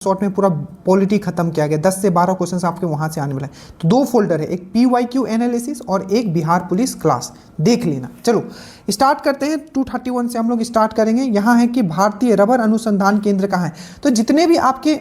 Short में पूरा polity खत्म किया गया। 10 से 12 क्वेश्चन आपके वहां से आने वाले हैं। तो दो फोल्डर है, एक PYQ एनालिसिस और एक बिहार पुलिस क्लास, देख लेना। चलो स्टार्ट करते हैं। 231 से हम लोग स्टार्ट करेंगे। यहाँ है कि भारतीय रबर अनुसंधान केंद्र कहाँ है। तो जितने भी आपके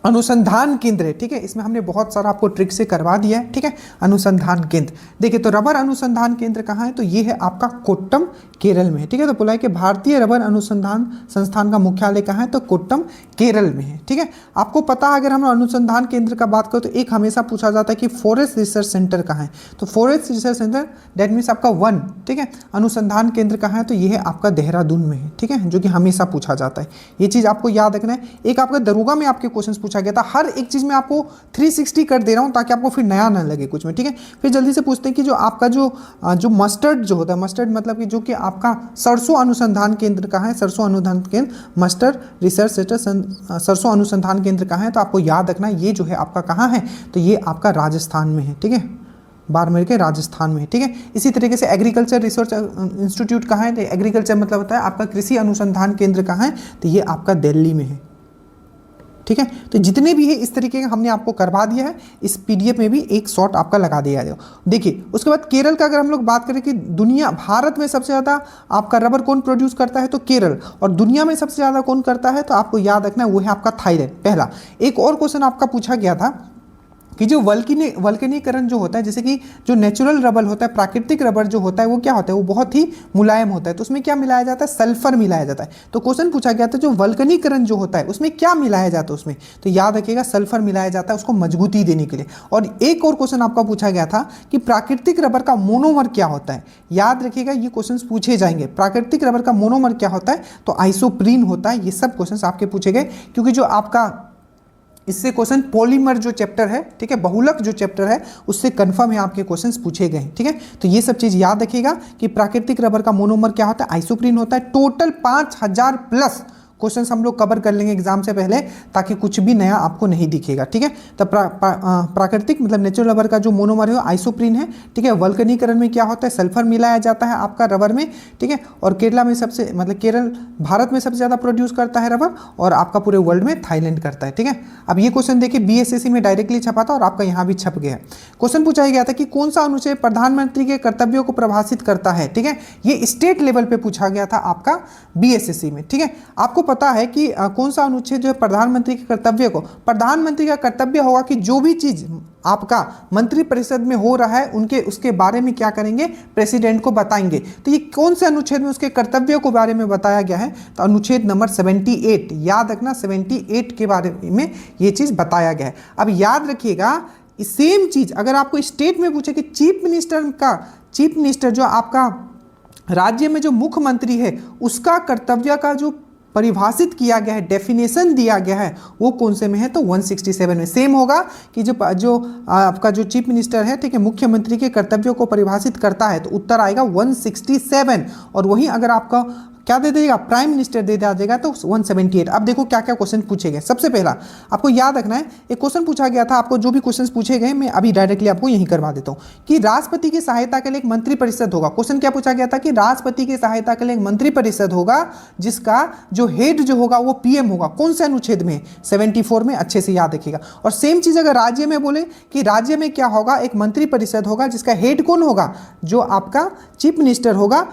अनुसंधान केंद्र है, ठीक है, इसमें हमने बहुत सारा आपको ट्रिक से करवा दिया है, ठीक है। अनुसंधान केंद्र देखिए, तो रबर अनुसंधान केंद्र कहाँ है, तो ये है आपका कोट्टम, केरल में है, ठीक है। तो बोला है कि भारतीय रबर अनुसंधान संस्थान का मुख्यालय कहाँ है, तो कोट्टम, केरल में है, ठीक है। आपको पता है, अगर हम अनुसंधान केंद्र का बात करें तो एक हमेशा पूछा जाता है कि फॉरेस्ट रिसर्च सेंटर कहाँ है। तो forest research centre that means आपका वन, ठीक है। अनुसंधान केंद्र कहाँ है, तो ये है आपका देहरादून में है, ठीक है, जो कि हमेशा पूछा जाता है। ये चीज़ आपको याद रखना है। एक आपका दरोगा में आपके क्वेश्चन पूछा गया था, हर एक चीज़ में आपको 360 कर दे रहा हूँ ताकि आपको फिर नया ना लगे कुछ में, ठीक है। फिर जल्दी से पूछते हैं कि जो आपका जो मस्टर्ड जो होता है, मस्टर्ड मतलब कि जो कि आपका सरसों अनुसंधान केंद्र कहाँ है, सरसों अनुसंधान केंद्र, मस्टर्ड रिसर्च सेंटर सरसों अनुसंधान केंद्र कहाँ है, तो आपको याद रखना ये जो है आपका कहाँ है, तो ये आपका राजस्थान में है, ठीक है, बाड़मेर के राजस्थान में है, ठीक है। इसी तरीके से एग्रीकल्चर रिसर्च इंस्टीट्यूट कहाँ है, तो एग्रीकल्चर मतलब होता है आपका कृषि अनुसंधान केंद्र कहाँ है, तो ये आपका दिल्ली में है, ठीक है। तो जितने भी है इस तरीके का हमने आपको करवा दिया है। इस PDF में भी एक शॉर्ट आपका लगा दिया जाएगा। देखिए उसके बाद केरल का अगर हम लोग बात करें कि दुनिया भारत में सबसे ज़्यादा आपका रबर कौन प्रोड्यूस करता है, तो केरल, और दुनिया में सबसे ज़्यादा कौन करता है, तो आपको याद रखना है वो है आपका थाईलैंड, पहला। एक और क्वेश्चन आपका पूछा गया था कि जो वल्कनीकरण जो होता है, जैसे कि जो नेचुरल रबर होता है, प्राकृतिक रबर जो होता है वो क्या होता है, वो बहुत ही मुलायम होता है। तो उसमें क्या मिलाया जाता है, सल्फर मिलाया जाता है। तो क्वेश्चन पूछा गया था जो वल्कनीकरण जो होता है उसमें क्या मिलाया जाता है, उसमें तो याद रखिएगा सल्फर मिलाया जाता है उसको मजबूती देने के लिए। और एक और क्वेश्चन आपका पूछा गया था कि प्राकृतिक रबर का मोनोमर क्या होता है। याद रखिएगा ये क्वेश्चन पूछे जाएंगे, प्राकृतिक रबर का मोनोमर क्या होता है, तो आइसोप्रीन होता है। ये सब क्वेश्चन आपके पूछे गए, क्योंकि जो आपका इससे क्वेश्चन पॉलीमर जो चैप्टर है, ठीक है, बहुलक जो चैप्टर है, उससे कंफर्म है आपके क्वेश्चंस पूछे गए, ठीक है। तो ये सब चीज याद रखिएगा कि प्राकृतिक रबर का मोनोमर क्या होता है, आइसोप्रीन होता है। टोटल 5000 प्लस क्वेश्चंस हम लोग कवर कर लेंगे एग्जाम से पहले, ताकि कुछ भी नया आपको नहीं दिखेगा, ठीक है। तो प्राकृतिक मतलब नेचुरल रबर का जो मोनोमर है आइसोप्रीन है, ठीक है। वल्कनीकरण में क्या होता है, सल्फर मिलाया जाता है आपका रबर में, ठीक है। और केरला में सबसे मतलब केरल भारत में सबसे ज़्यादा प्रोड्यूस करता है रबर, और आपका पूरे वर्ल्ड में थाईलैंड करता है, ठीक है। अब ये क्वेश्चन देखिए BSSC में डायरेक्टली छपा था और आपका यहाँ भी छप गया है। क्वेश्चन पूछा गया था कि कौन सा अनुच्छेद प्रधानमंत्री के कर्तव्यों को प्रभाषित करता है, ठीक है। ये स्टेट लेवल पे पूछा गया था आपका BSSC में, ठीक है। आपको पता है कि कौन सा अनुच्छेद जो है प्रधानमंत्री के कर्तव्य को, प्रधानमंत्री का कर्तव्य होगा कि जो भी चीज आपका मंत्रिपरिषद में हो रहा है उनके उसके बारे में क्या करेंगे, प्रेसिडेंट को बताएंगे। तो ये कौन से अनुच्छेद में उसके कर्तव्यों के बारे में बताया गया है, तो अनुच्छेद नंबर 78, याद रखना 78 के बारे में ये चीज बताया गया है। अब याद रखिएगा सेम चीज अगर आपको स्टेट में पूछे कि चीफ मिनिस्टर जो आपका राज्य में जो मुख्यमंत्री है उसका कर्तव्य का जो परिभाषित किया गया है, डेफिनेशन दिया गया है, वो कौन से में है, तो 167 में। सेम होगा कि जो आपका जो चीफ मिनिस्टर है, ठीक है, मुख्यमंत्री के कर्तव्यों को परिभाषित करता है, तो उत्तर आएगा 167। और वहीं अगर आपका क्या दे देगा, प्राइम मिनिस्टर दे देगा, तो 178। अब देखो क्या क्या क्वेश्चन पूछे गए। सबसे पहला आपको याद रखना है, एक क्वेश्चन पूछा गया था आपको, जो भी क्वेश्चन पूछे गए मैं अभी डायरेक्टली आपको यही करवा देता हूँ कि राष्ट्रपति की सहायता के लिए एक मंत्रिपरिषद होगा। क्वेश्चन क्या पूछा गया था कि राष्ट्रपति की सहायता के लिए एक मंत्रिपरिषद होगा जिसका जो हेड जो होगा वो PM होगा। कौन से अनुच्छेद में, 74 में, अच्छे से याद रखिएगा। और सेम चीज अगर राज्य में बोले कि राज्य में क्या होगा, एक मंत्रिपरिषद होगा जिसका हेड कौन होगा, जो आपका चीफ मिनिस्टर होगा,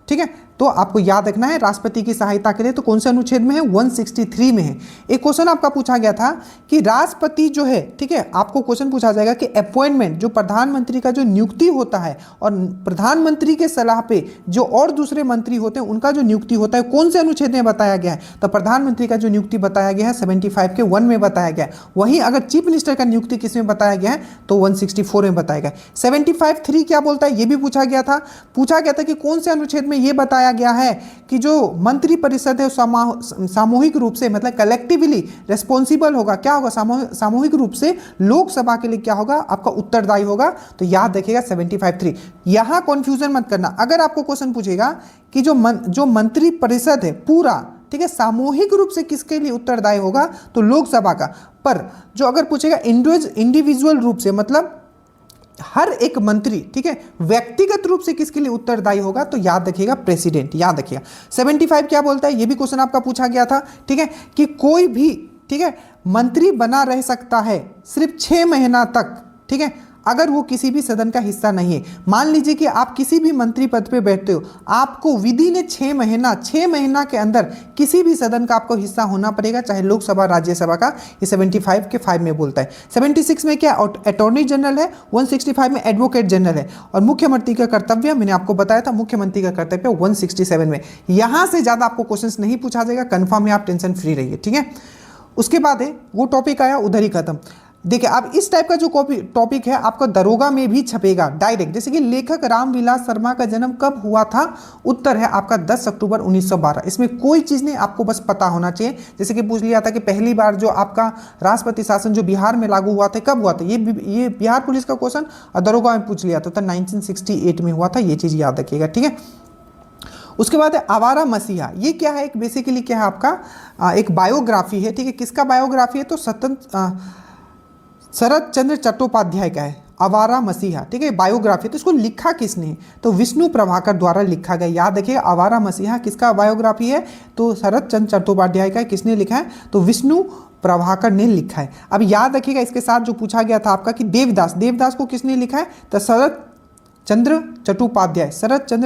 ठीक है। तो आपको याद रखना है राष्ट्रपति की सहायता के लिए, तो कौन से अनुच्छेद में है, 163 में है। एक क्वेश्चन आपका पूछा गया था कि राष्ट्रपति जो है, ठीक है, आपको क्वेश्चन पूछा जाएगा कि अपॉइंटमेंट जो प्रधानमंत्री का जो नियुक्ति होता है और प्रधानमंत्री के सलाह पे जो और दूसरे मंत्री होते हैं उनका जो नियुक्ति होता है, कौन से अनुच्छेद में बताया गया है, तो प्रधानमंत्री का जो नियुक्ति बताया गया है 75 के 1 में बताया गया है। वहीं अगर चीफ मिनिस्टर का नियुक्ति किस में बताया गया है, तो 164 में बताया गया है। 75(3) क्या बोलता है, ये भी पूछा गया था कि कौन से अनुच्छेद में ये बताया गया है कि जो मंत्रिपरिषद है सामूहिक रूप से मतलब कलेक्टिवली रिस्पॉन्सिबल होगा, क्या होगा, सामूहिक रूप से लोकसभा के लिए क्या होगा, आपका उत्तरदायी होगा। तो याद रखिएगा 75(3। यहां कंफ्यूजन मत करना। अगर आपको क्वेश्चन पूछेगा कि जो मंत्रिपरिषद है पूरा, ठीक है, सामूहिक रूप से किसके लिए उत्तरदायी होगा, तो लोकसभा का। पर जो अगर पूछेगा इंडिविजुअल रूप से मतलब हर एक मंत्री, ठीक है, व्यक्तिगत रूप से किसके लिए उत्तरदायी होगा, तो याद रखिएगा प्रेसिडेंट, याद रखिएगा। 75 क्या बोलता है, ये भी क्वेश्चन आपका पूछा गया था, ठीक है, कि कोई भी ठीक है, मंत्री बना रह सकता है सिर्फ 6 महीना तक, ठीक है, अगर वो किसी भी सदन का हिस्सा नहीं है। मान लीजिए कि आप किसी भी मंत्री पद पे बैठते हो, आपको विधि ने 6 महीना के अंदर किसी भी सदन का आपको हिस्सा होना पड़ेगा, चाहे लोकसभा राज्यसभा का। ये 75 के 5 में बोलता है। 76 में क्या अटॉर्नी जनरल है, 165 में एडवोकेट जनरल है, और मुख्यमंत्री का कर्तव्य मैंने आपको बताया था, मुख्यमंत्री का कर्तव्य 167 में। यहां से ज्यादा आपको क्वेश्चन नहीं पूछा जाएगा, कन्फर्म है, आप टेंशन फ्री रहिए, ठीक है। उसके बाद है वो टॉपिक आया, उधर ही खत्म। देखिए अब इस टाइप का जो टॉपिक है आपका दरोगा में भी छपेगा डायरेक्ट, जैसे कि लेखक रामविलास शर्मा का जन्म कब हुआ था, उत्तर है आपका 10 अक्टूबर 1912। इसमें कोई चीज़ नहीं, आपको बस पता होना चाहिए। जैसे कि पूछ लिया था कि पहली बार जो आपका राष्ट्रपति शासन जो बिहार में लागू हुआ था कब हुआ था, ये बिहार पुलिस का क्वेश्चन, और दरोगा में पूछ लिया था 1968 में हुआ था, ये चीज़ याद रखिएगा, ठीक है। उसके बाद है आवारा मसीहा। ये क्या है, एक बेसिकली क्या है आपका एक बायोग्राफी है, ठीक है। किसका बायोग्राफी है, तो शरद चंद्र चट्टोपाध्याय का है आवारा मसीहा, ठीक है, बायोग्राफी। तो इसको लिखा किसने, तो विष्णु प्रभाकर द्वारा लिखा गया। याद रखिए आवारा मसीहा किसका बायोग्राफी है, तो शरद चंद्र चट्टोपाध्याय का। किसने लिखा है, तो विष्णु प्रभाकर ने लिखा है। अब याद रखिएगा इसके साथ जो पूछा गया था आपका कि देवदास को किसने लिखा है, तो शरद चंद्र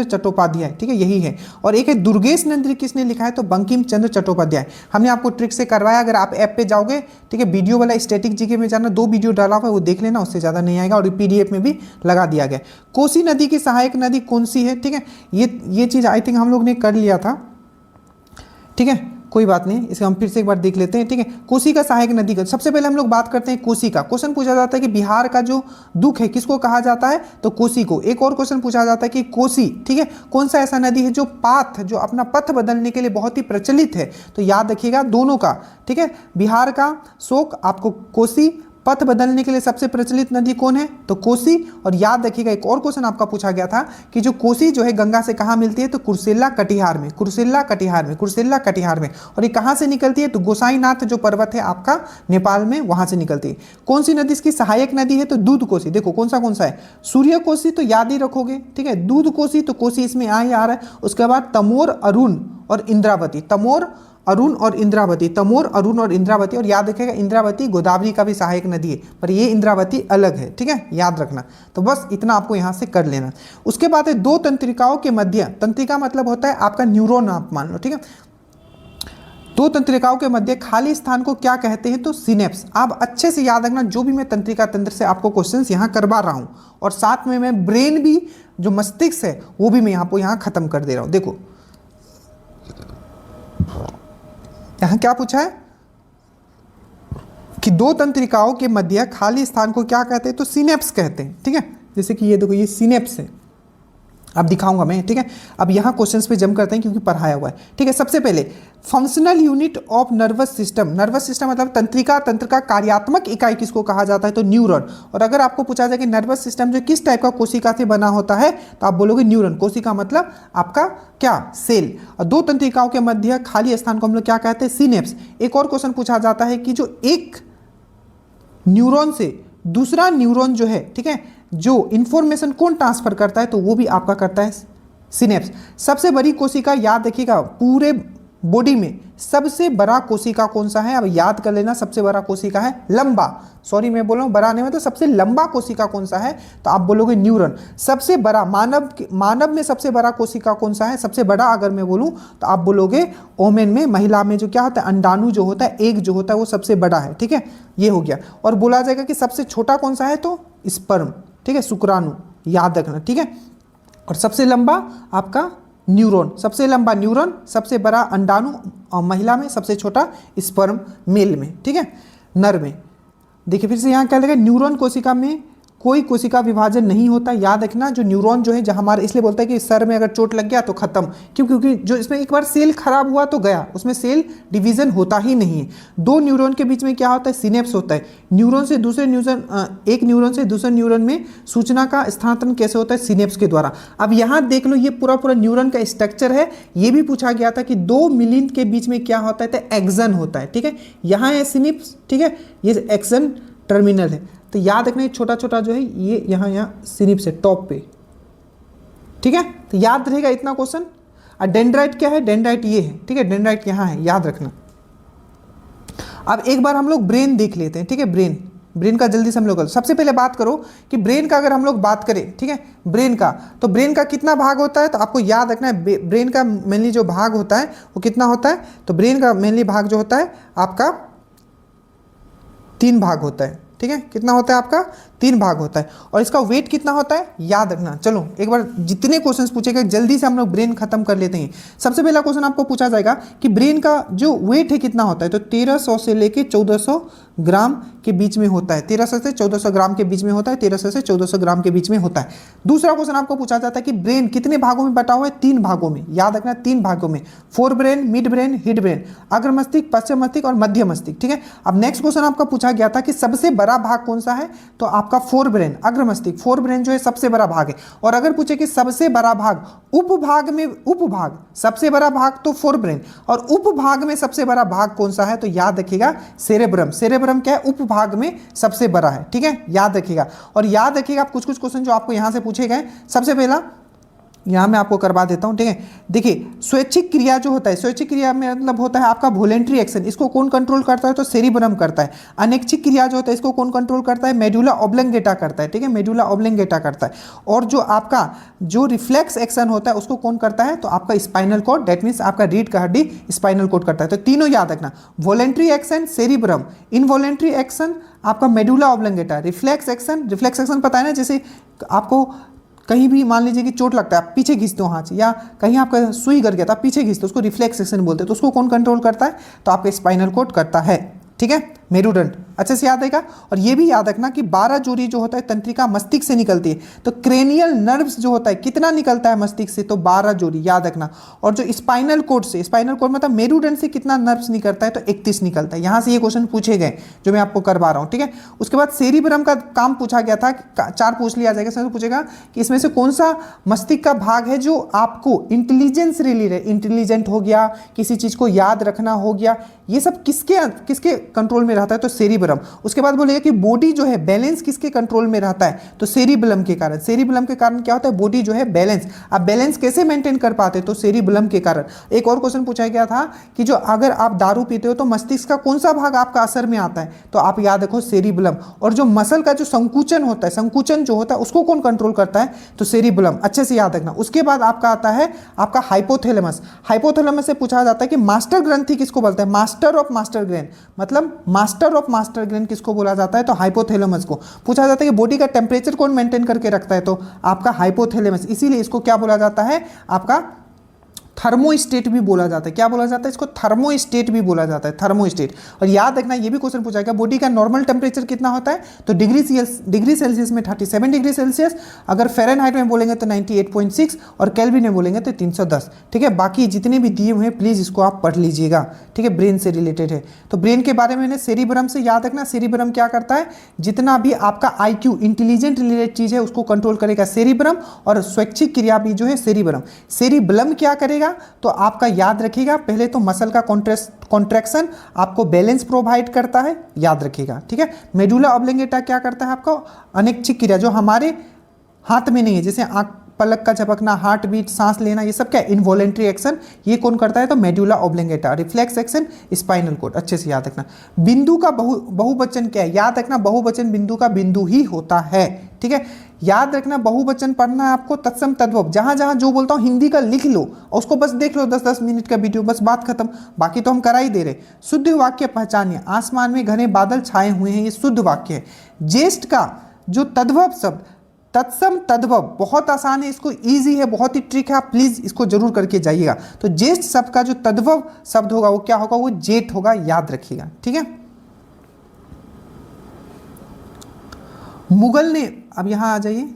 चट्टोपाध्याय, ठीक है, यही है। और एक है दुर्गेश नंदी, किसने लिखा है, तो बंकिम चंद्र चट्टोपाध्याय। हमने आपको ट्रिक से करवाया, अगर आप ऐप पे जाओगे, ठीक है, वीडियो वाला स्टैटिक जीके में जाना, 2 वीडियो डाला हुआ है वो देख लेना, उससे ज़्यादा नहीं आएगा, और PDF में भी लगा दिया गया। कोसी नदी की सहायक नदी कौन सी है, ठीक है, ये चीज़ आई थिंक हम लोग ने कर लिया था, ठीक है, कोई बात नहीं, इसे हम फिर से एक बार देख लेते हैं, ठीक है। कोसी का सहायक नदी का, सबसे पहले हम लोग बात करते हैं कोसी का। क्वेश्चन पूछा जाता है कि बिहार का जो दुख है किसको कहा जाता है, तो कोसी को। एक और क्वेश्चन पूछा जाता है कि कोसी, ठीक है, कौन सा ऐसा नदी है जो जो अपना पथ बदलने के लिए बहुत ही प्रचलित है, तो याद रखिएगा दोनों का, ठीक है। बिहार का शोक आपको कोसी, पथ बदलने के लिए सबसे प्रचलित नदी कौन है, तो कोसी। और याद रखिएगा एक और क्वेश्चन आपका पूछा गया था कि जो कोसी जो है गंगा से कहाँ मिलती है, तो कुर्सेला कटिहार में, और ये कहाँ से निकलती है, तो गोसाईनाथ जो पर्वत है आपका नेपाल में, वहां से निकलती है। कौन सी नदी इसकी सहायक नदी है, तो दूध कोसी। देखो कौन सा है, सूर्य कोसी तो याद ही रखोगे, ठीक है, दूध कोसी तो कोसी इसमें आ रहा है। उसके बाद तमोर, अरुण और इंद्रावती, तमोर, अरुण और इंद्रावती, और याद रखिएगा इंद्रावती गोदावरी का भी सहायक नदी है, पर ये इंद्रावती अलग है, ठीक है, याद रखना। तो बस इतना आपको यहाँ से कर लेना। उसके बाद है 2 तंत्रिकाओं के मध्य, तंत्रिका मतलब होता है आपका न्यूरॉन, आप मान लो, ठीक है। 2 तंत्रिकाओं के मध्य खाली स्थान को क्या कहते हैं, तो सिनेप्स। आप अच्छे से याद रखना, जो भी मैं तंत्रिका तंत्र से आपको क्वेश्चंस यहाँ करवा रहा हूँ, और साथ में मैं ब्रेन भी, जो मस्तिष्क है वो भी मैं आपको यहाँ खत्म कर दे रहा हूँ। देखो यहां क्या पूछा है कि 2 तंत्रिकाओं के मध्य खाली स्थान को क्या कहते हैं, तो सिनेप्स कहते हैं, ठीक है। जैसे कि ये देखो ये सिनेप्स है, अब दिखाऊंगा मैं, ठीक है। अब यहाँ क्वेश्चंस पे जम करते हैं क्योंकि पढ़ाया हुआ है, ठीक है। सबसे पहले functional unit of nervous system, nervous system मतलब तंत्र का कार्यात्मक इकाई किसको कहा जाता है, तो न्यूरॉन। और अगर आपको पूछा जाए कि नर्वस सिस्टम जो किस टाइप का कोशिका से बना होता है, तो आप बोलोगे न्यूरॉन। कोशिका मतलब आपका क्या, सेल। और 2 तंत्रिकाओं के मध्य खाली स्थान को हम लोग क्या कहते हैं, सिनेप्स। एक और क्वेश्चन पूछा जाता है कि जो एक न्यूरॉन से दूसरा न्यूरॉन जो है, ठीक है, जो इंफॉर्मेशन कौन ट्रांसफर करता है, तो वो भी आपका करता है सिनेप्स। सबसे बड़ी कोशिका याद रखिएगा, पूरे बॉडी में सबसे बड़ा कोशिका कौन सा है, अब याद कर लेना, सबसे बड़ा कोशिका है लंबा, सॉरी मैं बोल रहा हूँ बड़ा नहीं, मतलब सबसे लंबा कोशिका कौन सा है, तो आप बोलोगे न्यूरॉन। सबसे बड़ा मानव में सबसे बड़ा कोशिका कौन सा है, सबसे बड़ा अगर मैं बोलूँ तो आप बोलोगे ओमेन में, महिला में जो क्या होता है, अंडाणु जो होता है, एग जो होता है, वो सबसे बड़ा है, ठीक है, ये हो गया। और बोला जाएगा कि सबसे छोटा कौन सा है, तो स्पर्म, ठीक है, शुक्राणु, याद रखना, ठीक है। और सबसे लंबा आपका न्यूरॉन, सबसे लंबा न्यूरॉन, सबसे बड़ा अंडाणु महिला में, सबसे छोटा स्पर्म मेल में, ठीक है, नर में। देखिए फिर से यहाँ क्या लगा, न्यूरॉन कोशिका में कोई कोशिका विभाजन नहीं होता, याद रखना। जो न्यूरॉन जो है जहाँ हमारे, इसलिए बोलता है कि सर में अगर चोट लग गया तो खत्म, क्योंकि जो इसमें एक बार सेल खराब हुआ तो गया, उसमें सेल डिवीजन होता ही नहीं है। 2 न्यूरॉन के बीच में क्या होता है, सिनेप्स होता है। न्यूरॉन से दूसरे एक न्यूरॉन से दूसरे न्यूरॉन में सूचना का स्थानांतरण कैसे होता है, सिनेप्स के द्वारा। अब यहाँ देख लो, ये पूरा न्यूरॉन का स्ट्रक्चर है। ये भी पूछा गया था कि 2 मिलिंद के बीच में क्या होता है, तो एक्सन होता है, ठीक है। यहाँ है सिनेप्स, ठीक है, ये एक्सन टर्मिनल है। तो याद रखना छोटा छोटा जो है ये यहाँ सिनेप्स है टॉप पे, ठीक है, तो याद रहेगा इतना क्वेश्चन। और डेंड्राइट क्या है, डेंड्राइट ये है, ठीक है, डेंड्राइट यहाँ है, याद रखना। अब एक बार हम लोग ब्रेन देख लेते हैं, ठीक है। ब्रेन का जल्दी से हम लोग सबसे पहले बात करो कि ब्रेन का अगर हम लोग बात करें, ठीक है, ब्रेन का, तो ब्रेन का कितना भाग होता है, तो आपको याद रखना है ब्रेन का मेनली जो भाग होता है वो कितना होता है, तो ब्रेन का मेनली भाग जो होता है आपका 3 भाग होता है, ठीक है। कितना होता है आपका 3 भाग होता है, और इसका वेट कितना होता है याद रखना। चलो एक बार जितने क्वेश्चंस पूछे गए जल्दी से हम लोग ब्रेन खत्म कर लेते हैं। सबसे पहला क्वेश्चन आपको पूछा जाएगा कि ब्रेन का जो वेट है कितना होता है, तो 1300 से लेके 1400 ग्राम के बीच में होता है। 1300 से 1400 ग्राम के बीच में होता है, 1300 से 1400 ग्राम के बीच में होता है। दूसरा क्वेश्चन आपको पूछा जाता है कि ब्रेन कितने भागों में बटा हुआ है, 3 भागों में, याद रखना 3 भागों में, forebrain, midbrain, hindbrain, अग्र मस्तिष्क, पश्चिम मस्तिष्क और मध्य मस्तिष्क, ठीक है। अब नेक्स्ट क्वेश्चन आपका पूछा गया था कि सबसे बड़ा भाग कौन सा है, तो आपका फोर ब्रेन, अग्र मस्तिष्क, फोर ब्रेन जो है सबसे बड़ा भाग है। और अगर पूछे कि सबसे बड़ा भाग उपभाग में, उपभाग सबसे बड़ा भाग तो फोर ब्रेन, और उपभाग में सबसे बड़ा भाग कौन सा है, तो याद रखिएगा सेरेब्रम। सेरेब्रम क्या है, उपभाग में सबसे बड़ा है, ठीक है, याद रखिएगा। और याद रखिएगा आप कुछ क्वेश्चन जो आपको यहां से पूछे गए, सबसे पहला यहां मैं आपको करवा देता हूं, ठीक है। देखिए स्वैच्छिक क्रिया जो होता है, स्वैच्छिक क्रिया में मतलब होता है आपका वॉलेंट्री एक्शन, इसको कौन कंट्रोल करता है, तो सेरिब्रम करता है। अनैच्छिक क्रिया जो होता है इसको कौन कंट्रोल करता है, मेडुला ऑब्लंगेटा करता है, ठीक है, मेडुला ऑब्लंगेटा करता है। और जो आपका जो रिफ्लेक्स एक्शन होता है उसको कौन करता है, तो आपका स्पाइनल कॉर्ड, दैट मीन्स आपका रीढ़ का हड्डी स्पाइनल कॉर्ड करता है। तो तीनों याद रखना, voluntary action cerebrum, involuntary action आपका मेडुला ऑब्लंगेटा, रिफ्लेक्स एक्शन पता है ना, जैसे आपको कहीं भी मान लीजिए कि चोट लगता है, आप पीछे खींचते हो हाथ से, या कहीं आपका सुई गर गया था, आप पीछे खींचते हो, उसको रिफ्लेक्स एक्शन बोलते हैं। तो उसको कौन कंट्रोल करता है, तो आपका स्पाइनल कॉर्ड करता है, ठीक है, मेरुदंड। अच्छे से याद रहेगा। और ये भी याद रखना कि 12 जोड़ी जो होता है तंत्रिका मस्तिष्क से निकलती है, तो क्रेनियल नर्व्स जो होता है कितना निकलता है मस्तिष्क से, तो 12 जोड़ी, याद रखना। और जो स्पाइनल कॉर्ड से, स्पाइनल कॉर्ड मतलब मेरुदंड से कितना नर्व्स निकलता है, तो 31 निकलता है। यहां से ये क्वेश्चन पूछे गए जो मैं आपको करवा रहा हूं, ठीक है। उसके बाद सेरिब्रम का काम पूछा गया था, 4 पूछ लिया जाएगा। इसमें पूछेगा कि इसमें से कौन सा मस्तिष्क का भाग है जो आपको इंटेलिजेंस रिलेटेड, इंटेलिजेंट हो गया, किसी चीज को याद रखना हो गया, ये सब किसके कंट्रोल में रहता है, तो सेरिब्रम। उसके बाद बोलेगा कि बॉडी जो है बैलेंस किसके कंट्रोल में रहता है, तो सेरिब्लम के कारण। सेरिब्लम के कारण क्या होता है, बॉडी जो है बैलेंस, आप बैलेंस कैसे मेंटेन कर पाते, तो सेरिब्लम के कारण। एक और क्वेश्चन पूछा गया था कि जो अगर आप दारू पीते हो तो मस्तिष्क का कौन सा भाग आपका असर में आता है, तो आप याद रखो सेरिब्लम। और जो मसल का जो संकुचन होता है, संकुचन जो होता है उसको कौन कंट्रोल करता है, तो सेरिब्लम। अच्छे से याद रखना। उसके बाद आपका आता है आपका हाइपोथैलेमस। हाइपोथैलेमस से पूछा जाता है कि मास्टर ग्रंथि किसको बोलते हैं, मास्टर ऑफ मास्टर ग्रैंड, मतलब मास्टर ऑफ मास्टर ग्रैंड किसको बोला जाता है, तो हाइपोथैलेमस को। पूछा जाता है कि बॉडी का टेम्परेचर कौन मेंटेन करके रखता है, तो आपका हाइपोथैलेमस। इसीलिए इसको क्या बोला जाता है, आपका थर्मोस्टेट भी बोला जाता है। क्या बोला जाता है इसको, थर्मोस्टेट भी बोला जाता है, थर्मोस्टेट। और याद रखना ये भी क्वेश्चन पूछा गया, बॉडी का नॉर्मल टेम्परेचर कितना होता है, तो डिग्री सेल्सियस में 37 डिग्री सेल्सियस, अगर फ़ारेनहाइट में बोलेंगे तो 98.6, और केल्विन में बोलेंगे तो 310, ठीक है। बाकी जितने भी दिए हुए हैं प्लीज़ इसको आप पढ़ लीजिएगा, ठीक है, ब्रेन से रिलेटेड है। तो ब्रेन के बारे में सेरिब्रम से याद रखना, सेरिब्रम क्या करता है, जितना भी आपका IQ इंटेलिजेंट रिलेटेड चीज़ है उसको कंट्रोल करेगा सेरिब्रम, और स्वैच्छिक क्रिया भी जो है सेरिब्रम। सेरिब्लम क्या करेगा, तो आपका याद रखिएगा पहले तो मसल का कॉन्ट्रैक्शन आपको बैलेंस प्रोवाइड करता है, याद रखिएगा, ठीक है। मेडुला ऑब्लंगेटा क्या करता है, आपको अनैच्छिक क्रिया जो हमारे हाथ में नहीं है, जैसे आंख पलक का झपकना, हार्ट बीट, सांस लेना, ये सब क्या इनवॉलेंट्री एक्शन, ये कौन करता है, तो medulla oblongata. Reflex action spinal cord. अच्छे से याद रखना। बिंदु का बहुवचन क्या है, याद रखना बहुवचन बिंदु का बिंदु ही होता है, ठीक है। याद रखना बहुवचन पढ़ना है आपको, तत्सम तद्भव, जहां जहां जो बोलता हूं हिंदी का लिख लो और उसको बस देख लो, 10-10 मिनट का वीडियो, बस बात खत्म, बाकी तो हम करा ही दे रहे। शुद्ध वाक्य पहचानिए, आसमान में घने बादल छाए हुए हैं, ये शुद्ध वाक्य है। ज्येष्ठ का जो तद्भव शब्द, तत्सम तद्भव, बहुत आसान है, इसको इजी है, बहुत ही ट्रिक है, आप प्लीज इसको जरूर करके जाइएगा। तो ज्येष्ठ शब्द का जो तद्भव शब्द होगा वो क्या होगा, वो जेठ होगा, याद रखिएगा, ठीक है। मुगल ने, अब यहां आ जाइए,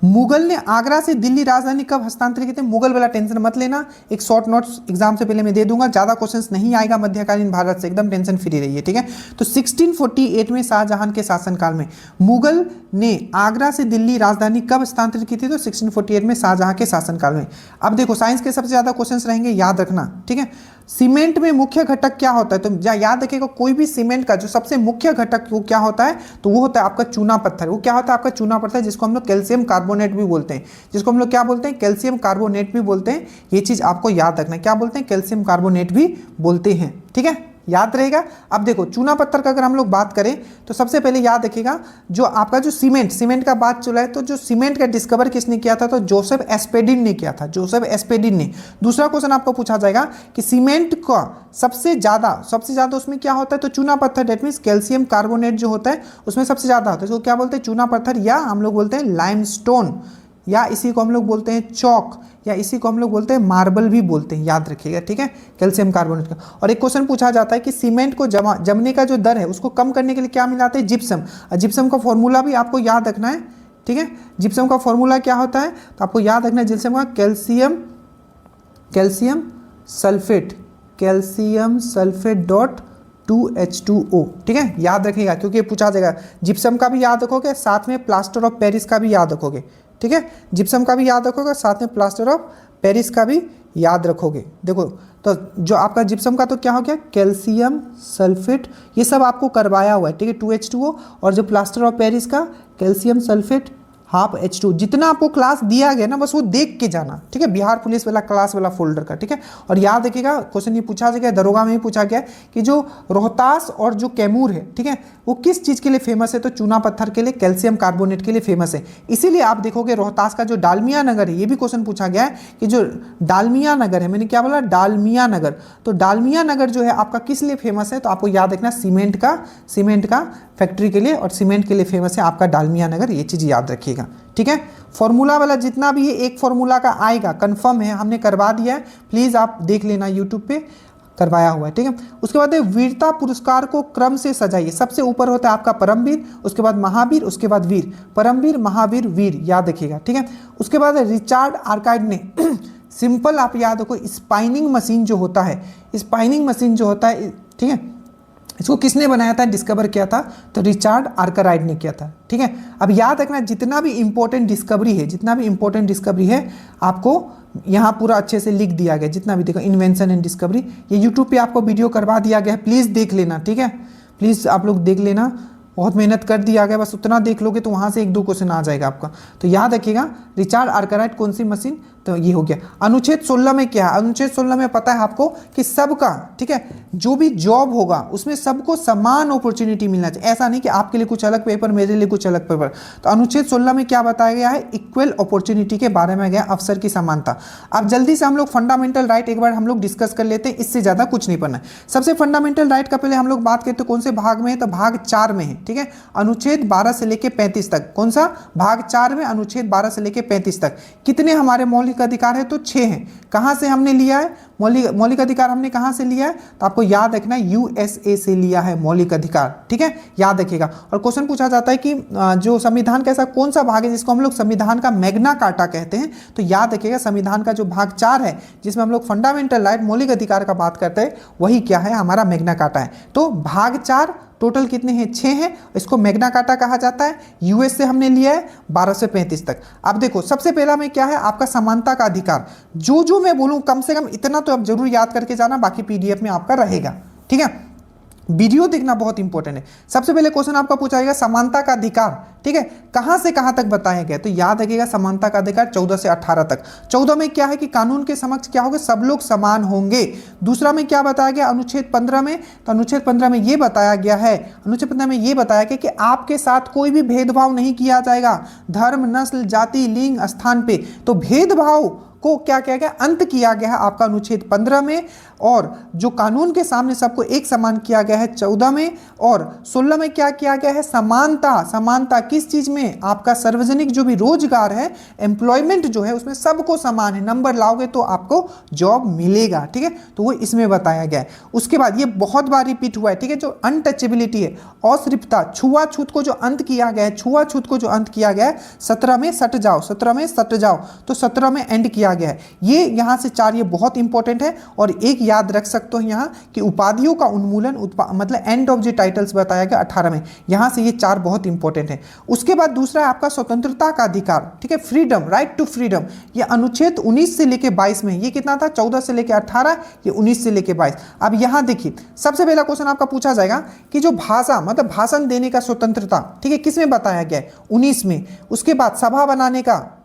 मुगल ने आगरा से दिल्ली राजधानी कब हस्तांतरित किए थे, मुगल वाला टेंशन मत लेना, एक शॉर्ट नोट्स एग्जाम से पहले मैं दे दूंगा, ज्यादा क्वेश्चंस नहीं आएगा मध्यकालीन भारत से, एकदम टेंशन फ्री रहिए, ठीक है। तो 1648 में शाहजहां के शासनकाल में मुगल ने आगरा से दिल्ली राजधानी कब हस्तांतरित की थी, तो 1648 में शाहजहां के शासनकाल में। अब देखो साइंस के सबसे ज्यादा क्वेश्चंस रहेंगे, याद रखना, ठीक है। सीमेंट में मुख्य घटक क्या होता है, तो याद रखिएगा कोई भी सीमेंट का जो सबसे मुख्य घटक वो क्या होता है, तो वो होता है आपका चूना पत्थर। वो क्या होता है आपका चूना पत्थर, जिसको हम लोग कैल्शियम कार्बोनेट भी बोलते हैं, जिसको हम लोग क्या बोलते हैं, कैल्शियम कार्बोनेट भी बोलते हैं। ये चीज आपको याद रखना, क्या बोलते हैं, कैल्शियम कार्बोनेट भी बोलते हैं, ठीक है, याद रहेगा। अब देखो चूना पत्थर का अगर हम लोग बात करें तो सबसे पहले याद रखिएगा, जो आपका जो सीमेंट का बात चला है, तो जो सीमेंट का डिस्कवर किसने किया था, तो जोसेफ एस्पेडिन ने किया था, जोसेफ एस्पेडिन ने। दूसरा क्वेश्चन आपको पूछा जाएगा कि सीमेंट का सबसे ज्यादा उसमें क्या होता है, तो चूना पत्थर, डेट मीन्स कैल्शियम कार्बोनेट जो होता है उसमें सबसे ज्यादा होता है, इसको क्या बोलते हैं, चूना पत्थर, या हम लोग बोलते हैं लाइमस्टोन, या इसी को हम लोग बोलते हैं चौक, या इसी को हम लोग बोलते हैं मार्बल भी बोलते हैं, याद रखिएगा, ठीक है, कैल्शियम कार्बोनेट का। और एक क्वेश्चन पूछा जाता है कि सीमेंट को जमने का जो दर है उसको कम करने के लिए क्या मिलाते हैं, जिप्सम। जिप्सम का फॉर्मूला भी आपको याद रखना है, ठीक है। जिप्सम का फॉर्मूला क्या होता है, तो आपको याद रखना है जिप्सम का कैल्शियम सल्फेट डॉट 2H2O, ठीक है, याद रखिएगा क्योंकि ये पूछा जाएगा। जिप्सम का भी याद रखोगे, साथ में प्लास्टर ऑफ पेरिस का भी याद रखोगे, ठीक है, जिप्सम का भी याद रखोगे, साथ में प्लास्टर ऑफ पेरिस का भी याद रखोगे। देखो तो जो आपका जिप्सम का तो क्या हो गया, कैल्शियम सल्फेट, ये सब आपको करवाया हुआ है, ठीक है, 2H2O, और जो प्लास्टर ऑफ पेरिस का कैल्शियम सल्फेट ½ H2, जितना आपको क्लास दिया गया ना बस वो देख के जाना, ठीक है, बिहार पुलिस वाला क्लास वाला फोल्डर का, ठीक है। और याद रखिएगा क्वेश्चन ये पूछा गया, दरोगा में ही पूछा गया कि जो रोहतास और जो कैमूर है, ठीक है, वो किस चीज़ के लिए फेमस है, तो चूना पत्थर के लिए, कैल्शियम कार्बोनेट के लिए फेमस है। इसीलिए आप देखोगे रोहतास का जो डालमिया नगर है, ये भी क्वेश्चन पूछा गया है कि जो डालमिया नगर है, मैंने क्या बोला, डालमिया नगर, तो डालमिया नगर जो है आपका किस लिए फेमस है, तो आपको याद रखना सीमेंट का फैक्ट्री के लिए, और सीमेंट के लिए फेमस है आपका डालमिया नगर, ये चीज़ याद रखिएगा, ठीक है। फॉर्मूला वाला जितना भी है एक फॉर्मूला का आएगा, कंफर्म है, हमने करवा दिया है, प्लीज़ आप देख लेना, यूट्यूब पे करवाया हुआ है, ठीक है। उसके बाद वीरता पुरस्कार को क्रम से सजाइए, सबसे ऊपर होता है आपका परमवीर, उसके बाद महावीर, उसके बाद वीर, परमवीर, महावीर, वीर, याद रखिएगा, ठीक है। उसके बाद रिचार्ड आर्काइड ने सिंपल आप याद रखो, स्पाइनिंग मशीन जो होता है, स्पाइनिंग मशीन जो होता है, ठीक है, इसको किसने बनाया था, डिस्कवर किया था, तो रिचार्ड आर्कराइड ने किया था, ठीक है। अब याद रखना जितना भी इंपॉर्टेंट डिस्कवरी है आपको यहाँ पूरा अच्छे से लिख दिया गया, जितना भी देखो इन्वेंशन एंड डिस्कवरी, ये यूट्यूब पे आपको वीडियो करवा दिया गया है, प्लीज़ देख लेना, ठीक है, प्लीज़ आप लोग देख लेना, बहुत मेहनत कर दिया गया, बस उतना देख लोगे तो वहाँ से 1-2 क्वेश्चन आ जाएगा आपका। तो याद रखिएगा रिचार्ड आर्कराइड कौन सी मशीन, तो ये हो गया। अनुच्छेद 16 में क्या है, अनुच्छेद 16 में पता है आपको कि सबका, ठीक है, जो भी जॉब होगा उसमें सबको समान अपॉर्चुनिटी मिलना चाहिए, ऐसा नहीं कि आपके लिए कुछ अलग पेपर, मेरे लिए कुछ अलग पेपर। तो अनुच्छेद 16 में क्या बताया गया है, इक्वल अपॉर्चुनिटी के बारे में गया, अवसर की समानता। अब जल्दी से हम लोग फंडामेंटल राइट एक बार हम लोग डिस्कस कर लेते हैं, इससे ज़्यादा कुछ नहीं पढ़ना है। सबसे फंडामेंटल राइट का पहले हम लोग बात करते हैं कौन से भाग में है, तो भाग 4 में है, ठीक है, अनुच्छेद 12 से लेकर 35 तक। कौन सा भाग 4 में, अनुच्छेद 12 से लेकर 35 तक। कितने हमारे मौलिक अधिकार है, तो 6 हैं। कहाँ से हमने लिया है मौलिक अधिकार, हमने कहाँ से लिया है, तो आपको याद रखना है USA से लिया है मौलिक अधिकार, ठीक है, याद रखिएगा। और क्वेश्चन पूछा जाता है कि जो संविधान का ऐसा कौन सा भाग है जिसको हम लोग संविधान का मैग्ना कार्टा कहते हैं, तो याद रखिएगा संविधान का जो भाग 4 है जिसमें हम लोग फंडामेंटल राइट मौलिक अधिकार का बात करते हैं, वही क्या है, हमारा मैग्ना कार्टा है। तो भाग 4 टोटल कितने हैं, 6 हैं, इसको मैग्ना कार्टा कहा जाता है। यूएस से हमने लिया है 12 से 35 तक। अब देखो सबसे पहला में क्या है आपका समानता का अधिकार, जो मैं बोलूं कम से कम इतना तो आप जरूर याद करके जाना, बाकी पीडीएफ में आपका रहेगा, ठीक है, वीडियो देखना बहुत इंपॉर्टेंट है। सबसे पहले क्वेश्चन आपका पूछा जाएगा समानता का अधिकार, ठीक है, कहां से कहां तक बताया गया, तो याद रखिएगा समानता का अधिकार 14 से 18 तक। 14 में क्या है कि कानून के समक्ष क्या होगा, सब लोग समान होंगे। दूसरा में क्या बताया गया अनुच्छेद 15 में, तो अनुच्छेद 15 में ये बताया गया है, अनुच्छेद 15 में ये बताया गया कि आपके साथ कोई भी भेदभाव नहीं किया जाएगा, धर्म, नस्ल, जाति, लिंग, स्थान पे। तो भेदभाव को क्या किया गया, अंत किया गया है आपका अनुच्छेद 15 में, और जो कानून के सामने सबको एक समान किया गया है 14 में, और 16 में क्या किया गया है, समानता किस चीज में, आपका सार्वजनिक जो भी रोजगार है, एम्प्लॉयमेंट जो है उसमें सबको समान है, नंबर लाओगे तो आपको जॉब मिलेगा, ठीक है, तो वो इसमें बताया गया है। उसके बाद ये बहुत बार रिपीट हुआ है, ठीक है, जो अनटचेबिलिटी है, असृप्ता, छुआछूत को जो अंत किया गया है, 17 में सट जाओ, तो 17 में एंड किया गया है। ये यहां से 4 ये बहुत इंपॉर्टेंट है। और एक याद रख सकते हो यहाँ कि उपाधियों का उन्मूलन मतलब एंड ऑफ द टाइटल्स बताया गया 18 में, यहां से ये 4 बहुत इंपॉर्टेंट है। उसके बाद दूसरा है आपका स्वतंत्रता का अधिकार, ठीक है, फ्रीडम, राइट टू फ्रीडम, ये अनुच्छेद 19 से लेके 22 में, ये कितना था 14 से लेके 18, ये 19 से लेके 22। अब यहां देखिए सबसे पहला क्वेश्चन आपका पूछा जाएगा कि जो भाषा मतलब भाषण देने का स्वतंत्रता, ठीक है, किसमें बताया गया है, 19 में। उसके बाद सभा बनाने का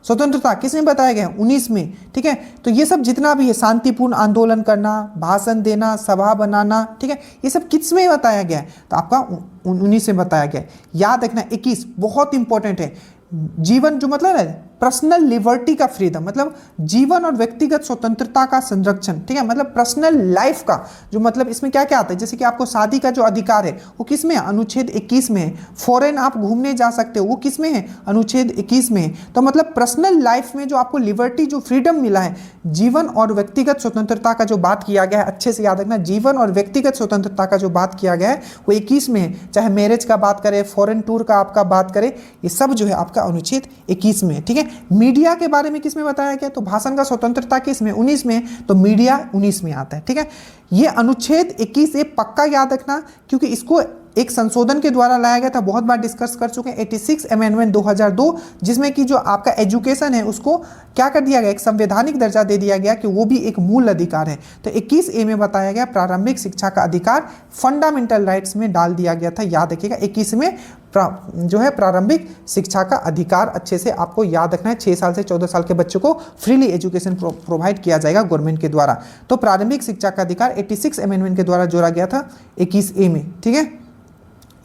स्वतंत्रता किसमें बताया गया है? 19 में। ठीक है, तो ये सब जितना भी है, शांतिपूर्ण आंदोलन करना, भाषण देना, सभा बनाना, ठीक है, ये सब किस में बताया गया है? तो आपका 19 में बताया गया है। याद रखना 21 बहुत इंपॉर्टेंट है। जीवन जो मतलब है पर्सनल लिबर्टी का फ्रीडम, मतलब जीवन और व्यक्तिगत स्वतंत्रता का संरक्षण। ठीक है, मतलब पर्सनल लाइफ का जो मतलब इसमें क्या क्या आता है, जैसे कि आपको शादी का जो अधिकार है वो किस में है? अनुच्छेद 21 में है। फॉरेन आप घूमने जा सकते हो वो किस में है? अनुच्छेद 21 में है। तो मतलब पर्सनल लाइफ में जो आपको लिबर्टी जो फ्रीडम मिला है, जीवन और व्यक्तिगत स्वतंत्रता का जो बात किया गया है, अच्छे से याद रखना, जीवन और व्यक्तिगत स्वतंत्रता का जो बात किया गया है वो 21 में है। चाहे मैरिज का बात करें, फॉरेन टूर का आपका बात करें, ये सब जो है आपका अनुच्छेद 21 में है। ठीक है, मीडिया के बारे में किस में बताया गया? तो भाषण का स्वतंत्रता किस में? 19 में, तो मीडिया 19 में आता है। ठीक है, ये अनुच्छेद 21 ये पक्का याद रखना, क्योंकि इसको एक संशोधन के द्वारा लाया गया था, बहुत बार डिस्कस कर चुके हैं, 86 अमेंडमेंट 2002, जिसमें कि जो आपका एजुकेशन है उसको क्या कर दिया गया? एक संवैधानिक दर्जा दे दिया गया कि वो भी एक मूल अधिकार है। तो 21A में बताया गया प्रारंभिक शिक्षा का अधिकार फंडामेंटल राइट्स में डाल दिया गया था। याद रखिएगा 21 में जो है प्रारंभिक शिक्षा का अधिकार अच्छे से आपको याद रखना है। 6 साल से 14 साल के बच्चों को फ्रीली एजुकेशन प्रोवाइड किया जाएगा गवर्नमेंट के द्वारा। तो प्रारंभिक शिक्षा का अधिकार 86 अमेंडमेंट के द्वारा जोड़ा गया था 21A में। ठीक है,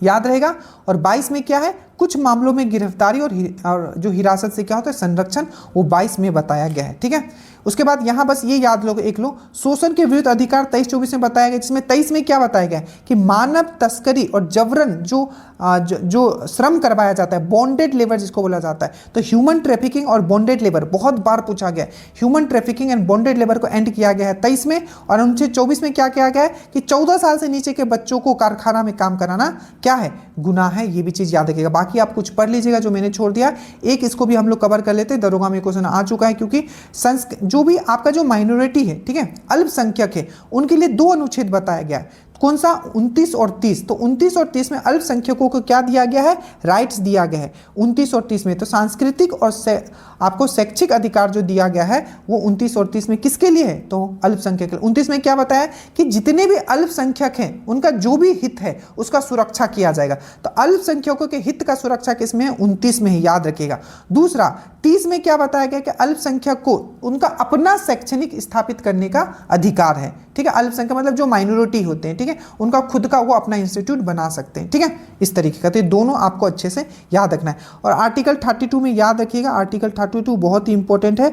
याद रहेगा। और 22 में क्या है? कुछ मामलों में गिरफ्तारी और जो हिरासत से क्या होता है संरक्षण, वो 22 में बताया गया है। ठीक है, उसके बाद यहां बस ये याद लो, एक लो, शोषण के विरुद्ध अधिकार 23-24 में बताया गया, जिसमें 23 में क्या बताया गया कि मानव तस्करी और जबरन जो श्रम करवाया जाता है, बॉन्डेड लेबर जिसको बोला जाता है, तो ह्यूमन ट्रैफिकिंग और बॉन्डेड लेबर बहुत बार पूछा गया है। Human trafficking and bonded labour को एंड किया गया है 23 में। और अनुच्छेद 24 में क्या किया गया है कि 14 साल से नीचे के बच्चों को कारखाना में काम कराना क्या है? गुनाह है। ये भी चीज याद रखिएगा। बाकी आप कुछ पढ़ लीजिएगा जो मैंने छोड़ दिया, एक इसको भी हम लोग कवर कर लेते हैं, दरोगा में क्वेश्चन आ चुका है, क्योंकि जो भी आपका जो माइनॉरिटी है, ठीक है, अल्पसंख्यक है, उनके लिए 2 अनुच्छेद बताया गया है। कौन सा? 29 और 30। तो 29 और 30 में अल्पसंख्यकों को क्या दिया गया है? राइट्स दिया गया है 29 और 30 में। तो सांस्कृतिक और आपको शैक्षिक अधिकार जो दिया गया है वो 29 और 30 में किसके लिए है? तो अल्पसंख्यक। 29 में क्या बताया कि जितने भी अल्पसंख्यक हैं उनका जो भी हित है उसका सुरक्षा किया जाएगा। तो अल्पसंख्यकों के हित का सुरक्षा किसमें है? 29 में ही, याद रखिएगा। दूसरा 30 में क्या बताया गया कि अल्पसंख्यक को उनका अपना शैक्षणिक स्थापित करने का अधिकार है। ठीक है, अल्पसंख्यक मतलब जो माइनॉरिटी होते हैं, ठीक है, उनका खुद का वो अपना इंस्टीट्यूट बना सकते हैं। ठीक है, इस तरीके का। तो ये दोनों आपको अच्छे से याद रखना है। और आर्टिकल 32 में याद रखिएगा, आर्टिकल 32 बहुत ही इंपॉर्टेंट है,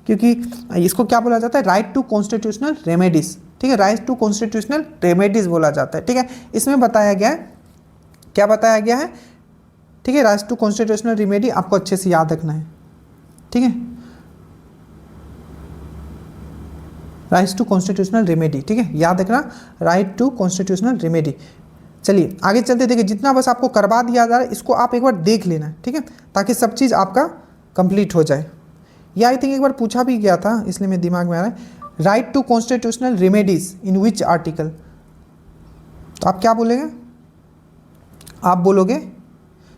क्योंकि इसको क्या बोला जाता है? Right to constitutional remedies. ठीक है, राइट टू कॉन्स्टिट्यूशनल रेमेडीज बोला जाता है। ठीक है, इसमें बताया गया है, क्या बताया गया है? ठीक है, राइट टू कॉन्स्टिट्यूशनल रेमेडी आपको अच्छे से याद रखना है। ठीक है, राइट टू कॉन्स्टिट्यूशनल रेमेडी। ठीक है, याद रखना, राइट टू कॉन्स्टिट्यूशनल रेमेडी। चलिए आगे चलते, देखिए जितना बस आपको करवा दिया जा रहा है इसको आप एक बार देख लेना। ठीक है, ताकि सब चीज़ आपका कंप्लीट हो जाए। ये आई थिंक एक बार पूछा भी गया था, इसलिए मेरे दिमाग में आ रहा है। Right to constitutional remedies in which article? तो आप क्या बोलेंगे? आप बोलोगे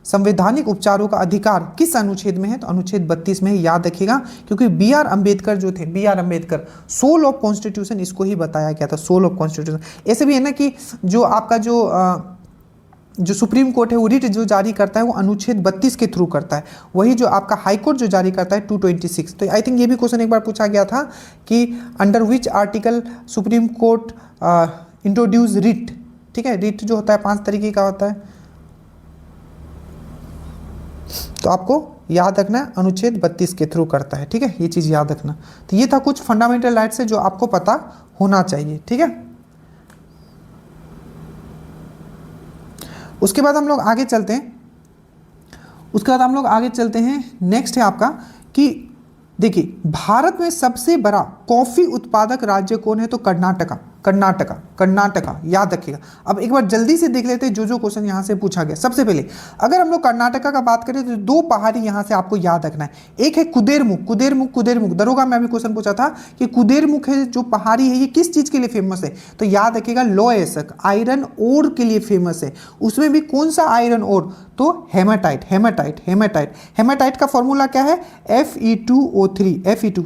संवैधानिक उपचारों का अधिकार किस अनुच्छेद में है? तो अनुच्छेद 32 में ही, याद रखिएगा, क्योंकि B.R. अम्बेडकर जो थे, B.R. Ambedkar, soul of constitution इसको ही बताया गया था, सोल ऑफ कॉन्स्टिट्यूशन। ऐसे भी है ना कि जो आपका जो सुप्रीम कोर्ट है वो रिट जो जारी करता है वो अनुच्छेद 32 के थ्रू करता है, वही जो आपका हाई कोर्ट जो जारी करता है 226। तो आई थिंक ये भी क्वेश्चन एक बार पूछा गया था कि under which article supreme court introduce writ. ठीक है, रिट जो होता है 5 तरीके का होता है, तो आपको याद रखना है अनुच्छेद 32 के थ्रू करता है। ठीक है, ये चीज़ याद रखना। तो ये था कुछ फंडामेंटल राइट्स है जो आपको पता होना चाहिए। ठीक है, उसके बाद हम लोग आगे चलते हैं। नेक्स्ट है आपका कि देखिए भारत में सबसे बड़ा कॉफी उत्पादक राज्य कौन है? तो कर्नाटका, याद रखिएगा। अब एक बार जल्दी से देख लेते हैं जो क्वेश्चन यहाँ से पूछा गया। सबसे पहले अगर हम लोग कर्नाटका का बात करें तो 2 पहाड़ी यहाँ से आपको याद रखना है। एक है कुदेरमुख। दरोगा में अभी क्वेश्चन पूछा था कि कुदेरमुख है जो पहाड़ी है, ये किस चीज के लिए फेमस है? तो याद रखिएगा लौह अयस्क, आयरन ओर के लिए फेमस है। उसमें भी कौन सा आयरन ओर? तो हेमाटाइट का फॉर्मूला क्या है? Fe2O3, Fe2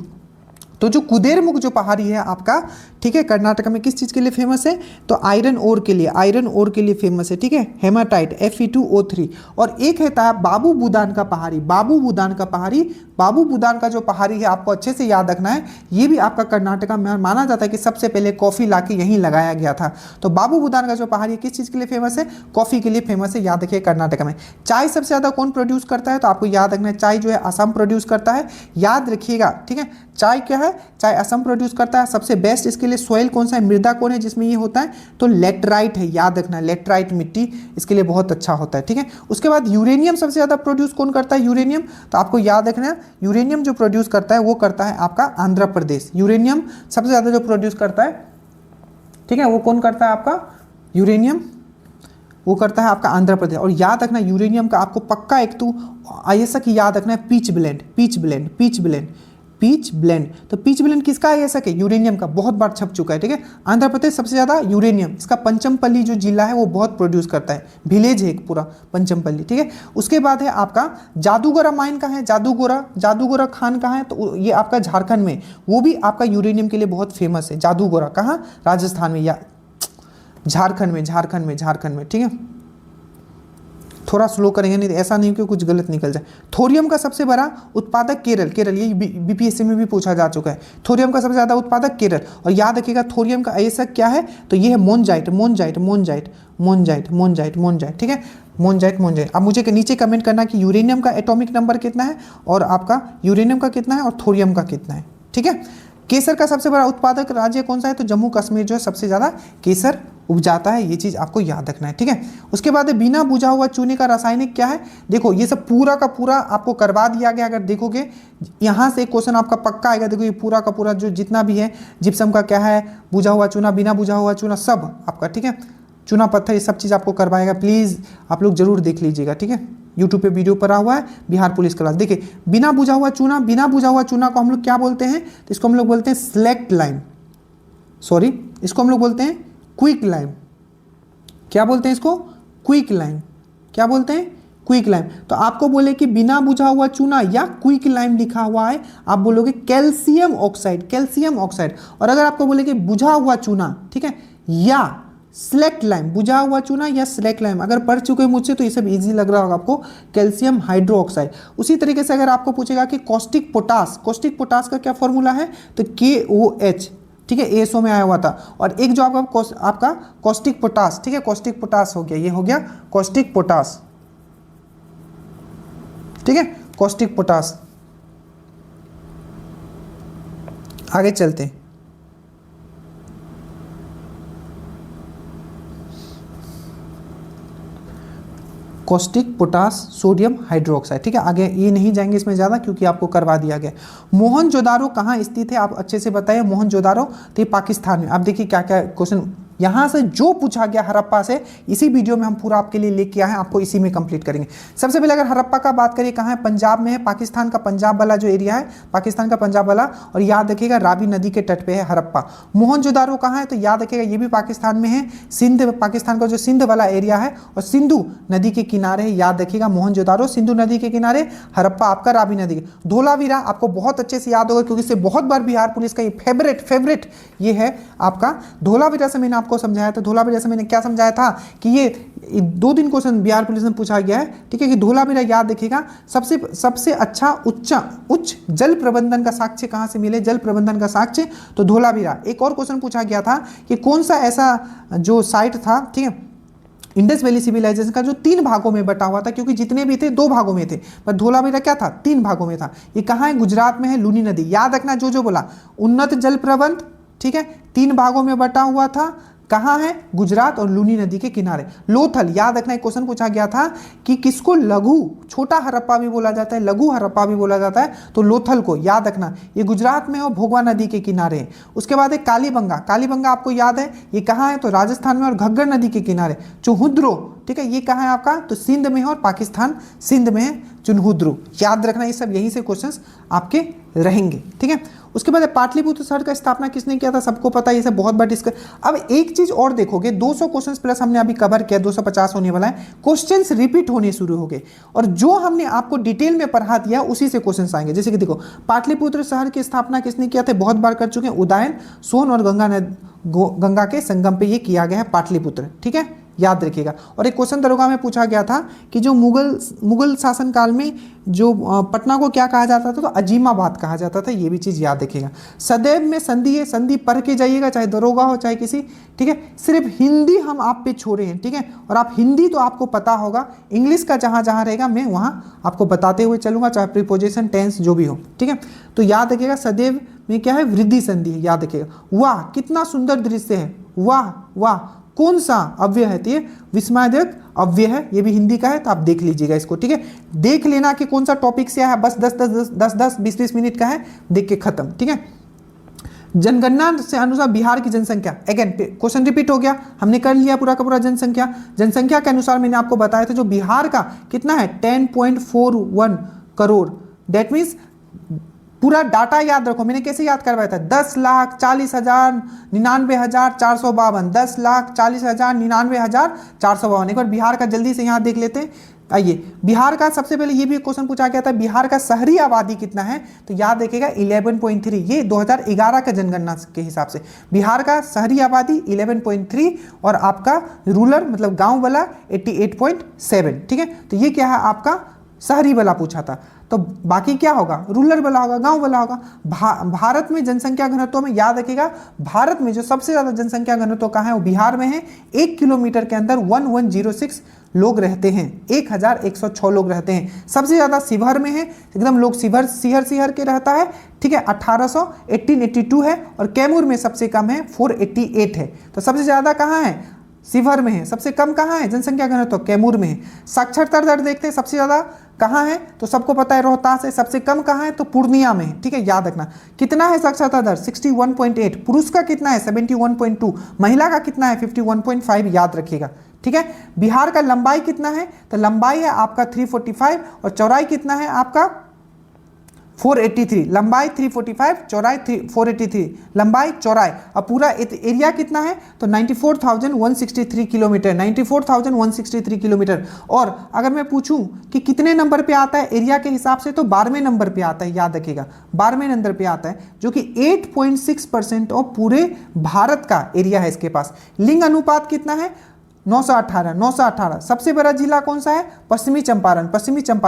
तो जो कुदेरमुख जो पहाड़ी है आपका, ठीक है, कर्नाटक में किस चीज़ के लिए फेमस है? तो आयरन ओर के लिए, आयरन ओर के लिए फेमस है, ठीक है, हेमाटाइट Fe2O3। और एक है था बाबू बुदान का पहाड़ी, बाबू बुदान का पहाड़ी, बाबू बुदान का जो पहाड़ी है आपको अच्छे से याद रखना है, ये भी आपका कर्नाटका में माना जाता है कि सबसे पहले कॉफ़ी लाके यहीं लगाया गया था। तो बाबू बुदान का जो पहाड़ी किस चीज़ के लिए फेमस है? कॉफ़ी के लिए फेमस है, याद रखिए कर्नाटक में। चाय सबसे ज़्यादा कौन प्रोड्यूस करता है? तो आपको याद रखना है चाय जो है असम प्रोड्यूस करता है, याद रखिएगा, ठीक है। चाय क्या है? चाय असम प्रोड्यूस करता है। सबसे बेस्ट इसके लिए सॉइल कौन सा है, मृदा कौन है जिसमें ये होता है? तो लेटराइट है, याद रखना, लेटराइट मिट्टी इसके लिए बहुत अच्छा होता है, ठीक है। उसके बाद यूरेनियम सबसे ज़्यादा प्रोड्यूस कौन करता है? यूरेनियम, तो आपको याद रखना है यूरेनियम जो प्रोड्यूस करता है वो करता है आपका आंध्र प्रदेश। यूरेनियम सबसे ज़्यादा जो प्रोड्यूस करता है, ठीक है, वो कौन करता है आपका? यूरेनियम वो करता है आपका आंध्र प्रदेश। और याद रखना यूरेनियम का आपको पक्का एक तो ऐसा कि याद रखना है pitchblende, pitchblende, pitchblende, pitchblende. तो पीच ब्लेंड किसका है? ऐसा कि यूरेनियम का, बहुत बार छप चुका है, ठीक है। आंध्र प्रदेश सबसे ज़्यादा यूरेनियम, इसका पंचमपल्ली जो जिला है वो बहुत प्रोड्यूस करता है, विलेज है एक पूरा पंचमपल्ली, ठीक है। उसके बाद है आपका जादूगोरा माइन का है, जादूगोरा, जादूगोरा खान कहाँ है? तो ये आपका झारखंड में, वो भी आपका यूरेनियम के लिए बहुत फेमस है। जादूगोरा कहाँ? राजस्थान में या झारखंड में, झारखंड में, झारखंड में, ठीक है। थोड़ा स्लो करेंगे नहीं तो ऐसा नहीं कि कुछ गलत निकल जाए। थोरियम का सबसे बड़ा उत्पादक केरल, केरल ये बीपीएससी में भी पूछा जा चुका है। थोरियम का सबसे ज़्यादा उत्पादक केरल। और याद रखिएगा थोरियम का ऐसा क्या है? तो ये है मोनजाइट, मोनजाइट, मोनजाइट, मोनजाइट, मोनजाइट, मोनजाइट, ठीक है, मोनजाइट, मोनजाइट। अब मुझे नीचे कमेंट करना कि यूरेनियम का एटॉमिक नंबर कितना है और आपका यूरेनियम का कितना है और थोरियम का कितना है, ठीक है। केसर का सबसे बड़ा उत्पादक राज्य कौन सा है? तो जम्मू कश्मीर जो है सबसे ज़्यादा केसर उपजाता है, ये चीज़ आपको याद रखना है, ठीक है। उसके बाद बिना बुझा हुआ चूने का रासायनिक क्या है? देखो ये सब पूरा का पूरा आपको करवा दिया गया। अगर देखोगे यहाँ से क्वेश्चन आपका पक्का आएगा। देखो ये पूरा का पूरा जो जितना भी है, जिप्सम का क्या है, बुझा हुआ चूना, बिना बुझा हुआ चूना, सब आपका, ठीक है, चूना पत्थर, ये सब चीज़ आपको करवाएगा। प्लीज़ आप लोग जरूर देख लीजिएगा, ठीक है। यूट्यूब पे वीडियो पड़ा हुआ है, बिहार पुलिस क्लास। देखिए बिना बुझा हुआ चूना, बिना बुझा हुआ चूना को हम लोग क्या बोलते हैं? तो इसको हम लोग बोलते हैं स्लेक्ट लाइम, सॉरी इसको हम लोग बोलते हैं क्विक लाइम। क्या बोलते हैं इसको? Quick lime. क्या बोलते हैं? Quick lime. तो आपको बोले कि बिना बुझा हुआ चूना या क्विक लाइम लिखा हुआ है, आप बोलोगे कैल्शियम ऑक्साइड, कैल्शियम ऑक्साइड। और अगर आपको बोले कि बुझा हुआ चूना, ठीक है, या स्लेक्ट लाइम, बुझा हुआ चूना या स्लेक्ट लाइम, अगर पढ़ चुके हैं मुझसे तो ये सब इजी लग रहा होगा आपको, कैल्शियम हाइड्रो ऑक्साइड। उसी तरीके से अगर आपको पूछेगा कि कॉस्टिक पोटास, कॉस्टिक पोटास का क्या फॉर्मूला है? तो KOH, ठीक है, ASO में आया हुआ था। और एक जो आपका कॉस्टिक पोटास, ठीक है, कॉस्टिक पोटास हो गया, ये हो गया कॉस्टिक पोटास, ठीक है, कॉस्टिक पोटास। आगे चलते हैं। कॉस्टिक पोटास सोडियम हाइड्रोक्साइड, ठीक है। आगे ये नहीं जाएंगे इसमें ज़्यादा क्योंकि आपको करवा दिया गया। मोहनजोदारो कहाँ स्थित है? आप अच्छे से बताइए। मोहनजोदारो तो ये पाकिस्तान में। आप देखिए क्या क्या क्वेश्चन यहाँ से जो पूछा गया हड़प्पा से, इसी वीडियो में हम पूरा आपके लिए लेके आए हैं, आपको इसी में कंप्लीट करेंगे। सबसे पहले अगर हड़प्पा का बात करिए, कहाँ है? पंजाब में है, पाकिस्तान का पंजाब वाला जो एरिया है, पाकिस्तान का पंजाब वाला। और याद रखिएगा रावी नदी के तट पे है हड़प्पा। मोहनजोदारो कहाँ है? तो याद रखिएगा ये भी पाकिस्तान में है, सिंध, पाकिस्तान का जो सिंध वाला एरिया है और सिंधु नदी के किनारे है। याद रखिएगा मोहनजोदारो सिंधु नदी के किनारे, हड़प्पा आपका रावी नदी के। धोलावीरा आपको बहुत अच्छे से याद होगा क्योंकि इससे बहुत बार बिहार पुलिस का ये फेवरेट ये है आपका। धोलावीरा से मैंने आपको समझाया था, धोलावीरा से मैंने क्या समझाया था कि ये 2 दिन क्वेश्चन बिहार पुलिस में पूछा गया है, ठीक है, कि धोलावीरा याद रखिएगा सबसे अच्छा उच्च जल प्रबंधन का साक्ष्य कहां से मिले? जल प्रबंधन का साक्ष्य तो धोलावीरा। एक और क्वेश्चन पूछा गया था कि कौन सा ऐसा जो साइट था, ठीक है, इंडस वैली सिविलाइजेशन का जो 3 भागों में बटा हुआ था, क्योंकि जितने भी थे 2 भागों में थे, पर धोलावीरा क्या था? 3 भागों में था। ये कहाँ है? गुजरात में है, लूनी नदी। याद रखना जो बोला, उन्नत जल प्रबंध, ठीक है, 3 भागों में बटा हुआ था। कहाँ है? गुजरात और लूनी नदी के किनारे। लोथल, याद रखना एक क्वेश्चन पूछा गया था कि किसको लघु छोटा हड़प्पा भी बोला जाता है, लघु हड़प्पा भी बोला जाता है, तो लोथल को याद रखना, ये गुजरात में और भोगवा नदी के किनारे है। उसके बाद एक कालीबंगा, कालीबंगा आपको याद है ये कहाँ है? तो राजस्थान में और घग्गर नदी के किनारे। चुहुद्रो, ठीक है, ये कहाँ है आपका? तो सिंध में है और पाकिस्तान सिंध में है चुनहुद्रू। याद रखना ये सब, यहीं से क्वेश्चंस आपके रहेंगे, ठीक है। उसके बाद पाटलिपुत्र शहर का स्थापना किसने किया था, सबको पता है, ये सब बहुत बार डिस्कस। अब एक चीज और देखोगे, 200 क्वेश्चंस प्लस हमने अभी कवर किया, 250 होने वाला है, क्वेश्चंस रिपीट होने शुरू हो गए, और जो हमने आपको डिटेल में पढ़ा दिया उसी से क्वेश्चंस आएंगे। जैसे कि देखो, पाटलिपुत्र शहर की स्थापना किसने किया था, बहुत बार कर चुके हैं, उदयन, सोन और गंगा के संगम पे ये किया गया है पाटलिपुत्र, ठीक है, याद रखिएगा। और एक क्वेश्चन दरोगा में पूछा गया था कि जो मुगल शासन काल में जो पटना को क्या कहा जाता था, तो अजीमाबाद कहा जाता था, ये भी चीज़ याद रखिएगा। सदैव में संधि है, संधि पढ़ के जाइएगा, चाहे दरोगा हो चाहे किसी, ठीक है, सिर्फ हिंदी हम आप पे छोड़े हैं, ठीक है, और आप हिंदी तो आपको पता होगा, इंग्लिश का जहाँ जहाँ रहेगा मैं वहाँ आपको बताते हुए चलूँगा, चाहे प्रीपोजिशन टेंस जो भी हो, ठीक है। तो याद रखिएगा, सदैव में क्या है, वृद्धि संधि है, याद रखिएगा। वाह कितना सुंदर दृश्य है, वाह वाह कौन सा अव्यय है, तो ये विस्मयदायक अव्यय है, ये भी हिंदी का है, तो आप देख लीजिएगा इसको, ठीक है। देख लेना कि कौन सा टॉपिक से है, बस 10 20 मिनट का है, देख के खत्म, ठीक है। जनगणना से अनुसार बिहार की जनसंख्या, अगेन क्वेश्चन रिपीट हो गया, हमने कर लिया पूरा का पूरा जनसंख्या के अनुसार मैंने आपको बताया था जो बिहार का कितना है 10.41 करोड़, दैट मीन्स पूरा डाटा याद रखो, मैंने कैसे याद करवाया था, 10,40,99,452, 10,40,99,452। एक बार बिहार का जल्दी से यहाँ देख लेते हैं। आइए, बिहार का सबसे पहले ये भी क्वेश्चन पूछा गया था, बिहार का शहरी आबादी कितना है, तो याद रखिएगा 11.3, ये 2011 का जनगणना के हिसाब से बिहार का शहरी आबादी 11.3 और आपका रूरल मतलब गांव वाला 88.7, ठीक है। तो ये क्या है, आपका शहरी वाला पूछा था, तो बाकी क्या होगा, रूरल वाला होगा, गांव वाला होगा। भारत में जनसंख्या घनत्व में याद रखिएगा, भारत में जो सबसे ज्यादा जनसंख्या घनत्व कहाँ है, वो बिहार में है। 1 किलोमीटर के अंदर 1106 लोग रहते हैं, 1106 लोग रहते हैं। सबसे ज्यादा शिवहर में है, एकदम लोग शिवहर के रहता है, ठीक है, 1882 है, और कैमूर में सबसे कम है 488 है। तो सबसे ज्यादा कहाँ है, शिवहर में है, सबसे कम कहाँ है जनसंख्या घनत्व, कैमूर में है। साक्षरता दर देखते हैं, सबसे ज्यादा कहाँ है, तो सबको पता है रोहतास है, सबसे कम कहाँ है, तो पूर्णिया में है, ठीक है, याद रखना। कितना है साक्षरता दर 61.8, पुरुष का कितना है 71.2, महिला का कितना है 51.5, याद रखिएगा, ठीक है। बिहार का लंबाई कितना है, तो लंबाई है आपका 345 और चौड़ाई कितना है आपका 483, लंबाई 345, चौड़ाई 483, लंबाई चौड़ाई। अब पूरा एरिया कितना है, तो 94,163 किलोमीटर, 94,163 किलोमीटर। और अगर मैं पूछूं कि कितने नंबर पे आता है एरिया के हिसाब से, तो 12वें नंबर पे आता है, याद रखिएगा 12वें नंबर पे आता है, जो कि 8.6% ऑफ पूरे भारत का एरिया है इसके पास। लिंग अनुपात कितना है 918। सबसे बड़ा जिला कौन सा है, पश्चिमी चंपारण।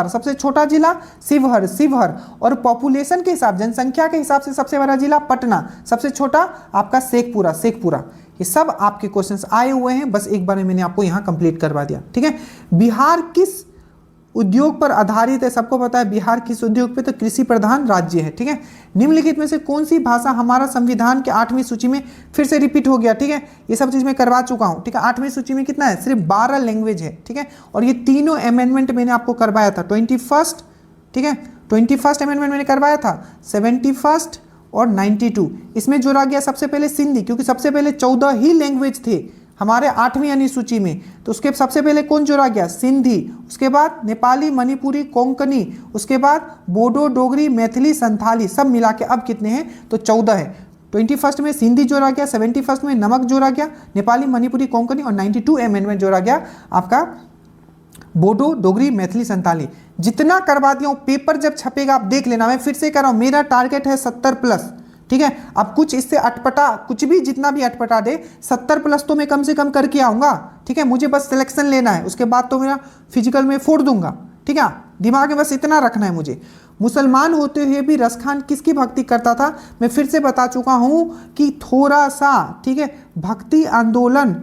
सबसे छोटा जिला शिवहर। और पॉपुलेशन के हिसाब, जनसंख्या के हिसाब से सबसे बड़ा जिला पटना, सबसे छोटा आपका शेखपुरा। ये सब आपके क्वेश्चंस आए हुए हैं, बस एक बार में मैंने आपको यहाँ कंप्लीट करवा दिया, ठीक है। बिहार किस उद्योग पर आधारित है, सबको पता है बिहार किस उद्योग पे, तो कृषि प्रधान राज्य है, ठीक है। निम्नलिखित में से कौन सी भाषा हमारा संविधान के 8वीं सूची में फिर से रिपीट हो गया, ठीक है, ये सब चीज मैं करवा चुका हूं, ठीक है। 8वीं सूची में कितना है, सिर्फ 12 लैंग्वेज है, ठीक है। और ये तीनों अमेंडमेंट मैंने आपको करवाया था, 21st, ठीक है, 21st अमेंडमेंट मैंने करवाया था, 71st और 92। इसमें जोड़ा गया सबसे पहले सिंधी, क्योंकि सबसे पहले 14 ही लैंग्वेज थे हमारे 8वीं अनुसूची में, तो उसके सबसे पहले कौन जोड़ा गया, सिंधी, उसके बाद नेपाली, मणिपुरी, कोंकणी, उसके बाद बोडो, डोगरी, मैथिली, संथाली, सब मिला के अब कितने हैं, तो 14 है। 21st में सिंधी जोड़ा गया, 71st में नमक जोड़ा गया, नेपाली, मणिपुरी, कोंकणी, और 92 अमेंडमेंट जोड़ा गया आपका बोडो, डोगरी, मैथिली, संथाली। जितना करवा दिया हूँ, पेपर जब छपेगा आप देख लेना, मैं फिर से कर रहा हूँ, मेरा टारगेट है 70+, ठीक है। अब कुछ इससे अटपटा, कुछ भी जितना भी अटपटा दे, 70+ तो मैं कम से कम करके आऊंगा, ठीक है। मुझे बस सिलेक्शन लेना है, उसके बाद तो मेरा फिजिकल में फोड़ दूंगा, ठीक है। दिमाग में बस इतना रखना है मुझे। मुसलमान होते हुए भी रस खान किसकी भक्ति करता था, मैं फिर से बता चुका हूं कि थोड़ा सा, ठीक है, भक्ति आंदोलन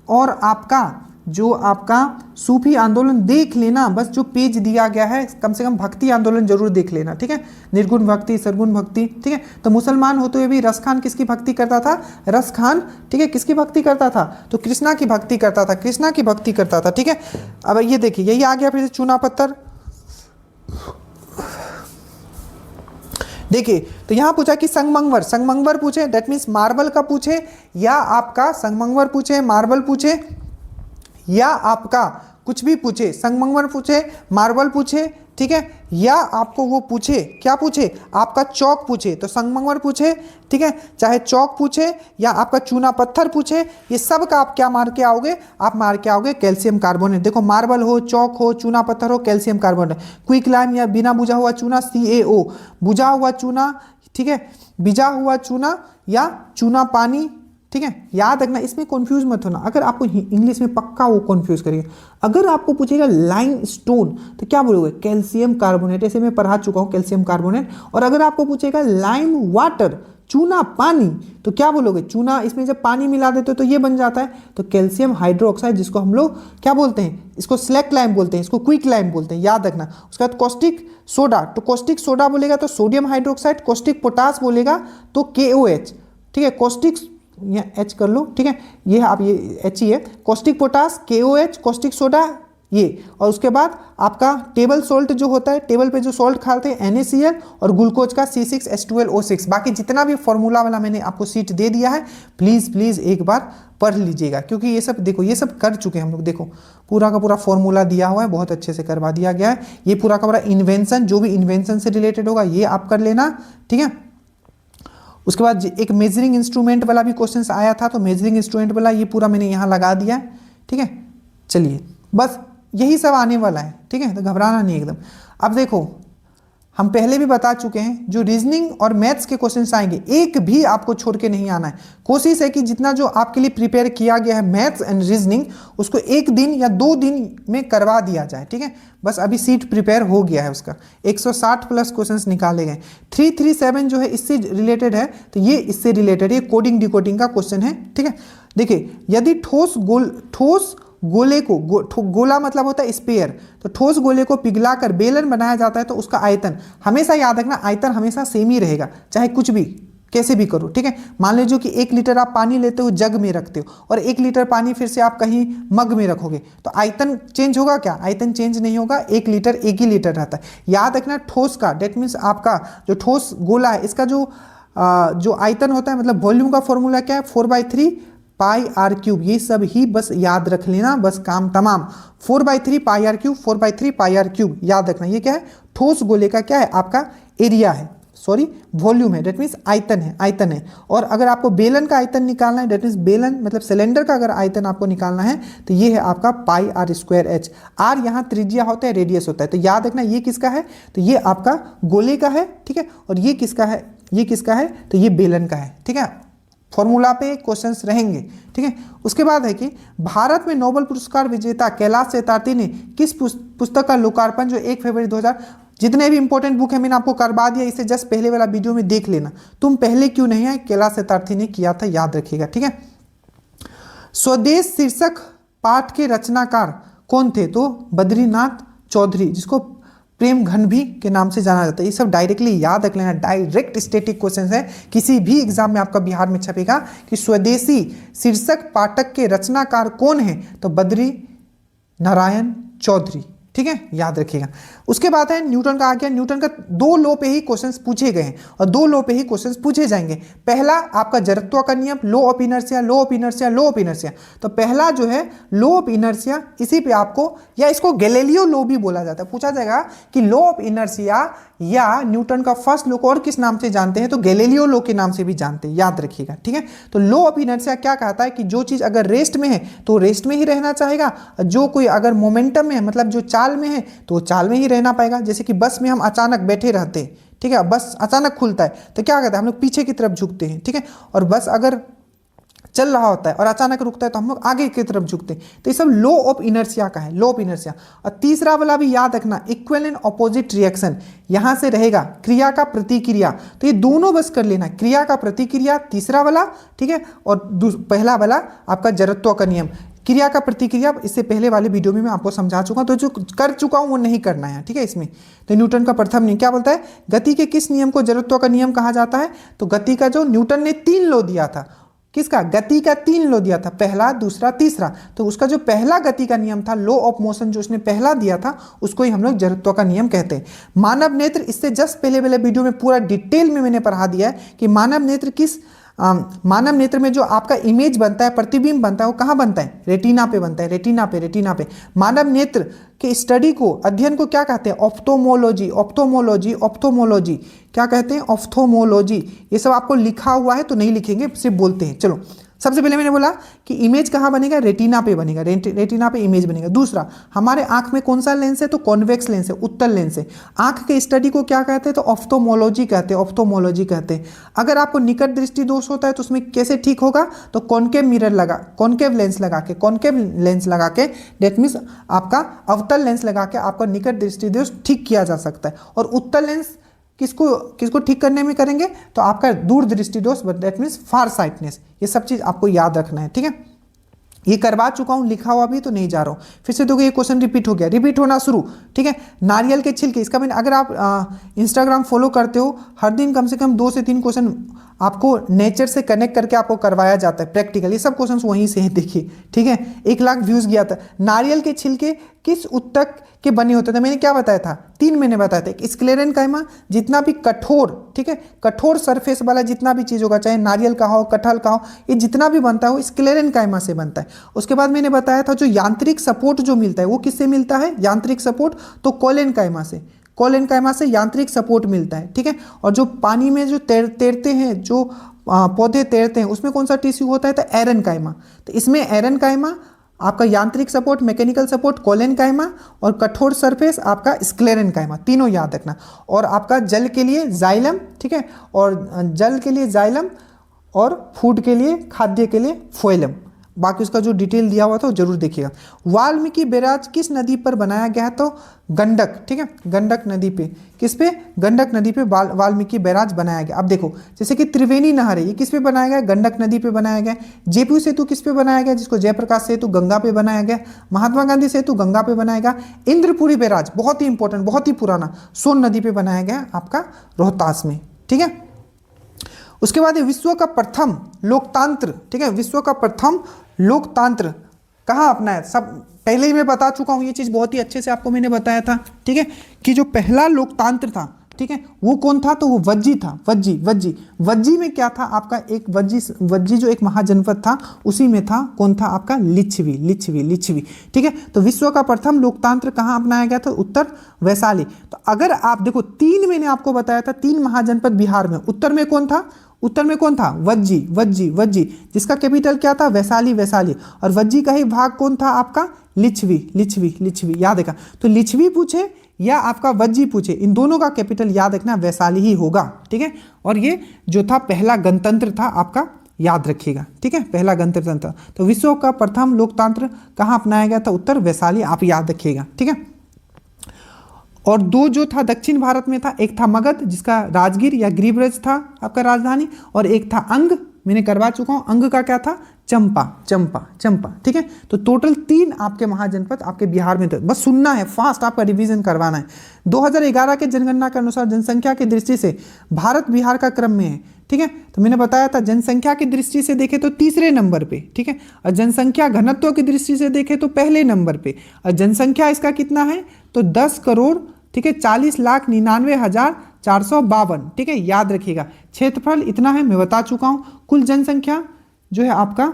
और आपका जो आपका सूफी आंदोलन देख लेना, बस जो पेज दिया गया है कम से कम भक्ति आंदोलन जरूर देख लेना, ठीक है। निर्गुण भक्ति, सरगुण भक्ति, ठीक है। तो मुसलमान होते हुए भी रस खान किसकी भक्ति करता था, रस खान, ठीक है, किसकी भक्ति करता था, तो कृष्णा की भक्ति करता था, कृष्णा की भक्ति करता था, ठीक है। अब ये देखिए, यही आ गया फिर से चूना पत्थर। देखिए, तो यहां पूछा कि संगमरमर पूछे, दैट मीन्स मार्बल का पूछे, या आपका संगमरमर पूछे, मार्बल पूछे, या आपका कुछ भी पूछे, संगमरमर पूछे, मार्बल पूछे, ठीक है, या आपको वो पूछे, क्या पूछे, आपका चौक पूछे तो संगमरमर पूछे, ठीक है, चाहे चौक पूछे या आपका चूना पत्थर पूछे, ये सब का आप क्या मार के आओगे, आप मार के आओगे कैल्शियम कार्बोनेट। देखो मार्बल हो, चौक हो, चूना पत्थर हो, कैल्शियम कार्बोनेट। क्विक लाइम या बिना बुझा हुआ चूना CaO, बुझा हुआ चूना, ठीक है, भिजा हुआ चूना या चूना पानी, ठीक है। याद रखना, इसमें कंफ्यूज मत होना, अगर आपको इंग्लिश में पक्का वो कंफ्यूज करिए। अगर आपको पूछेगा लाइम स्टोन तो क्या बोलोगे, कैल्शियम कार्बोनेट, ऐसे मैं पढ़ा चुका हूँ कैल्शियम कार्बोनेट। और अगर आपको पूछेगा लाइम वाटर, चूना पानी, तो क्या बोलोगे, चूना इसमें जब पानी मिला देते हो तो ये बन जाता है, तो कैल्शियम हाइड्रोक्साइड, जिसको हम लोग क्या बोलते हैं, इसको स्लैक लाइम बोलते हैं, इसको क्विक लाइम बोलते हैं, याद रखना। उसके बाद कॉस्टिक सोडा, तो कॉस्टिक सोडा बोलेगा तो सोडियम हाइड्रोक्साइड, कॉस्टिक पोटास बोलेगा तो KOH, ठीक है, कॉस्टिक या H कर लो, ठीक है, ये आप ये H ही है, caustic potash, KOH, caustic soda ये। और उसके बाद आपका टेबल सॉल्ट जो होता है, टेबल पे जो सॉल्ट खाते हैं NaCl, और ग्लूकोज का C6H12O6। बाकी जितना भी फॉर्मूला वाला मैंने आपको सीट दे दिया है, प्लीज़ प्लीज़ एक बार पढ़ लीजिएगा, क्योंकि ये सब देखो, ये सब कर चुके हैं हम लोग। देखो पूरा का पूरा फॉर्मूला दिया हुआ है, बहुत अच्छे से करवा दिया गया है। ये पूरा का पूरा इन्वेंशन, जो भी इन्वेंशन से रिलेटेड होगा ये आप कर लेना, ठीक है। उसके बाद एक मेजरिंग इंस्ट्रूमेंट वाला भी क्वेश्चन आया था, तो मेजरिंग इंस्ट्रूमेंट वाला ये पूरा मैंने यहाँ लगा दिया है, ठीक है। चलिए बस यही सब आने वाला है, ठीक है, तो घबराना नहीं एकदम। अब देखो हम पहले भी बता चुके हैं, जो रीजनिंग और मैथ्स के क्वेश्चंस आएंगे एक भी आपको छोड़ के नहीं आना है। कोशिश है कि जितना जो आपके लिए प्रिपेयर किया गया है मैथ्स एंड रीजनिंग, उसको 1 दिन या 2 दिन में करवा दिया जाए, ठीक है। बस अभी सीट प्रिपेयर हो गया है, उसका 160 प्लस क्वेश्चंस निकाले गए। 337 जो है इससे रिलेटेड है, तो ये इससे रिलेटेड, ये कोडिंग डिकोडिंग का क्वेश्चन है, ठीक है। देखिए यदि ठोस गोले को गोला मतलब होता है स्पेयर, तो ठोस गोले को पिघलाकर बेलन बनाया जाता है, तो उसका आयतन हमेशा याद रखना, आयतन हमेशा सेम ही रहेगा, चाहे कुछ भी कैसे भी करो, ठीक है। मान लीजिए कि 1 लीटर आप पानी लेते हो, जग में रखते हो, और 1 लीटर पानी फिर से आप कहीं मग में रखोगे, तो आयतन चेंज होगा क्या, आयतन चेंज नहीं होगा, 1 लीटर 1 ही लीटर रहता है। याद रखना ठोस का, डेट मीन्स आपका जो ठोस गोला है, इसका जो आयतन होता है, मतलब वॉल्यूम का फॉर्मूला क्या है, 4/3 पाई आर क्यूब। ये सब ही बस याद रख लेना, बस काम तमाम। 4/3 pi r cube, 4/3 pi r cube याद रखना। ये क्या है, ठोस गोले का क्या है, आपका एरिया है, सॉरी वॉल्यूम है, डेट मीन्स आयतन है, आयतन है। और अगर आपको बेलन का आयतन निकालना है, डेट मीन्स बेलन मतलब सिलेंडर का अगर आयतन आपको निकालना है, तो ये है आपका पाई आर स्क्वायर एच। आर यहाँ त्रिज्या होता है, रेडियस होता है, तो याद रखना ये किसका है, तो ये आपका गोले का है, ठीक है। और ये किसका है, ये किसका है, तो ये बेलन का है, ठीक है। फॉर्मूला पे क्वेश्चंस रहेंगे, ठीक है। उसके बाद है कि भारत में नोबेल पुरस्कार विजेता कैलाश सत्यार्थी ने किस पुस्तक का लोकार्पण, जो 1 फरवरी 2000, जितने भी इंपॉर्टेंट बुक है मैंने आपको करवा दिया, इसे जस्ट पहले वाला वीडियो में देख लेना। तुम पहले क्यों नहीं आए, कैलाश सत्यार्थी ने किया था, याद रखिएगा, ठीक है। स्वदेश शीर्षक पाठ के रचनाकार कौन थे, तो बद्रीनाथ चौधरी, जिसको प्रेम घन भी के नाम से जाना जाता है। ये सब डायरेक्टली याद रख लेना, डायरेक्ट स्टैटिक क्वेश्चन है, किसी भी एग्जाम में आपका बिहार में छपेगा कि स्वदेशी शीर्षक पाठक के रचनाकार कौन है, तो बद्री नारायण चौधरी, ठीक है, याद रखिएगा। उसके बाद है न्यूटन का आ गया। न्यूटन का 2 लॉ पे ही क्वेश्चंस पूछे गए हैं और 2 लॉ पे ही क्वेश्चंस पूछे जाएंगे। पहला आपका जड़त्व का नियम, law of inertia, law of inertia, law of inertia. तो पहला जो है लॉ ऑफ इनर्शिया, इसी पे आपको, या इसको गैलीलियो लॉ भी बोला जाता है। पूछा जाएगा कि लॉ ऑफ इनर्शिया या न्यूटन का फर्स्ट लॉ को और किस नाम से जानते हैं, तो गैलीलियो लॉ के नाम से भी जानते हैं, याद रखिएगा, ठीक है। तो लॉ ऑफ इनर्शिया क्या कहता है कि जो चीज अगर रेस्ट में है तो रेस्ट में ही रहना चाहेगा, जो कोई अगर मोमेंटम में है, मतलब जो चाल में है, तो चाल में ही रहना पाएगा। जैसे कि बस में हम अचानक बैठे रहते हैं, ठीक है, बस अचानक खुलता है तो क्या कहता है, हम लोग पीछे की तरफ झुकते हैं, ठीक है। और बस अगर चल रहा होता है और अचानक रुकता है तो हम लोग आगे की तरफ झुकते हैं। तो ये सब लॉ ऑफ इनर्शिया का है, लॉ ऑफ इनर्शिया। और तीसरा वाला भी याद रखना, इक्वल एंड ऑपोजिट रिएक्शन, यहां से रहेगा क्रिया का प्रतिक्रिया। तो ये दोनों बस कर लेना, क्रिया का प्रतिक्रिया तीसरा वाला, ठीक है, और पहला वाला आपका जड़त्व का नियम। क्रिया का प्रतिक्रिया इससे पहले वाले वीडियो में मैं आपको समझा चुका हूं, तो जो कर चुका हूं वो नहीं करना है, ठीक है। इसमें तो न्यूटन का प्रथम नियम क्या बोलता है, गति के किस नियम को जड़त्व का नियम कहा जाता है, तो गति का जो न्यूटन ने 3 लॉ दिया था, किसका, गति का 3 लॉ दिया था, पहला, दूसरा, तीसरा। तो उसका जो पहला गति का नियम था, लॉ ऑफ मोशन, जो उसने पहला दिया था, उसको ही हम लोग जड़त्व का नियम कहते हैं। मानव नेत्र, इससे जस्ट पहले वाले वीडियो में पूरा डिटेल में मैंने पढ़ा दिया है कि मानव नेत्र किस मानव नेत्र में जो आपका इमेज बनता है, प्रतिबिंब बनता है, वो कहाँ बनता है? रेटिना पे बनता है, रेटिना पे। मानव नेत्र के स्टडी को, अध्ययन को क्या कहते हैं? ऑप्थोमोलॉजी। क्या कहते हैं? ऑप्थोमोलॉजी। ये सब आपको लिखा हुआ है तो नहीं लिखेंगे, सिर्फ बोलते हैं। चलो, सबसे पहले मैंने बोला कि इमेज कहाँ बनेगा? रेटिना पे बनेगा, रेटिना पे इमेज बनेगा। दूसरा, हमारे आंख में कौन सा लेंस है? तो कॉन्वेक्स लेंस है, उत्तल लेंस है। आंख के स्टडी को क्या कहते हैं? तो ऑप्थोमोलॉजी कहते हैं। अगर आपको निकट दृष्टि दोष होता है तो उसमें कैसे ठीक होगा? तो कॉन्केव लेंस लगा के डेट मीन्स आपका अवतल लेंस लगा के आपका निकट दृष्टि दोष ठीक किया जा सकता है। और उत्तल लेंस किसको ठीक करने में करेंगे? तो आपका दूर दृष्टि दोष, दैट मीन्स फार साइटनेस। ये सब चीज आपको याद रखना है, ठीक है। ये करवा चुका हूं, लिखा हुआ भी तो नहीं जा रहा हूं। फिर से देखो, ये क्वेश्चन रिपीट हो गया, रिपीट होना शुरू, ठीक है। नारियल के छिलके, इसका मैंने, अगर आप इंस्टाग्राम फॉलो करते हो, हर दिन कम से कम 2 से 3 क्वेश्चन आपको नेचर से कनेक्ट करके आपको करवाया जाता है प्रैक्टिकल। ये सब क्वेश्चंस वहीं से हैं, देखिए, ठीक है। 1 लाख व्यूज गया था। नारियल के छिलके किस उत्तक के बने होते थे? मैंने क्या बताया था? 3 मैंने बताया था। एक स्क्लेरेनकाइमा, जितना भी कठोर, ठीक है, कठोर सरफेस वाला जितना भी चीज होगा, चाहे नारियल का हो, कटहल का हो, ये जितना भी बनता है वो स्क्लेरेनकाइमा से बनता है। उसके बाद मैंने बताया था जो यांत्रिक सपोर्ट जो मिलता है वो किससे मिलता है? यांत्रिक सपोर्ट तो कोलेनकाइमा से यांत्रिक सपोर्ट मिलता है, ठीक है। और जो पानी में जो तैरते हैं, जो पौधे तैरते हैं, उसमें कौन सा टिश्यू होता है? तो एरेनकाइमा। तो इसमें एरेनकाइमा आपका यांत्रिक सपोर्ट, मैकेनिकल सपोर्ट कोलेनकाइमा, और कठोर सरफेस आपका स्क्लेरेनकाइमा, तीनों याद रखना। और आपका जल के लिए जाइलम, ठीक है, और जल के लिए जाइलम, और फूड के लिए, खाद्य के लिए फोइलम। बाकी उसका जो डिटेल दिया हुआ था वो जरूर देखिएगा। वाल्मीकि बैराज किस नदी पर बनाया गया है? तो गंडक, ठीक है, गंडक नदी पे। किस पे? गंडक नदी पे वाल्मीकि बैराज बनाया गया। अब देखो, जैसे कि त्रिवेणी नहर है, ये किस पे बनाया गया? गंडक नदी पे बनाया गया। जयपुर सेतु किस पे बनाया गया? जिसको जयप्रकाश सेतु, गंगा पे बनाया गया। महात्मा गांधी सेतु गंगा पे बनाया गया। इंद्रपुरी बैराज बहुत ही इंपॉर्टेंट, बहुत ही पुराना, सोन नदी पे बनाया गया आपका रोहतास में, ठीक है। उसके बाद विश्व का प्रथम लोकतंत्र, ठीक है, विश्व का प्रथम लोकतंत्र कहाँ अपनाया? सब पहले ही मैं बता चुका हूँ, ये चीज बहुत ही अच्छे से आपको मैंने बताया था, ठीक है, कि जो पहला लोकतंत्र था, ठीक है, वो कौन था? तो वो वज्जी था। वज्जी में क्या था आपका? एक वज्जी जो एक महाजनपद था, उसी में था, कौन था आपका? लिच्छवी, ठीक है। तो विश्व का प्रथम लोकतंत्र कहाँ अपनाया गया था? उत्तर वैशाली। तो अगर आप देखो, 3 मैंने आपको बताया था, 3 महाजनपद बिहार में। उत्तर में कौन था? वज्जी, जिसका कैपिटल क्या था? वैशाली। और वज्जी का ही भाग कौन था आपका? लिच्छवी, याद रखा। तो लिच्छवी पूछे या आपका वज्जी पूछे, इन दोनों का कैपिटल याद रखना वैशाली ही होगा, ठीक है। और ये जो था पहला गणतंत्र था आपका, याद रखिएगा, ठीक है, पहला गणतंत्र। तो विश्व का प्रथम लोकतंत्र कहाँ अपनाया गया था? उत्तर वैशाली, आप याद रखिएगा, ठीक है। और 2 जो था दक्षिण भारत में था, एक था मगध, जिसका राजगीर या गिरिब्रज था आपका राजधानी, और एक था अंग, मैंने करवा चुका हूं। अंग का क्या था? चंपा, ठीक है। तो टोटल 3 आपके महाजनपद आपके बिहार में थे। बस सुनना है, फास्ट आपका रिवीजन करवाना है। 2011 के जनगणना के अनुसार जनसंख्या की दृष्टि से भारत बिहार का क्रम में है, ठीक है। तो मैंने बताया था जनसंख्या की दृष्टि से देखे तो तीसरे नंबर पे, ठीक है, और जनसंख्या घनत्व की दृष्टि से देखे तो पहले नंबर पे। और जनसंख्या इसका कितना है? तो 10 करोड़, ठीक है, 40,99,452, ठीक है, याद रखिएगा। क्षेत्रफल इतना है, मैं बता चुका हूं। कुल जनसंख्या जो है आपका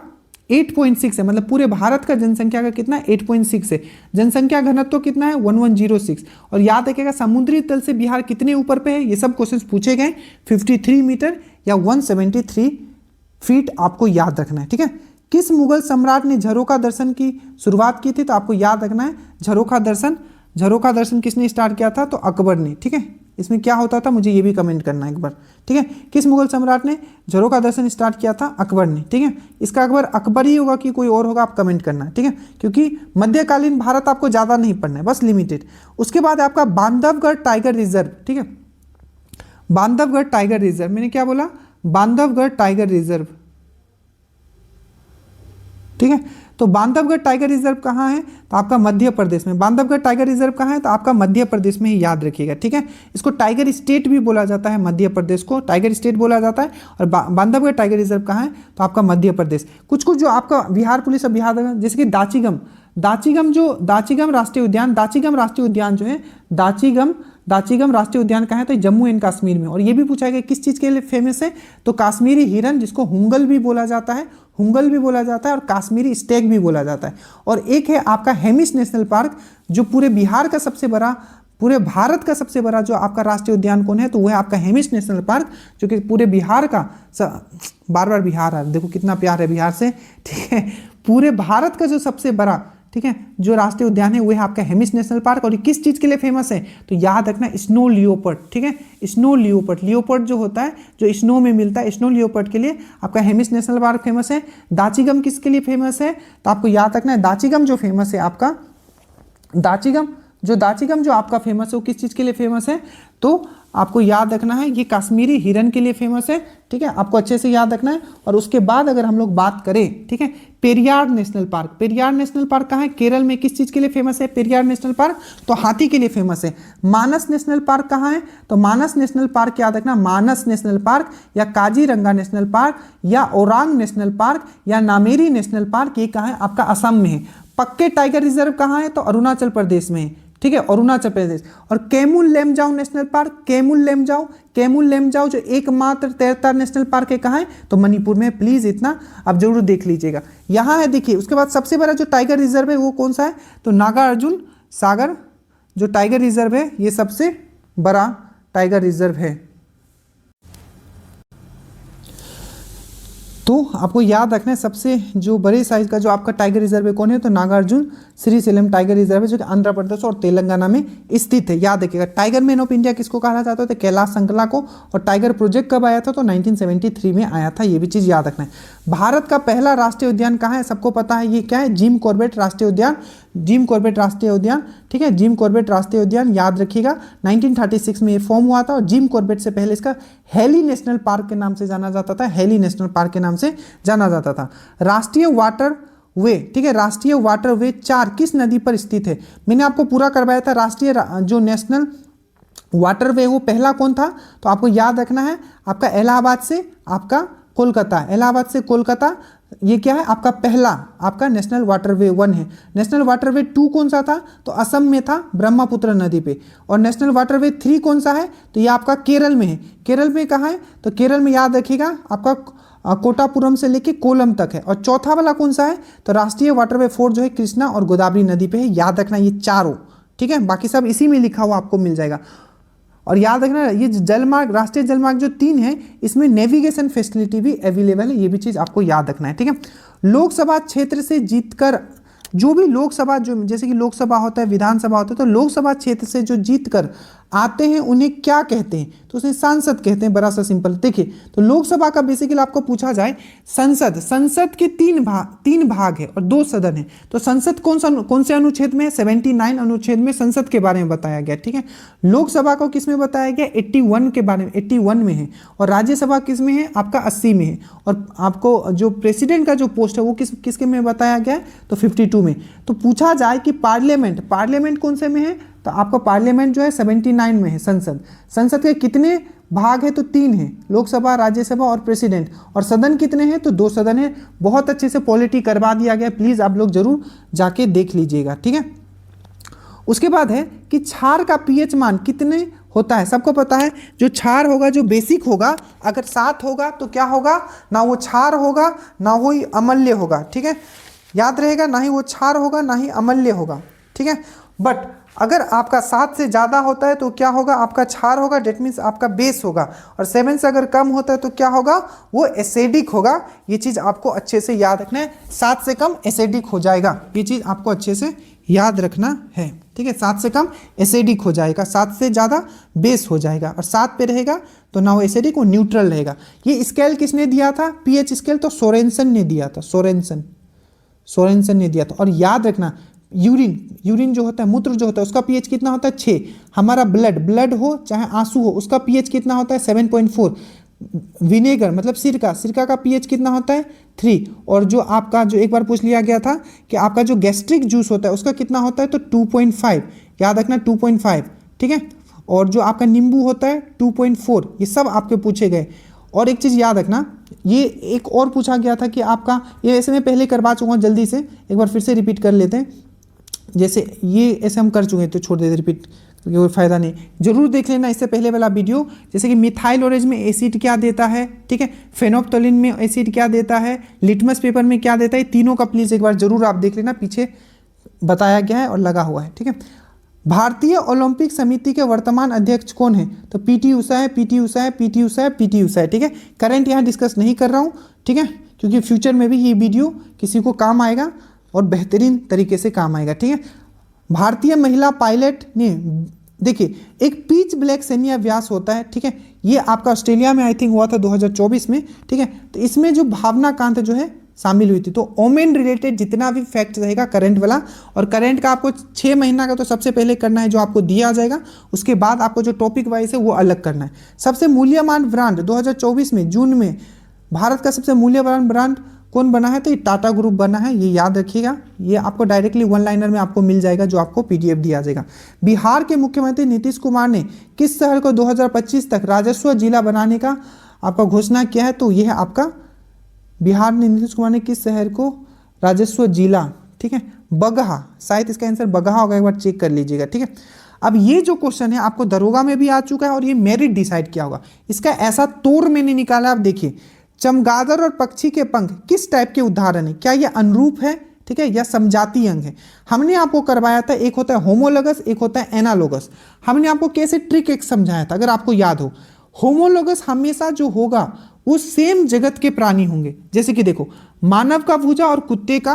8.6 है, मतलब पूरे भारत का जनसंख्या का कितना? 8.6 है। जनसंख्या घनत्व कितना है? 1106। और याद रखिएगा समुद्री तल से बिहार कितने ऊपर पे है? ये सब क्वेश्चंस पूछे गए। 53 मीटर या 173 फीट आपको याद रखना है, ठीक है। किस मुगल सम्राट ने झरोखा दर्शन की शुरुआत की थी? तो आपको याद रखना है झरोखा दर्शन किसने स्टार्ट किया था? तो अकबर ने, ठीक है। इसमें क्या होता था मुझे ये भी कमेंट करना है एक बार, ठीक है। किस मुगल सम्राट ने झरोखा दर्शन स्टार्ट किया था? अकबर ने, ठीक है। इसका अकबर ही होगा कि कोई और होगा, आप कमेंट करना है, ठीक है, क्योंकि मध्यकालीन भारत आपको ज्यादा नहीं पढ़ना है, बस लिमिटेड। उसके बाद आपका बांधवगढ़ टाइगर रिजर्व, ठीक है, बांधवगढ़ टाइगर रिजर्व, मैंने क्या बोला? बांधवगढ़ टाइगर रिजर्व, ठीक है। तो बांधवगढ़ टाइगर रिजर्व कहाँ है? तो आपका मध्य प्रदेश में। बांधवगढ़ टाइगर रिजर्व कहाँ है? तो आपका मध्य प्रदेश में ही, याद रखिएगा, ठीक है। इसको टाइगर स्टेट भी बोला जाता है, मध्य प्रदेश को टाइगर स्टेट बोला जाता है। और बांधवगढ़ टाइगर रिजर्व कहाँ है? तो आपका मध्य प्रदेश। कुछ जो आपका बिहार पुलिस, बिहार, जैसे कि दाचीगम राष्ट्रीय उद्यान जो है, दाचीगम दाचिगम राष्ट्रीय उद्यान कहाँ है, तो जम्मू एंड कश्मीर में। और ये भी पूछा गया किस चीज़ के लिए फेमस है, तो काश्मीरी हिरन, जिसको हुंगल भी बोला जाता है, हुंगल भी बोला जाता है और काश्मीरी स्टेग भी बोला जाता है। और एक है आपका हेमिस नेशनल पार्क, जो पूरे बिहार का सबसे बड़ा, पूरे भारत का सबसे बड़ा जो आपका राष्ट्रीय उद्यान कौन है, तो वो है आपका हेमिस नेशनल पार्क, जो कि पूरे बिहार का, बार बार बिहार है, देखो कितना प्यार है बिहार से, ठीक है। पूरे भारत का जो सबसे बड़ा, ठीक है, जो राष्ट्रीय उद्यान है वो है आपका हेमिस नेशनल पार्क। और ये किस चीज़ के लिए फेमस है, तो याद रखना स्नो लियोपर्ड, ठीक है, स्नो लियोपर्ड, लियोपर्ड जो होता है जो स्नो में मिलता है, स्नो लियोपर्ड के लिए आपका हेमिस नेशनल पार्क फेमस है। दाचिगम किसके लिए फेमस है, तो आपको याद रखना है दाचिगम जो फेमस है आपका, दाचिगम जो आपका फेमस है वो किस चीज़ के लिए फेमस है, तो आपको याद रखना है ये काश्मीरी हिरन के लिए फेमस है, ठीक है, आपको अच्छे से याद रखना है। और उसके बाद अगर हम लोग बात करें, ठीक है, Periyar national park, Periyar national park कहाँ है, केरल में, किस चीज़ के लिए फेमस है पेरियार नेशनल पार्क, तो हाथी के लिए फेमस है। मानस नेशनल पार्क कहाँ है, तो मानस नेशनल पार्क याद रखना, मानस नेशनल पार्क या काजीरंगा नेशनल पार्क या ओरांग नेशनल पार्क या नामेरी नेशनल पार्क, ये कहाँ है आपका असम में है। पक्के टाइगर रिजर्व कहाँ है, तो अरुणाचल प्रदेश में है, ठीक है, अरुणाचल प्रदेश। और केमुल लेमजाओ नेशनल पार्क, केमुल लेमजाओ जो एकमात्र तैरता नेशनल पार्क है, कहाँ है, तो मणिपुर में। प्लीज इतना आप जरूर देख लीजिएगा, यहाँ है देखिए। उसके बाद सबसे बड़ा जो टाइगर रिजर्व है वो कौन सा है, तो नागार्जुन सागर जो टाइगर रिजर्व है, ये सबसे बड़ा टाइगर रिजर्व है। तो आपको याद रखना है सबसे जो बड़े साइज का जो आपका टाइगर रिजर्व है कौन है, तो नागार्जुन श्रीशैलम टाइगर रिजर्व है, जो कि आंध्र प्रदेश और तेलंगाना में स्थित है। याद रखिएगा टाइगर मैन ऑफ इंडिया किसको कहा जाता है, तो कैलाश संकला को। और टाइगर प्रोजेक्ट कब आया था, तो 1973 में आया था, ये भी चीज़ याद रखना है। भारत का पहला राष्ट्रीय उद्यान कहाँ है, सबको पता है, ये क्या है, जिम कॉर्बेट राष्ट्रीय उद्यान, जिम कॉर्बेट राष्ट्रीय उद्यान, ठीक है, जिम कॉर्बेट राष्ट्रीय उद्यान याद रखिएगा। 1936 में ये फॉर्म हुआ था। और जिम कॉर्बेट से पहले इसका हेली नेशनल पार्क के नाम से जाना जाता था, हेली नेशनल पार्क के नाम से जाना जाता था। राष्ट्रीय वाटर वे, ठीक है, राष्ट्रीय वाटर वे 4 किस नदी पर स्थित है, मैंने आपको पूरा करवाया था। राष्ट्रीय जो नेशनल वाटर वे वो पहला कौन था, तो आपको याद रखना है आपका इलाहाबाद से आपका कोलकाता, इलाहाबाद से कोलकाता, ये क्या है आपका पहला आपका नेशनल वाटरवे 1 है। नेशनल वाटरवे 2 कौन सा था, तो असम में था, ब्रह्मपुत्र नदी पे। और नेशनल वाटरवे 3 कौन सा है, तो ये आपका केरल में है। केरल में कहाँ है, तो केरल में याद रखिएगा आपका कोटापुरम से लेके कोलम तक है। और चौथा वाला कौन सा है, तो राष्ट्रीय वाटरवे 4 जो है कृष्णा और गोदावरी नदी पे है। याद रखना ये चारों, ठीक है, बाकी सब इसी में लिखा हुआ आपको मिल जाएगा। और याद रखना ये जलमार्ग, राष्ट्रीय जलमार्ग जो 3 है, इसमें नेविगेशन फैसिलिटी भी अवेलेबल है, ये भी चीज़ आपको याद रखना है, ठीक है। लोकसभा क्षेत्र से जीतकर जो भी लोकसभा, जो जैसे कि लोकसभा होता है, विधानसभा होता है, तो लोकसभा क्षेत्र से जो जीतकर आते हैं उन्हें क्या कहते हैं, तो उसे सांसद कहते हैं। बड़ा सा सिंपल देखिए, तो लोकसभा का बेसिकली आपको पूछा जाए, संसद के 3 भाग है और 2 सदन है। तो संसद कौन से अनुच्छेद में है, 79 अनुच्छेद में संसद के बारे में बताया गया, ठीक है। लोकसभा को किस में बताया गया, 81 के बारे में, 81 में है। और राज्यसभा किस में है, आपका 80 में है। और आपको जो प्रेसिडेंट का जो पोस्ट है वो किसके में बताया गया है, तो 52 में। तो पूछा जाए कि पार्लियामेंट कौन से में है, तो आपका पार्लियामेंट जो है 79 में है। संसद के कितने भाग है, तो 3 है, लोकसभा, राज्यसभा और प्रेसिडेंट। और सदन कितने हैं, तो 2 सदन है। बहुत अच्छे से पॉलिटी करवा दिया गया, प्लीज आप लोग जरूर जाके देख लीजिएगा, ठीक है। उसके बाद है कि क्षार का पीएच मान कितने होता है, सबको पता है। जो क्षार होगा, जो बेसिक होगा, अगर 7 होगा तो क्या होगा, ना वो क्षार होगा ना वो अम्लीय होगा, ठीक है, याद रहेगा, ना ही वो क्षार होगा ना ही अम्लीय होगा, ठीक है। बट अगर आपका 7 से ज़्यादा होता है तो क्या होगा, आपका क्षार होगा, डेट मीन्स आपका बेस होगा। और 7 से अगर कम होता है तो क्या होगा, वो एसिडिक होगा। ये चीज़ आपको अच्छे से याद रखना है, 7 से कम एसिडिक हो जाएगा, ये चीज़ आपको अच्छे से याद रखना है, ठीक है। 7 से कम एसिडिक हो जाएगा, 7 से ज़्यादा बेस हो जाएगा। और 7 पे रहेगा तो ना वो एसिडिक, वो न्यूट्रल रहेगा। ये स्केल किसने दिया था, पीएच स्केल, तो सोरेनसन ने दिया था, सोरेनसन ने दिया था। और याद रखना यूरिन जो होता है, मूत्र जो होता है, उसका पीएच कितना होता है, 6। हमारा ब्लड हो चाहे आंसू हो, उसका पीएच कितना होता है, 7.4। विनेगर मतलब सिरका का पीएच कितना होता है, 3। और जो आपका जो एक बार पूछ लिया गया था कि आपका जो गैस्ट्रिक जूस होता है उसका कितना होता है, तो 2.5, याद रखना 2.5, ठीक है। और जो आपका नींबू होता है 2.4, ये सब आपके पूछे गए। और एक चीज़ याद रखना, ये एक और पूछा गया था कि आपका, ये वैसे मैं पहले करवा चुका हूँ, जल्दी से एक बार फिर से रिपीट कर लेते हैं। जैसे ये ऐसे हम कर चुके हैं तो छोड़ देते रिपीट, कोई फायदा नहीं, जरूर देख लेना इससे पहले वाला वीडियो। जैसे कि मिथाइल ऑरेंज में एसिड क्या देता है, ठीक है, फेनोप्टोलिन में एसिड क्या देता है, लिटमस पेपर में क्या देता है, तीनों का प्लीज एक बार जरूर आप देख लेना, पीछे बताया गया है और लगा हुआ है, ठीक है। भारतीय ओलंपिक समिति के वर्तमान अध्यक्ष कौन है, तो पीटी उषा है, पीटी उषा है, पीटी उषा है, पीटी उषा है, ठीक है। करंट यहाँ डिस्कस नहीं कर रहा हूँ, ठीक है, क्योंकि फ्यूचर में भी ये वीडियो किसी को काम आएगा और बेहतरीन तरीके से काम आएगा, ठीक है। भारतीय महिला पायलट ने, देखिए एक पिच ब्लैक सैन्य अभ्यास होता है, ठीक है, ये आपका ऑस्ट्रेलिया में आई थिंक हुआ था 2024 में, ठीक है। तो इसमें जो भावना कांत जो है शामिल हुई थी। तो ओमेन रिलेटेड जितना भी फैक्ट रहेगा करंट वाला, और करंट का आपको 6 महीना का तो सबसे पहले करना है जो आपको दिया जाएगा, उसके बाद आपको जो टॉपिक वाइज है वो अलग करना है। सबसे मूल्यवान ब्रांड 2024 में जून में भारत का सबसे मूल्यवान ब्रांड कौन बना है, तो ये टाटा ग्रुप बना है, ये याद रखिएगा। ये आपको डायरेक्टली वन लाइनर में आपको मिल जाएगा जो आपको पीडीएफ दिया जाएगा। बिहार के मुख्यमंत्री नीतीश कुमार ने किस शहर को 2025 तक राजस्व जिला बनाने का आपका घोषणा किया है, तो यह है आपका बिहार ने, नीतीश कुमार ने किस शहर को राजस्व जिला, ठीक है, बगहा, शायद इसका आंसर बगहा होगा, एक बार चेक कर लीजिएगा, ठीक है। अब ये जो क्वेश्चन है आपको दरोगा में भी आ चुका है और ये मेरिट डिसाइड किया होगा, इसका ऐसा तोड़ मैंने निकाला। आप देखिए, चमगादड़ और पक्षी के पंख किस टाइप के उदाहरण है, क्या ये अनुरूप है, ठीक है, या समजाती अंग है। हमने आपको करवाया था, एक होता है होमोलोगस, एक होता है एनालोगस। हमने आपको कैसे ट्रिक एक समझाया था, अगर आपको याद हो। होमोलोगस हमेशा जो होगा वो सेम जगत के प्राणी होंगे, जैसे कि देखो मानव का भुजा और कुत्ते का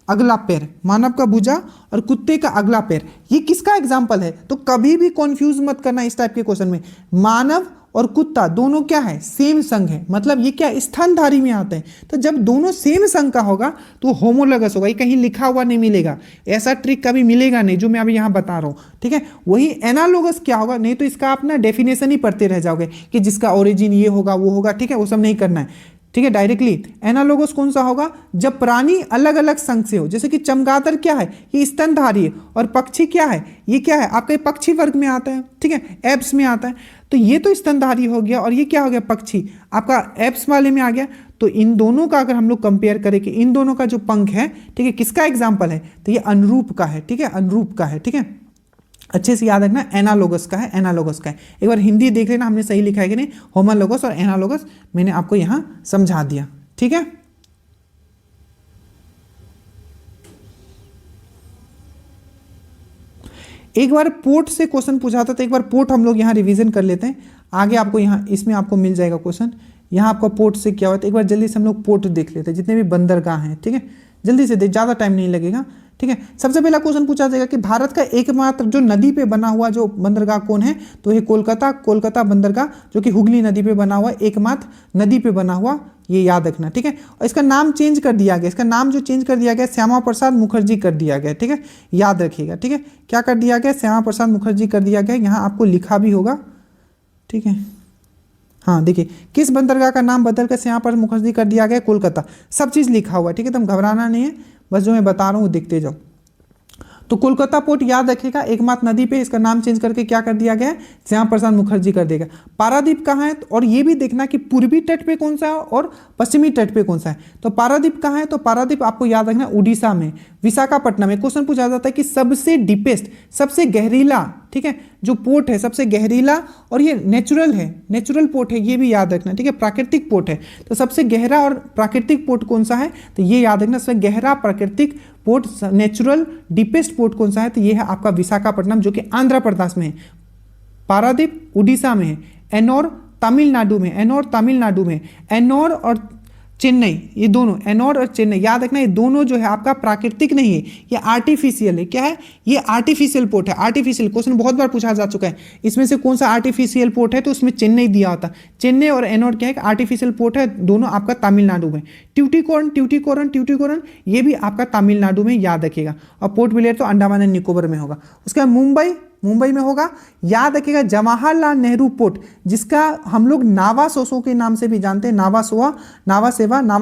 अगला पैर, मानव का भुजा और कुत्ते का अगला पैर, ये किसका एग्जाम्पल है, तो कभी भी कंफ्यूज मत करना इस टाइप के क्वेश्चन में। मानव और कुत्ता दोनों क्या है, सेम संघ है, मतलब ये क्या स्तनधारी में आते हैं। तो जब दोनों सेम संघ का होगा तो होमोलोगस होगा, ये कहीं लिखा हुआ नहीं मिलेगा, ऐसा ट्रिक कभी मिलेगा नहीं जो मैं अभी यहाँ बता रहा हूँ, ठीक है। वही एनालोगस क्या होगा, नहीं तो इसका आप ना डेफिनेशन ही पढ़ते रह जाओगे कि जिसका ओरिजिन ये होगा वो होगा, ठीक है, वो सब नहीं करना है, ठीक है। डायरेक्टली एनालोगस कौन सा होगा, जब प्राणी अलग अलग संघ से हो, जैसे कि चमगादड़ क्या है, ये स्तनधारी है, और पक्षी क्या है, ये क्या है आपका पक्षी वर्ग में आता है, ठीक है, एप्स में आता है। तो ये तो स्तनधारी हो गया और ये क्या हो गया, पक्षी आपका एप्स वाले में आ गया। तो इन दोनों का अगर हम लोग कंपेयर करें कि इन दोनों का जो पंख है, ठीक है, किसका एग्जाम्पल है, तो ये अनुरूप का है, ठीक है, अनुरूप का है, ठीक है। अच्छे से याद रखना, एनालोगस का है, एनालोगस का है। एक बार हिंदी देख लेना हमने सही लिखा है कि नहीं, होमोलोगस और एनालोगस मैंने आपको यहां समझा दिया, ठीक है। एक बार पोर्ट से क्वेश्चन पूछा था, तो एक बार पोर्ट हम लोग यहाँ रिवीजन कर लेते हैं, आगे आपको यहाँ इसमें आपको मिल जाएगा क्वेश्चन। यहाँ आपका पोर्ट से क्या होता है, एक बार जल्दी से हम लोग पोर्ट देख लेते हैं, जितने भी बंदरगाह हैं, ठीक है, जल्दी से देख, ज़्यादा टाइम नहीं लगेगा, ठीक है। सबसे पहला क्वेश्चन पूछा जाएगा कि भारत का एकमात्र जो नदी पे बना हुआ जो बंदरगाह कौन है, तो ये कोलकाता बंदरगाह, जो कि हुगली नदी पे बना हुआ एकमात्र नदी पे बना हुआ, ये याद रखना, ठीक है। और इसका नाम चेंज कर दिया गया, इसका नाम जो चेंज कर दिया गया श्यामा प्रसाद मुखर्जी कर दिया गया, ठीक है, याद रखिएगा, ठीक है। क्या कर दिया गया, श्यामा प्रसाद मुखर्जी कर दिया गया, यहाँ आपको लिखा भी होगा, ठीक है। हाँ देखिए, किस बंदरगाह का नाम बदलकर श्यामा प्रसाद मुखर्जी कर दिया गया, कोलकाता, सब चीज़ लिखा हुआ है, ठीक है, तुम घबराना नहीं है, बस जो मैं बता रहा हूँ वो देखते जाओ। तो कोलकाता पोर्ट याद रखेगा, एकमात्र नदी पे, इसका नाम चेंज करके क्या कर दिया गया है, श्यामा प्रसाद मुखर्जी कर देगा। पारादीप कहाँ है, और ये भी देखना कि पूर्वी तट पे कौन सा है और पश्चिमी तट पे कौन सा है। तो पारादीप कहाँ है, तो पारादीप आपको याद रखना उड़ीसा में, विशाखापट्टनम में। क्वेश्चन पूछा जाता है कि सबसे डीपेस्ट, सबसे गहरीला, ठीक है, जो पोर्ट है सबसे गहरीला, और ये नेचुरल है, नेचुरल पोर्ट है, ये भी याद रखना, ठीक है, प्राकृतिक पोर्ट है। तो सबसे गहरा और प्राकृतिक पोर्ट कौन सा है, तो ये याद रखना, सबसे गहरा प्राकृतिक पोर्ट, नेचुरल डीपेस्ट पोर्ट कौन सा है, तो ये है आपका विशाखापट्टनम, जो कि आंध्र प्रदेश में है। पारादीप उड़ीसा में है, एनोर तमिलनाडु में, एनोर तमिलनाडु में, एनोर और चेन्नई, ये दोनों, एनोर और चेन्नई याद रखना, ये दोनों जो है आपका प्राकृतिक नहीं है, ये आर्टिफिशियल है। क्या है, ये आर्टिफिशियल पोर्ट है, आर्टिफिशियल। क्वेश्चन बहुत बार पूछा जा चुका है, इसमें से कौन सा आर्टिफिशियल पोर्ट है, तो उसमें चेन्नई दिया होता। चेन्नई और एनोर क्या है, आर्टिफिशियल पोर्ट है, दोनों आपका तमिलनाडु में। ट्यूटिकोरन ये भी आपका तमिलनाडु में, याद रखिएगा। और पोर्ट ब्लेयर तो अंडमान एंड निकोबर में होगा। उसके बाद मुंबई में होगा, याद रखिएगा, जवाहरलाल नेहरू पोर्ट, जिसका हम लोग नावा सोसो के नाम से भी जानते हैं, नावा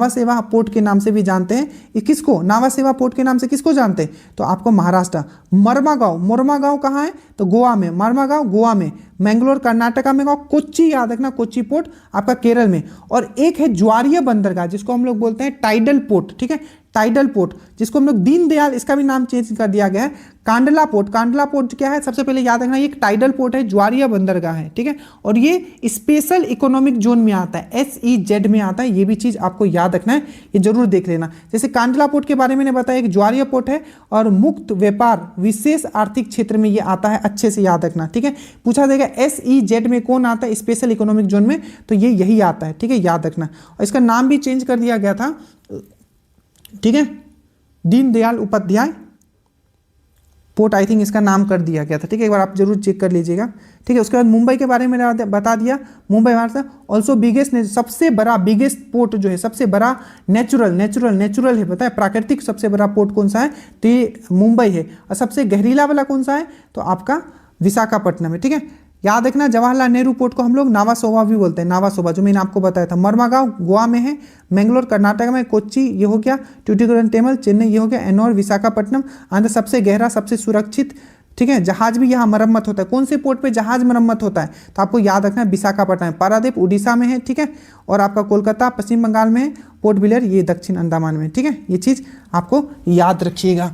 सेवा पोर्ट के नाम से भी जानते हैं। किसको, नावा सेवा पोर्ट के नाम से किसको जानते हैं, तो आपको महाराष्ट्र। मोरमागांव कहाँ है, तो गोवा में, मरमागांव गोवा में, मैंगलोर कर्नाटका में, कोच्चि याद रखना, कोच्चि पोर्ट आपका केरल में। और एक है ज्वारीय बंदरगाह, जिसको हम लोग बोलते हैं टाइडल पोर्ट, ठीक है, टाइडल पोर्ट, जिसको हम लोग दीनदयाल, इसका भी नाम चेंज कर दिया गया है कांडला पोर्ट। कांडला पोर्ट क्या है, सबसे पहले याद रखना, ये एक टाइडल पोर्ट है, ज्वारिया बंदरगाह है, ठीक है, और ये स्पेशल इकोनॉमिक जोन में आता है, SEZ में आता है, ये भी चीज आपको याद रखना है, ये जरूर देख लेना। जैसे कांडला पोर्ट के बारे में मैंने बताया, एक ज्वारिया पोर्ट है और मुक्त व्यापार विशेष आर्थिक क्षेत्र में ये आता है, अच्छे से याद रखना, ठीक है। पूछा जाएगा SEZ में कौन आता है स्पेशल इकोनॉमिक जोन में, तो ये यही आता है, ठीक है, याद रखना। और इसका नाम भी चेंज कर दिया गया था, ठीक है, Deendayal Upadhyay port, I think इसका नाम कर दिया गया था, ठीक है, एक बार आप जरूर चेक कर लीजिएगा, ठीक है। उसके बाद मुंबई के बारे में बता दिया, मुंबई भारत ऑल्सो बिगेस्ट, सबसे बड़ा बिगेस्ट पोर्ट जो है, सबसे बड़ा नेचुरल है, पता है प्राकृतिक सबसे बड़ा पोर्ट कौन सा है, तो ये मुंबई है। और सबसे गहरीला वाला कौन सा है, तो आपका विशाखापट्टनम है, ठीक है। याद रखना जवाहरलाल नेहरू पोर्ट को हम लोग नावासोवा भी बोलते हैं, नावासोवा जो मैंने आपको बताया था। मरमागांव गोवा में है, मैंगलोर कर्नाटक में, कोच्चि ये हो गया, ट्यूटिकोरिन टेमल चेन्नई ये हो गया, एनोर विशाखापट्टनम आंध्र, सबसे गहरा सबसे सुरक्षित, ठीक है। जहाज भी यहाँ मरम्मत होता है, कौन से पोर्ट पे जहाज मरम्मत होता है, तो आपको याद रखना है विशाखापट्टनम। पारादीप उड़ीसा में है, ठीक है, और आपका कोलकाता पश्चिम बंगाल में है, पोर्ट ब्लेयर ये दक्षिण अंडमान में, ठीक है, ये चीज़ आपको याद रखिएगा,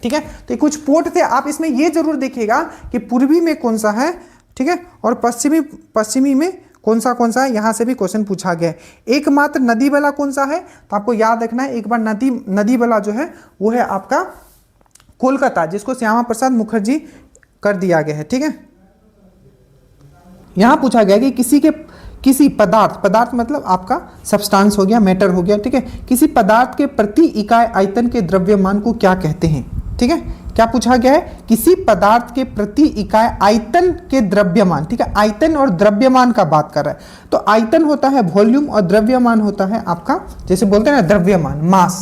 ठीक है। तो कुछ पोर्ट थे, आप इसमें ये जरूर देखिएगा कि पूर्वी में कौन सा है, ठीक है, और पश्चिमी में कौन सा है, यहां से भी क्वेश्चन पूछा गया है। एकमात्र नदी वाला कौन सा है, तो आपको याद रखना है एक बार, नदी वाला जो है वो है आपका कोलकाता, जिसको श्यामा प्रसाद मुखर्जी कर दिया गया है, ठीक है। यहां पूछा गया कि किसी पदार्थ मतलब आपका सब्सटेंस हो गया, मैटर हो गया, ठीक है, किसी पदार्थ के प्रति इकाई आयतन के द्रव्यमान को क्या कहते हैं, ठीक है। क्या पूछा गया है, किसी पदार्थ के प्रति इकाई आयतन के द्रव्यमान, ठीक है, आयतन और द्रव्यमान का बात कर रहा है। तो आयतन होता है वॉल्यूम और द्रव्यमान होता है आपका, जैसे बोलते हैं ना द्रव्यमान, मास,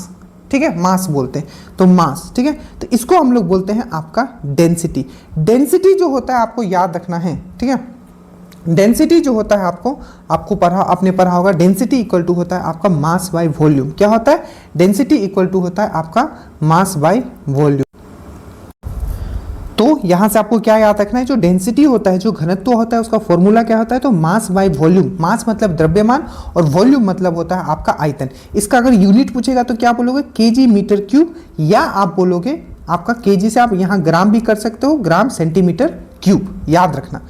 ठीक है, मास बोलते हैं, तो मास, ठीक है। तो इसको हम लोग बोलते हैं आपका डेंसिटी। डेंसिटी जो होता है आपको याद रखना है, ठीक है, डेंसिटी जो होता है आपने पढ़ा होगा, डेंसिटी इक्वल टू होता है आपका मास बाय वॉल्यूम। क्या होता है, डेंसिटी इक्वल टू होता है आपका मास बाय वॉल्यूम। तो यहां से आपको क्या याद रखना है, जो डेंसिटी होता है, जो घनत्व होता है, उसका फॉर्मूला क्या होता है, तो मास बाय वॉल्यूम। मास मतलब द्रव्यमान और वॉल्यूम मतलब होता है आपका आयतन। इसका अगर यूनिट पूछेगा तो क्या बोलोगे, केजी मीटर क्यूब, या आप बोलोगे आपका केजी से आप यहां ग्राम भी कर सकते हो, ग्राम सेंटीमीटर क्यूब, याद रखना।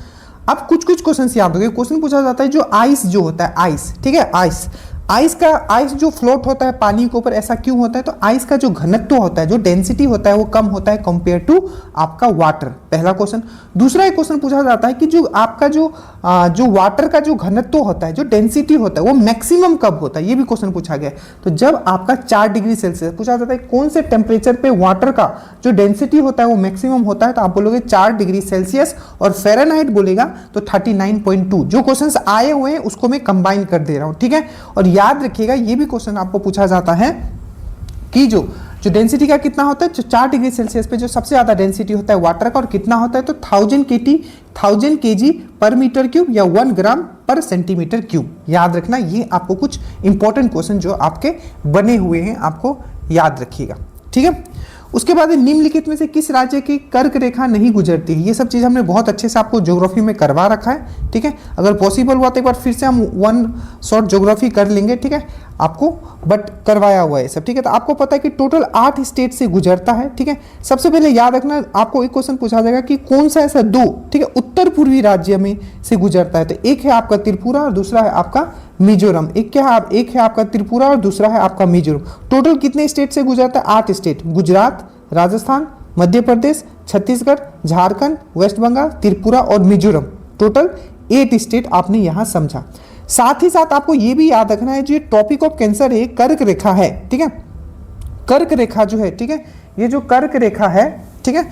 अब कुछ क्वेश्चन याद होंगे, क्वेश्चन पूछा जाता है जो आइस जो होता है, आइस, ठीक है, आइस जो फ्लोट होता है पानी के ऊपर, ऐसा क्यों होता है, तो आइस का जो घनत्व होता है, जो डेंसिटी होता है, वो कम होता है कंपेयर टू आपका वाटर, पहला क्वेश्चन। दूसरा एक क्वेश्चन पूछा जाता है कि जो आपका जो वाटर का जो घनत्व होता है, जो डेंसिटी होता है, वो मैक्सिमम कब होता है, ये भी क्वेश्चन पूछा गया है। तो जब आपका 4 डिग्री सेल्सियस पूछा जाता है, कौन से टेम्परेचर पे वाटर का जो डेंसिटी होता है वो मैक्सिमम होता है, तो आप बोलोगे 4 डिग्री सेल्सियस, और फ़ारेनहाइट बोलेगा तो 39.2। जो क्वेश्चन आए हुए हैं उसको मैं कंबाइन कर दे रहा हूं, ठीक है। और याद रखिएगा ये भी क्वेश्चन आपको पूछा जाता है कि जो डेंसिटी का कितना होता है, जो 4 डिग्री सेल्सियस पे जो सबसे ज्यादा डेंसिटी होता है वाटर का, और कितना होता है, तो 1000 kg पर मीटर क्यूब या 1 ग्राम पर सेंटीमीटर क्यूब। याद रखना, ये आपको कुछ इंपॉर्टेंट क्वेश्चन जो आपके बने हुए हैं आपको याद रखिएगा, ठीक है। उसके बाद निम्नलिखित में से किस राज्य की कर्क रेखा नहीं गुजरती है, ये सब चीज़ हमने बहुत अच्छे से आपको ज्योग्राफी में करवा रखा है, ठीक है। अगर पॉसिबल हुआ तो एक बार फिर से हम 1 शॉर्ट ज्योग्राफी कर लेंगे, ठीक है, आपको बट करवाया हुआ है सब, ठीक है। तो आपको पता है कि टोटल 8 स्टेट से गुजरता है, ठीक है। सबसे पहले याद रखना, आपको एक क्वेश्चन पूछा जाएगा कि कौन सा ऐसा 2, ठीक है, उत्तर पूर्वी राज्य में से गुजरता है, तो एक है आपका त्रिपुरा और दूसरा है आपका मिजोरम। एक है आपका त्रिपुरा और दूसरा है आपका मिजोरम। टोटल कितने स्टेट से गुजरता है, 8 स्टेट, गुजरात, राजस्थान, मध्य प्रदेश, छत्तीसगढ़, झारखंड, वेस्ट बंगाल, त्रिपुरा और मिजोरम। टोटल 8 स्टेट आपने यहां समझा। साथ ही साथ आपको यह भी याद रखना है, जो टॉपिक ऑफ कैंसर है, कर्क रेखा है, ठीक है। कर्क रेखा जो है, ठीक है, ये जो कर्क रेखा है, ठीक है,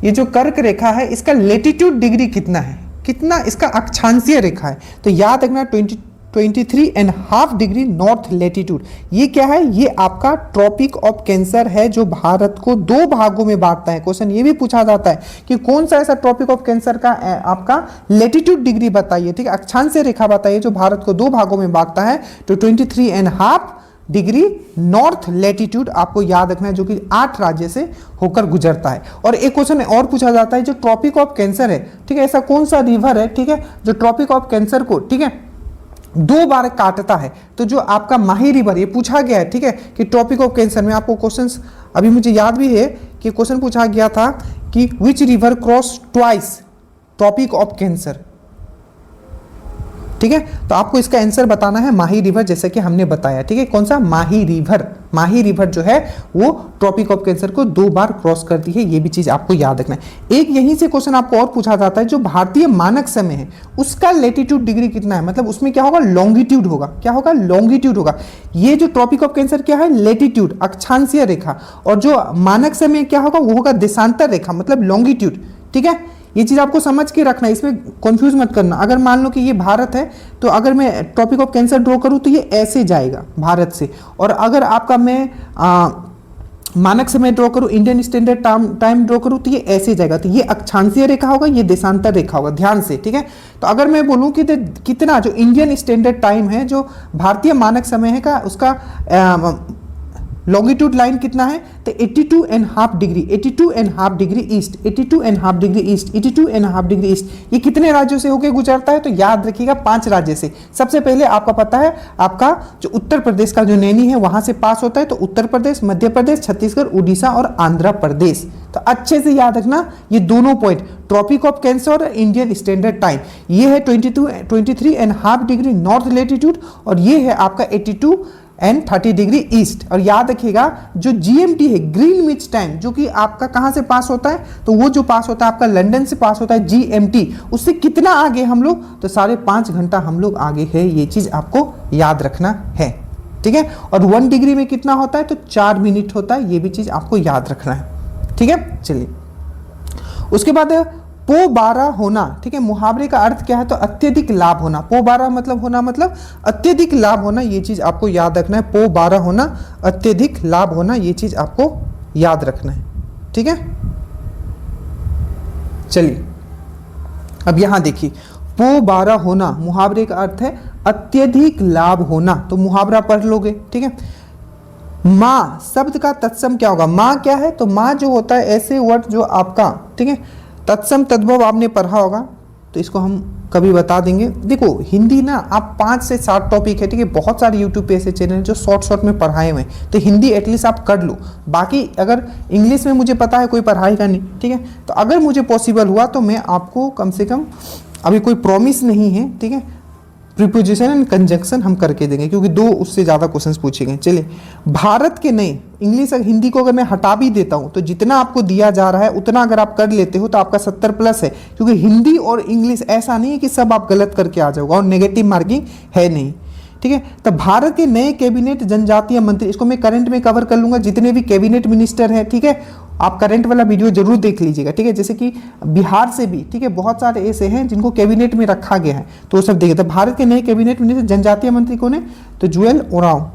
ये जो कर्क रेखा है, इसका लेटीट्यूड डिग्री कितना है, कितना इसका अक्षांशीय रेखा है, तो याद रखना 23.5 डिग्री नॉर्थ लेटीट्यूड। ये क्या है, ये आपका ट्रॉपिक ऑफ कैंसर है, जो भारत को 2 भागों में बांटता है। क्वेश्चन ये भी पूछा जाता है कि कौन सा ऐसा ट्रॉपिक ऑफ कैंसर का आपका लेटीट्यूड डिग्री बताइए, ठीक है, अक्षांशीय रेखा बताइए जो भारत को 2 भागों में बांटता है। तो 23.5 डिग्री नॉर्थ लेटीट्यूड आपको याद रखना है, जो कि 8 राज्य से होकर गुजरता है। और एक क्वेश्चन और पूछा जाता है, जो ट्रॉपिक ऑफ कैंसर है, ठीक है, ऐसा कौन सा रिवर है, ठीक है, जो ट्रॉपिक ऑफ कैंसर को, ठीक है, 2 बार काटता है। तो जो आपका माही रिवर, ये पूछा गया है, ठीक है, कि ट्रॉपिक ऑफ कैंसर में आपको क्वेश्चंस, अभी मुझे याद भी है कि क्वेश्चन पूछा गया था कि which river cross twice Tropic of Cancer, ठीक है। तो आपको इसका आंसर बताना है माही रिवर, जैसे कि हमने बताया, ठीक है। कौन सा? माही रिवर। माही रिवर जो है वो ट्रॉपिक ऑफ कैंसर को 2 बार क्रॉस करती है, ये भी चीज आपको याद रखना है। एक यहीं से क्वेश्चन आपको और पूछा जाता है, जो भारतीय मानक समय है उसका लेटीट्यूड डिग्री कितना है, मतलब उसमें क्या होगा? लॉन्गिट्यूड होगा। क्या होगा? लॉन्गिट्यूड होगा। ये जो ट्रॉपिक ऑफ कैंसर क्या है? लेटीट्यूड, अक्षांशीय रेखा, और जो मानक समय क्या होगा? वो होगा देशांतर रेखा, मतलब लॉन्गिट्यूड, ठीक है। ये चीज आपको समझ के रखना है, इसमें कंफ्यूज मत करना। अगर मान लो कि ये भारत है, तो अगर मैं ट्रॉपिक ऑफ कैंसर ड्रॉ करूं तो ये ऐसे जाएगा भारत से, और अगर आपका मैं मानक समय ड्रॉ करूं, इंडियन स्टैंडर्ड टाइम ड्रॉ करूं, तो ये ऐसे जाएगा। तो ये अक्षांशीय रेखा होगा, ये देशांतर रेखा होगा, ध्यान से, ठीक है। तो अगर मैं बोलूं कि कितना जो इंडियन स्टैंडर्ड टाइम है, जो भारतीय मानक समय है का, उसका लॉन्गिट्यूड लाइन कितना है? तो 82.5 degree, 82.5 degree east, 82.5 degree east, 82.5 degree east. ये कितने राज्यों से होकर गुजरता है? तो याद रखिएगा 5 राज्य से। सबसे पहले आपका पता है, आपका जो उत्तर प्रदेश का जो नैनी है वहां से पास होता है, तो उत्तर प्रदेश, मध्य प्रदेश, छत्तीसगढ़, उड़ीसा और आंध्र प्रदेश। तो अच्छे से याद रखना ये दोनों पॉइंट, ट्रॉपिक ऑफ कैंसर और इंडियन स्टैंडर्ड टाइम। ये है 23.5 डिग्री नॉर्थ लेटीट्यूड, और ये है आपका 82.30 डिग्री ईस्ट। और याद रखिएगा जो जीएमटी है, ग्रीनविच टाइम, जो कि आपका कहां से पास होता है? तो वो जो पास होता है आपका लंदन से पास होता है, जीएमटी। उससे कितना आगे हम लोग? तो 5.5 घंटा हम लोग आगे है। ये चीज आपको याद रखना है, ठीक है। और 1 डिग्री में कितना होता है? तो 4 मिनट होता है। ये भी चीज आपको याद रखना है, ठीक है। चलिए, उसके बाद पोबारा होना, ठीक है। मुहावरे का अर्थ क्या है? तो अत्यधिक लाभ होना। पोबारा मतलब होना, मतलब अत्यधिक लाभ होना। ये चीज आपको याद रखना है। पोबारा होना, अत्यधिक लाभ होना, ये चीज आपको याद रखना है, ठीक है। चलिए, अब यहां देखिए, पोबारा होना मुहावरे का अर्थ है अत्यधिक लाभ होना। तो मुहावरा पढ़ लोगे, ठीक है। मां शब्द का तत्सम क्या होगा? मां क्या है? तो मां जो होता है ऐसे वर्ड जो आपका, ठीक है, तत्सम तद्भव आपने पढ़ा होगा, तो इसको हम कभी बता देंगे। देखो हिंदी ना, आप 5 से 7 टॉपिक है, ठीक है। बहुत सारे यूट्यूब पे ऐसे चैनल जो शॉर्ट में पढ़ाए हुए हैं, तो हिंदी एटलीस्ट आप कर लो। बाकी अगर इंग्लिश में मुझे पता है कोई पढ़ाएगा नहीं, ठीक है। तो अगर मुझे पॉसिबल हुआ तो मैं आपको कम से कम, अभी कोई प्रॉमिस नहीं है, ठीक है, प्रीपोजिशन एंड कंजंक्शन हम करके देंगे, क्योंकि 2 उससे ज़्यादा क्वेश्चंस पूछे गए। चलिए, भारत के नए, इंग्लिश और हिंदी को अगर मैं हटा भी देता हूं, तो जितना आपको दिया जा रहा है उतना अगर आप कर लेते हो तो आपका 70 प्लस है। क्योंकि हिंदी और इंग्लिश ऐसा नहीं है कि सब आप गलत करके आ जाओगे, और नेगेटिव मार्किंग है नहीं, ठीक है। तो भारत के नए कैबिनेट जनजातीय मंत्री, इसको मैं करंट में कवर कर लूंगा, जितने भी कैबिनेट मिनिस्टर हैं, ठीक है। आप करंट वाला वीडियो जरूर देख लीजिएगा, ठीक है। जैसे कि बिहार से भी, ठीक है, बहुत सारे ऐसे हैं जिनको कैबिनेट में रखा गया है, तो वो सब देखिए। तो भारत के नए कैबिनेट मिनिस्टर जनजातीय मंत्री कौन है? तो जुएल ओरांव।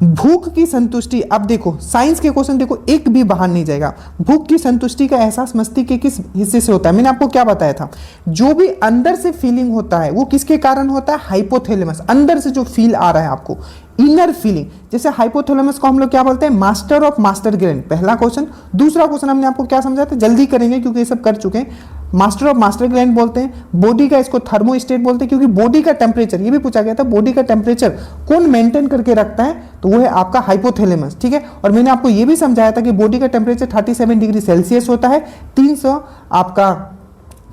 भूख की संतुष्टि, अब देखो साइंस के क्वेश्चन देखो, एक भी बाहर नहीं जाएगा। भूख की संतुष्टि का एहसास मस्तिष्क के किस हिस्से से होता है? मैंने आपको क्या बताया था, जो भी अंदर से फीलिंग होता है वो किसके कारण होता है? हाइपोथैलेमस। अंदर से जो फील आ रहा है आपको, इनर फीलिंग, जैसे हाइपोथैलेमस को हम लोग क्या बोलते हैं? Master of master gland. पहला क्वेश्चन। दूसरा क्वेश्चन हमने आपको क्या समझाया था? जल्दी करेंगे क्योंकि ये सब कर चुके हैं। मास्टर ऑफ मास्टर ग्लैंड बोलते हैं। बॉडी का इसको थर्मोस्टेट बोलते हैं, क्योंकि बॉडी का टेम्परेचर, ये भी पूछा गया था, बॉडी का टेम्परेचर कौन मेंटेन करके रखता है? तो वो है आपका हाइपोथैलेमस, ठीक है। और मैंने आपको ये भी समझाया था कि बॉडी का टेम्परेचर 37 डिग्री सेल्सियस होता है,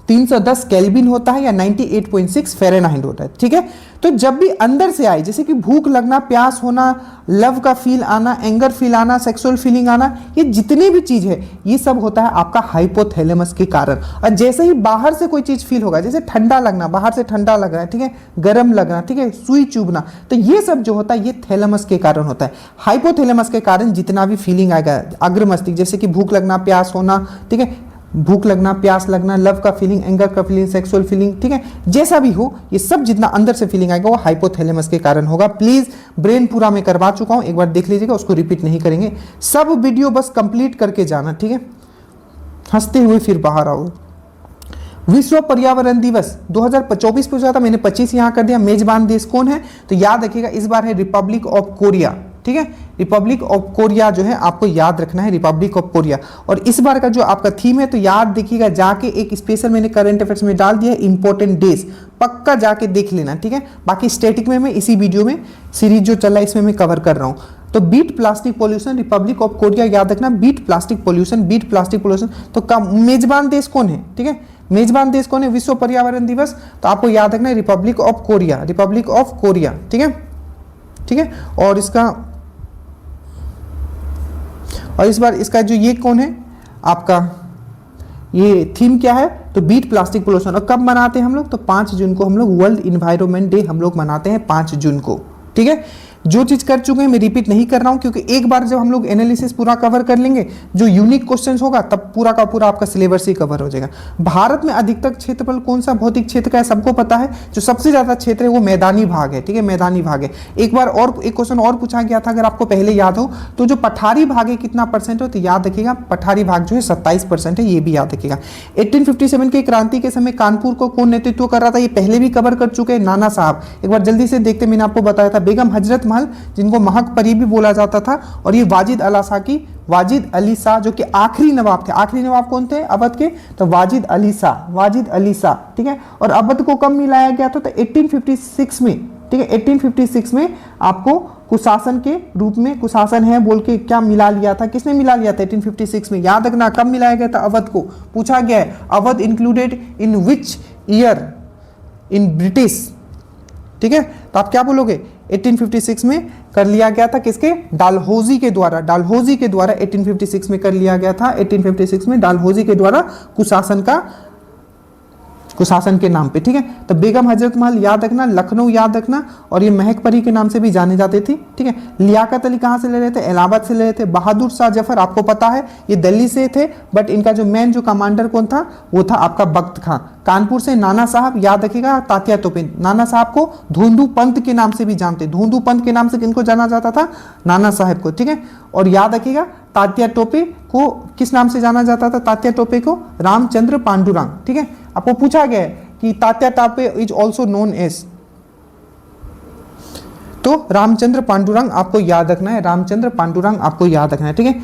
310 केल्विन होता है, या 98.6 फ़ारेनहाइट होता है, ठीक है। तो जब भी अंदर से आए, जैसे कि भूख लगना, प्यास होना, लव का फील आना, एंगर फील आना, सेक्सुअल फीलिंग आना, ये जितनी भी चीज है ये सब होता है आपका हाइपोथैलेमस के कारण। और जैसे ही बाहर से कोई चीज फील होगा, जैसे ठंडा लगना, बाहर से ठंडा लग रहा है, ठीक है, गर्म लगना, ठीक है, सुई चुभना, तो ये सब जो होता है ये थैलेमस के कारण होता है। हाइपोथैलेमस के कारण जितना भी फीलिंग आएगा अग्र मस्तिष्क, जैसे कि भूख लगना, प्यास होना, ठीक है, भूख लगना, प्यास लगना, लव का फीलिंग, एंगर का फीलिंग, सेक्सुअल फीलिंग, ठीक है, जैसा भी हो, ये सब जितना अंदर से फीलिंग आएगा वो हाइपोथैलेमस के कारण होगा। प्लीज, ब्रेन पूरा मैं करवा चुका हूं, एक बार देख लीजिएगा, उसको रिपीट नहीं करेंगे। सब वीडियो बस कंप्लीट करके जाना, ठीक है, हंसते हुए फिर बाहर आओ। विश्व पर्यावरण दिवस 2024 पूछा था, मैंने 25 यहां कर दिया। मेजबान देश कौन है? तो याद रखिएगा इस बार है रिपब्लिक ऑफ कोरिया, ठीक है, रिपब्लिक ऑफ कोरिया जो है आपको याद रखना है, रिपब्लिक ऑफ कोरिया। और इस बार का जो आपका थीम है तो याद देखिएगा, जाके एक स्पेशल मैंने करंट अफेयर्स में डाल दिया इंपॉर्टेंट डेज, पक्का जाके देख लेना, ठीक है। बाकी स्टैटिक में मैं इसी वीडियो में सीरीज जो चल रहा है इसमें मैं कवर कर रहा हूँ। तो beat plastic pollution, Republic of Korea याद रखना, beat plastic pollution, beat plastic pollution. तो का मेजबान देश कौन है, ठीक है, मेजबान देश कौन है विश्व पर्यावरण दिवस, तो आपको याद रखना है Republic of Korea, Republic of Korea, ठीक है, ठीक है। और इसका, और इस बार इसका जो ये कौन है आपका, ये थीम क्या है, तो बीट प्लास्टिक पोल्यूशन। और कब मनाते हैं हम लोग, तो 5 जून को हम लोग वर्ल्ड इन्वायरमेंट डे हम लोग मनाते हैं 5 जून को, ठीक है। जो चीज कर चुके हैं मैं रिपीट नहीं कर रहा हूं, क्योंकि एक बार जब हम लोग एनालिसिस पूरा कवर कर लेंगे, जो यूनिक क्वेश्चंस होगा तब पूरा का पूरा आपका सिलेबस ही कवर हो जाएगा। भारत में अधिकतर क्षेत्रफल कौन सा भौतिक क्षेत्र का है, सबको पता है। जो सबसे ज्यादा क्षेत्र है वो मैदानी भाग है, ठीक है, मैदानी भाग है। एक बार और एक क्वेश्चन और पूछा गया था, अगर आपको पहले याद हो, तो जो पठारी भाग है कितना परसेंट हो, तो याद रखिएगा पठारी भाग जो है 27% है, ये भी याद रखिएगा। 1857 की क्रांति के समय कानपुर को कौन नेतृत्व कर रहा था, ये पहले भी कवर कर चुके हैं, नाना साहब। एक बार जल्दी से देखते, मैंने आपको बताया था बेगम हजरत महल, जिनको महक परी भी बोला जाता था, और ये वाजिद अली शाह जो कि आखिरी नवाब थे। आखिरी नवाब कौन थे अवध के, तो वाजिद अली शाह, ठीक है। और अवध को कब मिलाया गया था, तो 1856 में, ठीक है, 1856 में आपको कुशासन के रूप में, कुशासन है बोल के क्या मिला लिया था, किसने मिला लिया था 1856 में, याद रखना कब मिलाया गया था अवध को, पूछा गया है। Awadh included in which year in British, ठीक है, तो आप क्या बोलोगे, 1856 में कर लिया गया था, किसके, डालहौजी के द्वारा, 1856 में कर लिया गया था, 1856 में डालहौजी के द्वारा कुशासन के नाम पे, ठीक है। तो बेगम हजरत महल याद रखना, लखनऊ याद रखना, और ये महक परी के नाम से भी जाने जाते थे, ठीक है। लियाकत अली कहाँ से ले रहे थे, इलाहाबाद से ले रहे थे। बहादुर शाह जफर आपको पता है ये दिल्ली से थे, बट इनका जो मेन जो कमांडर कौन था, वो था आपका बख्त खां। कानपुर से नाना साहब याद रखिएगा, तात्या तोपे। नाना साहब को धोंदू पंत के नाम से भी जानते, धोंदू पंत के नाम से किनको जाना जाता था, नाना साहब को, ठीक है। और याद रखिएगा तात्या टोपे को किस नाम से जाना जाता था, तात्या टोपे को रामचंद्र पांडुरंग, ठीक है। आपको पूछा गया है कि Tatya Tope is also known as, तो रामचंद्र पांडुरंग आपको याद रखना है, रामचंद्र पांडुरंग आपको याद रखना है, ठीक है।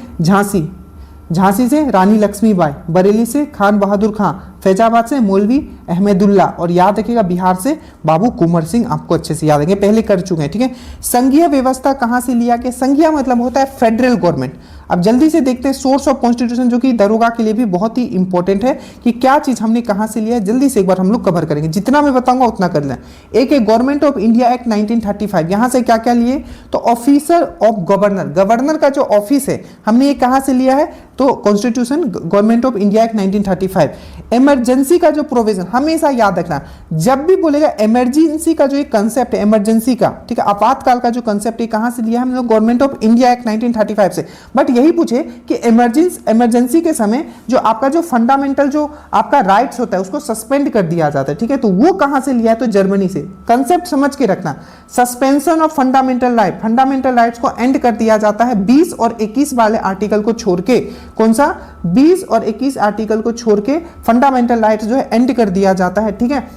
झांसी से रानी लक्ष्मीबाई, बरेली से खान बहादुर खां, फैजाबाद से मौलवी अहमदुल्ला, और याद रखिएगा बिहार से बाबू कुंवर सिंह, आपको अच्छे से याद रखेंगे, पहले कर चुके हैं, ठीक है। संघीय व्यवस्था कहां से लिया गया, संघीय मतलब होता है फेडरल गवर्नमेंट। अब जल्दी से देखते हैं सोर्स ऑफ कॉन्स्टिट्यूशन, जो कि दरोगा के लिए भी बहुत ही इंपॉर्टेंट है, कि क्या चीज हमने कहां से लिया है, जल्दी से एक बार हम लोग कवर करेंगे, जितना मैं बताऊंगा उतना कर लें। एक है गवर्नमेंट ऑफ इंडिया एक्ट 1935, यहां से क्या क्या लिए, तो ऑफिसर ऑफ गवर्नर, गवर्नर का जो ऑफिस है हमने ये कहां से लिया है, तो constitution government of India act 1935। Emergency का जो प्रोविजन हमेशा याद रखना, जब भी बोलेगा इमरजेंसी का जो एक कंसेप्ट है, इमरजेंसी का, ठीक है, आपातकाल का जो कंसेप्ट है, कहां से लिया है हम लोग, गवर्नमेंट ऑफ इंडिया एक्ट 1935 से। बट यही पूछे कि इमरजेंसी के समय जो आपका जो फंडामेंटल जो आपका राइट्स होता है उसको सस्पेंड कर दिया जाता है, ठीक है, तो वो कहां से लिया है, तो जर्मनी से। कंसेप्ट समझ के रखना, suspension of fundamental right, fundamental rights को एंड कर दिया जाता है 20 और 21 वाले आर्टिकल को छोड़ के। कौन सा, 20 और 21 आर्टिकल को छोड़ के फंडामेंटल राइट्स जो है एंड कर दिया जाता है, ठीक है।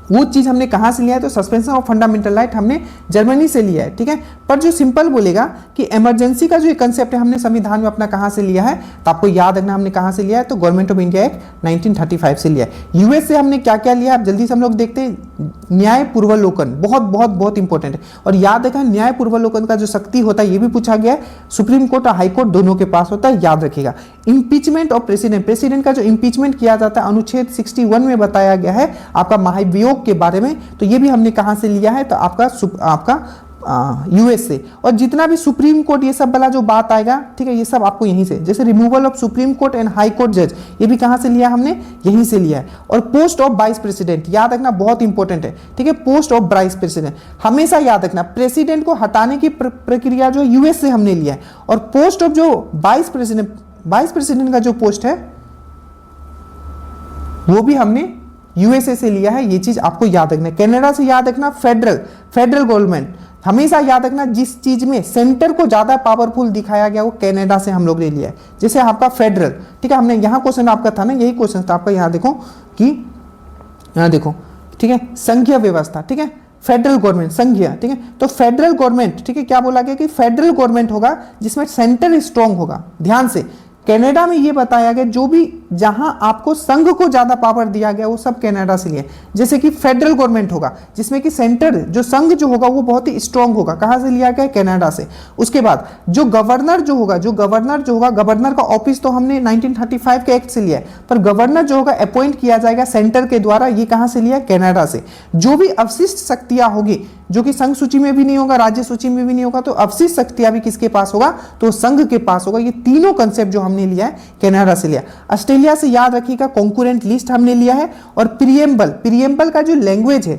वो चीज हमने कहां से लिया है, तो सस्पेंशन ऑफ फंडामेंटल राइट हमने जर्मनी से लिया है, ठीक है। पर जो सिंपल बोलेगा कि इमरजेंसी का जो कंसेप्ट है हमने संविधान में अपना कहां से लिया है, तो आपको याद रखना हमने कहां से लिया है, तो गवर्नमेंट ऑफ इंडिया एक्ट 1935 से लिया है। यूएस से हमने क्या क्या लिया, आप जल्दी से हम लोग देखते हैं। न्याय पूर्वावलोकन बहुत बहुत बहुत इंपॉर्टेंट है, और याद रखना न्याय पूर्वावलोकन का जो शक्ति होता है ये भी पूछा गया है, सुप्रीम कोर्ट और हाई कोर्ट दोनों के पास होता है, याद रखिएगा। इंपीचमेंट ऑफ प्रेसिडेंट, प्रेसिडेंट का जो इंपीचमेंट किया जाता है अनुच्छेद 61 में बताया गया है आपका महाभियोग के बारे में, तो ये भी हमने कहां से लिया है, तो आपका यूएस से। और जितना भी सुप्रीम कोर्ट ये सब वाला जो बात आएगा, ठीक है, ये सब आपको यहीं से, जैसे removal of supreme court and high court जज, ये भी कहां से लिया हमने, यहीं से लिया है। और पोस्ट ऑफ वाइस प्रेसिडेंट याद रखना बहुत इंपॉर्टेंट है, ठीक है, पोस्ट ऑफ वाइस प्रेसिडेंट हमेशा याद रखना, प्रेसिडेंट को हटाने की प्रक्रिया जो यूएस से हमने लिया है। और पोस्ट ऑफ जो वाइस प्रेसिडेंट का जो पोस्ट है वो भी हमने यूएसए से लिया है, ये चीज आपको याद रखना है। कनाडा से याद रखना फेडरल गवर्नमेंट, हमेशा याद रखना जिस चीज में सेंटर को ज्यादा पावरफुल दिखाया गया वो कनाडा से हम लोग ने लिया है, जैसे आपका फेडरल, ठीक है। हमने यहां क्वेश्चन आपका था ना, यही क्वेश्चन था आपका, यहां देखो कि यहां देखो, ठीक है, संघीय व्यवस्था, ठीक है, फेडरल गवर्नमेंट, संघीय, ठीक है। तो फेडरल गवर्नमेंट, ठीक है, क्या बोला गया कि फेडरल गवर्नमेंट होगा जिसमें सेंटर स्ट्रांग होगा। ध्यान से, कनाडा में ये बताया गया जो भी जहां आपको संघ को ज्यादा पावर दिया गया वो सब कनाडा से लिए। जैसे कि फेडरल गवर्नमेंट होगा जिसमें कि सेंटर जो संघ जो होगा वो बहुत ही स्ट्रांग होगा, कहां से लिया गया, कनाडा से। उसके बाद जो गवर्नर जो होगा, गवर्नर का ऑफिस तो हमने 1935 के एक्ट से लिया है, पर गवर्नर जो होगा अपॉइंट किया जाएगा सेंटर के द्वारा, ये कहां से लिया, कनाडा से। जो भी अवशिष्ट शक्तियां होगी जो कि संघ सूची में भी नहीं होगा, राज्य सूची में भी नहीं होगा, तो अवशिष्ट शक्तियां भी किसके पास होगा, तो संघ के पास होगा। ये तीनों कंसेप्ट जो हमने लिया है कनाडा से लिया। ऑस्ट्रेलिया से याद रखिएगा कॉन्करेंट लिस्ट हमने लिया है। और प्रियम्बल का जो लैंग्वेज है,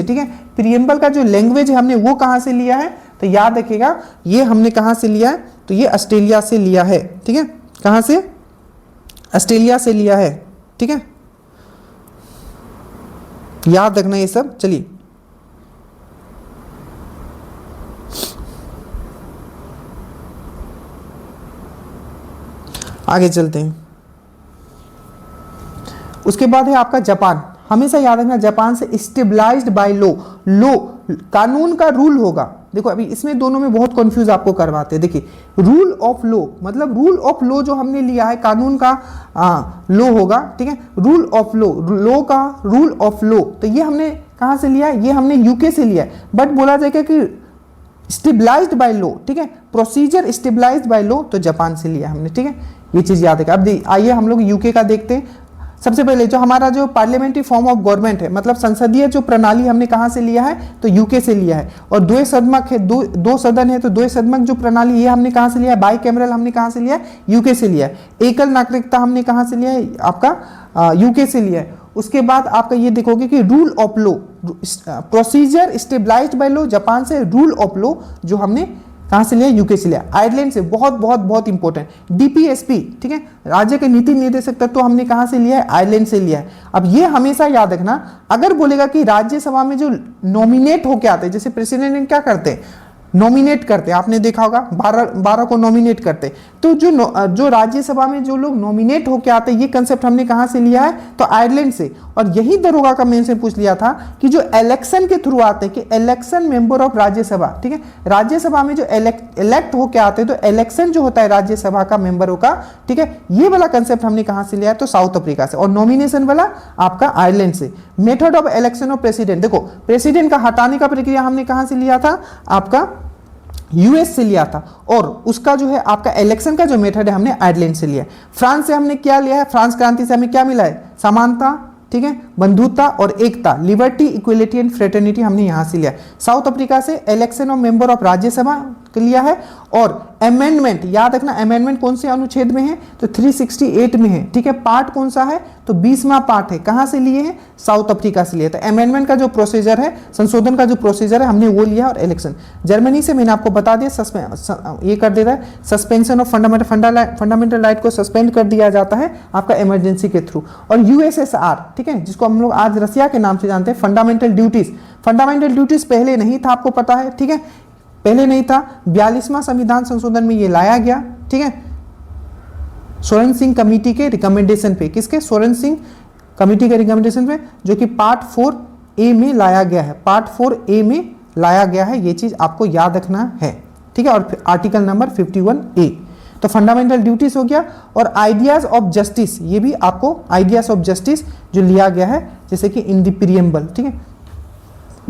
ठीक है, प्रियम्बल का जो लैंग्वेज है हमने वो कहां से लिया है, तो याद रखिएगा ये हमने कहां से लिया है, तो ये ऑस्ट्रेलिया से लिया है, ठीक है। कहां से, ऑस्ट्रेलिया से लिया है, ठीक है, याद रखना ये सब। चलिए आगे चलते हैं। उसके बाद है आपका जापान। हमेशा याद रखना जापान से स्टेबलाइज्ड बाय लॉ, कानून का रूल होगा। देखो अभी इसमें दोनों में बहुत कंफ्यूज आपको करवाते हैं। देखिए रूल ऑफ लॉ मतलब रूल ऑफ लॉ जो हमने लिया है कानून का लॉ होगा, ठीक है। रूल ऑफ लॉ का रूल ऑफ लॉ, तो ये हमने कहां से लिया है, ये हमने यूके से लिया है। बट बोला जाएगा कि स्टेबलाइज्ड बाय लॉ, ठीक है, प्रोसीजर स्टेबलाइज्ड बाय लॉ, तो जापान से लिया हमने, ठीक है। ये चीज याद है। अब आइए हम लोग यूके का देखते हैं। सबसे पहले जो हमारा जो पार्लियामेंट्री फॉर्म ऑफ गवर्नमेंट है, मतलब संसदीय जो प्रणाली हमने कहां से लिया है, तो यूके से लिया है। और द्वय सदमक है, दो सदन है, तो द्वय सदमक जो प्रणाली ये हमने कहां से लिया है, बाई कैमरल हमने कहां से लिया है, यूके से लिया है। एकल नागरिकता हमने कहां से लिया है, आपका यूके से लिया है। उसके बाद आपका ये देखोगे कि rule of law, procedure established by law, Japan से। रूल ऑफ लॉ जो हमने कहां से लिया, यूके से लिया। आयरलैंड से, बहुत बहुत बहुत इंपॉर्टेंट। डीपीएसपी, ठीक है, राज्य के नीति निर्देशक तत्व तो हमने कहां से लिया है, आयरलैंड से लिया है। अब ये हमेशा याद रखना, अगर बोलेगा कि राज्यसभा में जो नॉमिनेट होके आते हैं, जैसे प्रेसिडेंट क्या करते हैं, नॉमिनेट करते हैं, आपने देखा होगा 12 को नॉमिनेट करते, तो जो राज्यसभा में जो लोग नॉमिनेट होके आते हैं, ये कंसेप्ट हमने कहां से लिया है, तो आयरलैंड से। और यही दरोगा का मेन से पूछ लिया था कि जो इलेक्शन के थ्रू आते हैं, कि इलेक्शन मेंबर ऑफ राज्यसभा, ठीक है, राज्यसभा में जो इलेक्ट होके आते हैं, तो इलेक्शन जो होता है राज्यसभा का मेंबरों का, ठीक है, ये वाला कंसेप्ट हमने कहां से लिया है, तो साउथ अफ्रीका से। और नॉमिनेशन वाला आपका आयरलैंड से। Method of election of president, देखो प्रेसिडेंट का हटाने का प्रक्रिया हमने कहां से लिया था, आपका यूएस से लिया था। और उसका जो है आपका इलेक्शन का जो मेथड है हमने आयरलैंड से लिया है। फ्रांस से हमने क्या लिया है, फ्रांस क्रांति से हमें क्या मिला है, समानता, ठीक है, बंधुता और एकता, लिबर्टी, इक्वलिटी एंड फ्रेटर्निटी हमने यहां से लिया। साउथ अफ्रीका से election of member of Rajya Sabha लिया है। और अमेंडमेंट, याद रखना अमेंडमेंट कौन से अनुच्छेद में है, तो 368 में है, ठीक है। पार्ट कौन सा है, तो 20वां पार्ट है, कहां से लिए हैं, साउथ अफ्रीका से लिए। तो अमेंडमेंट का जो प्रोसीजर है, संशोधन का जो प्रोसीजर है, हमने वो लिया। और इलेक्शन जर्मनी से मैंने आपको बता दिया, ये कर देता है, सस्पेंशन ऑफ फंडामेंटल राइट को सस्पेंड कर दिया जाता है आपका इमरजेंसी के थ्रू। और यूएसएसआर, ठीक है, जिसको हम लोग आज रसिया के नाम से जानते हैं, फंडामेंटल ड्यूटीज पहले नहीं था, आपको पता है, ठीक है, पहले नहीं था। 42वां संविधान संशोधन में ये लाया गया, ठीक है, सोरेन सिंह कमेटी के रिकमेंडेशन पे, किसके, सोरेन सिंह कमेटी के रिकमेंडेशन पे, जो कि पार्ट 4A में लाया गया है, पार्ट 4A में लाया गया है। ये चीज आपको याद रखना है, ठीक है। और आर्टिकल नंबर 51A, तो फंडामेंटल ड्यूटीज हो गया। और आइडियाज ऑफ जस्टिस, ये भी आपको आइडियाज ऑफ जस्टिस जो लिया गया है, जैसे कि इन द प्रीएम्बल, ठीक है,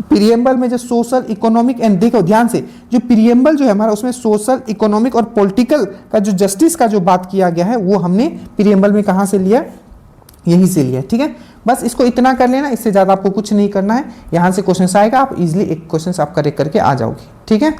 प्रीएम्बल में जो सोशल इकोनॉमिक एंड, देखो ध्यान से, जो प्रीएम्बल जो है हमारा, उसमें सोशल इकोनॉमिक और पॉलिटिकल का जो जस्टिस का जो बात किया गया है, वो हमने प्रीएम्बल में कहां से लिया, यहीं से लिया, ठीक है। बस इसको इतना कर लेना, इससे ज्यादा आपको कुछ नहीं करना है। यहां से क्वेश्चन आएगा, आप इजिली एक क्वेश्चन आप करेक्ट करके आ जाओगे, ठीक है।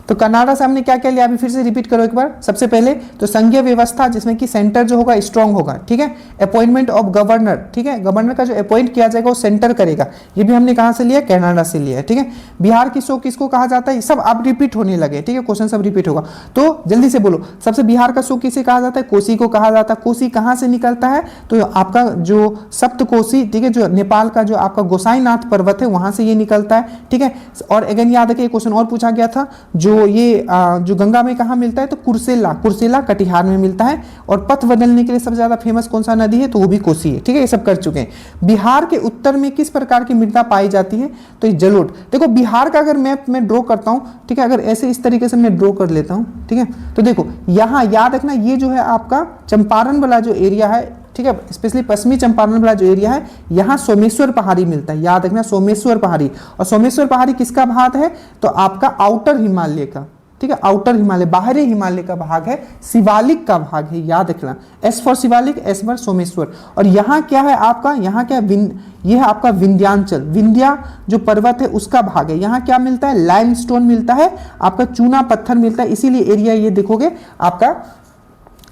तो कनाडा से हमने क्या क्या लिया, अभी फिर से रिपीट करो एक बार। सबसे पहले तो संघीय व्यवस्था, जिसमें कि सेंटर जो होगा स्ट्रांग होगा, ठीक है। अपॉइंटमेंट ऑफ गवर्नर, ठीक है, गवर्नर का जो अपॉइंट किया जाएगा वो सेंटर करेगा, ये भी हमने कहां से लिया, कनाडा से लिया है, ठीक है। बिहार की शो किसको कहा जाता है, सब आप रिपीट होने लगे, ठीक है, क्वेश्चन सब रिपीट होगा, तो जल्दी से बोलो। सबसे बिहार का शो किसे कहा जाता है, कोसी को कहा जाता है। कोसी कहां से निकलता है, तो आपका जो सप्तकोसी, ठीक है, जो नेपाल का जो आपका गोसाईनाथ पर्वत है, वहां से ये निकलता है, ठीक है। और अगेन याद रखिए क्वेश्चन और पूछा गया था, जो जो ये जो गंगा में कहाँ मिलता है, तो कुर्सेला, कुर्सेला कटिहार में मिलता है। और पथ बदलने के लिए सबसे ज्यादा फेमस कौन सा नदी है, तो वो भी कोसी है। ठीक है, ये सब कर चुके हैं। बिहार के उत्तर में किस प्रकार की मृदा पाई जाती है, तो ये जलोढ़। देखो बिहार का अगर मैप में ड्रॉ करता हूँ, ठीक है, अगर ऐसे इस तरीके से मैं ड्रॉ कर लेता हूँ, ठीक है, तो देखो यहाँ याद रखना, ये जो है आपका चंपारण वाला जो एरिया है, ठीक है, स्पेशली पश्चिमी चंपारण वाला जो एरिया है, यहाँ सोमेश्वर पहाड़ी मिलता है। याद रखना सोमेश्वर पहाड़ी। और सोमेश्वर पहाड़ी किसका भाग है, तो आपका आउटर हिमालय का, ठीक है, आउटर हिमालय, बाहरी हिमालय का भाग है, शिवालिक का भाग है। याद रखना, S for Shivalik, S for Someshwar. और यहाँ क्या है आपका, यहाँ क्या है, ये है आपका विंध्यांचल, विंध्या जो पर्वत है उसका भाग है। यहाँ क्या मिलता है, लाइमस्टोन मिलता है, आपका चूना पत्थर मिलता है। इसीलिए एरिया ये देखोगे आपका,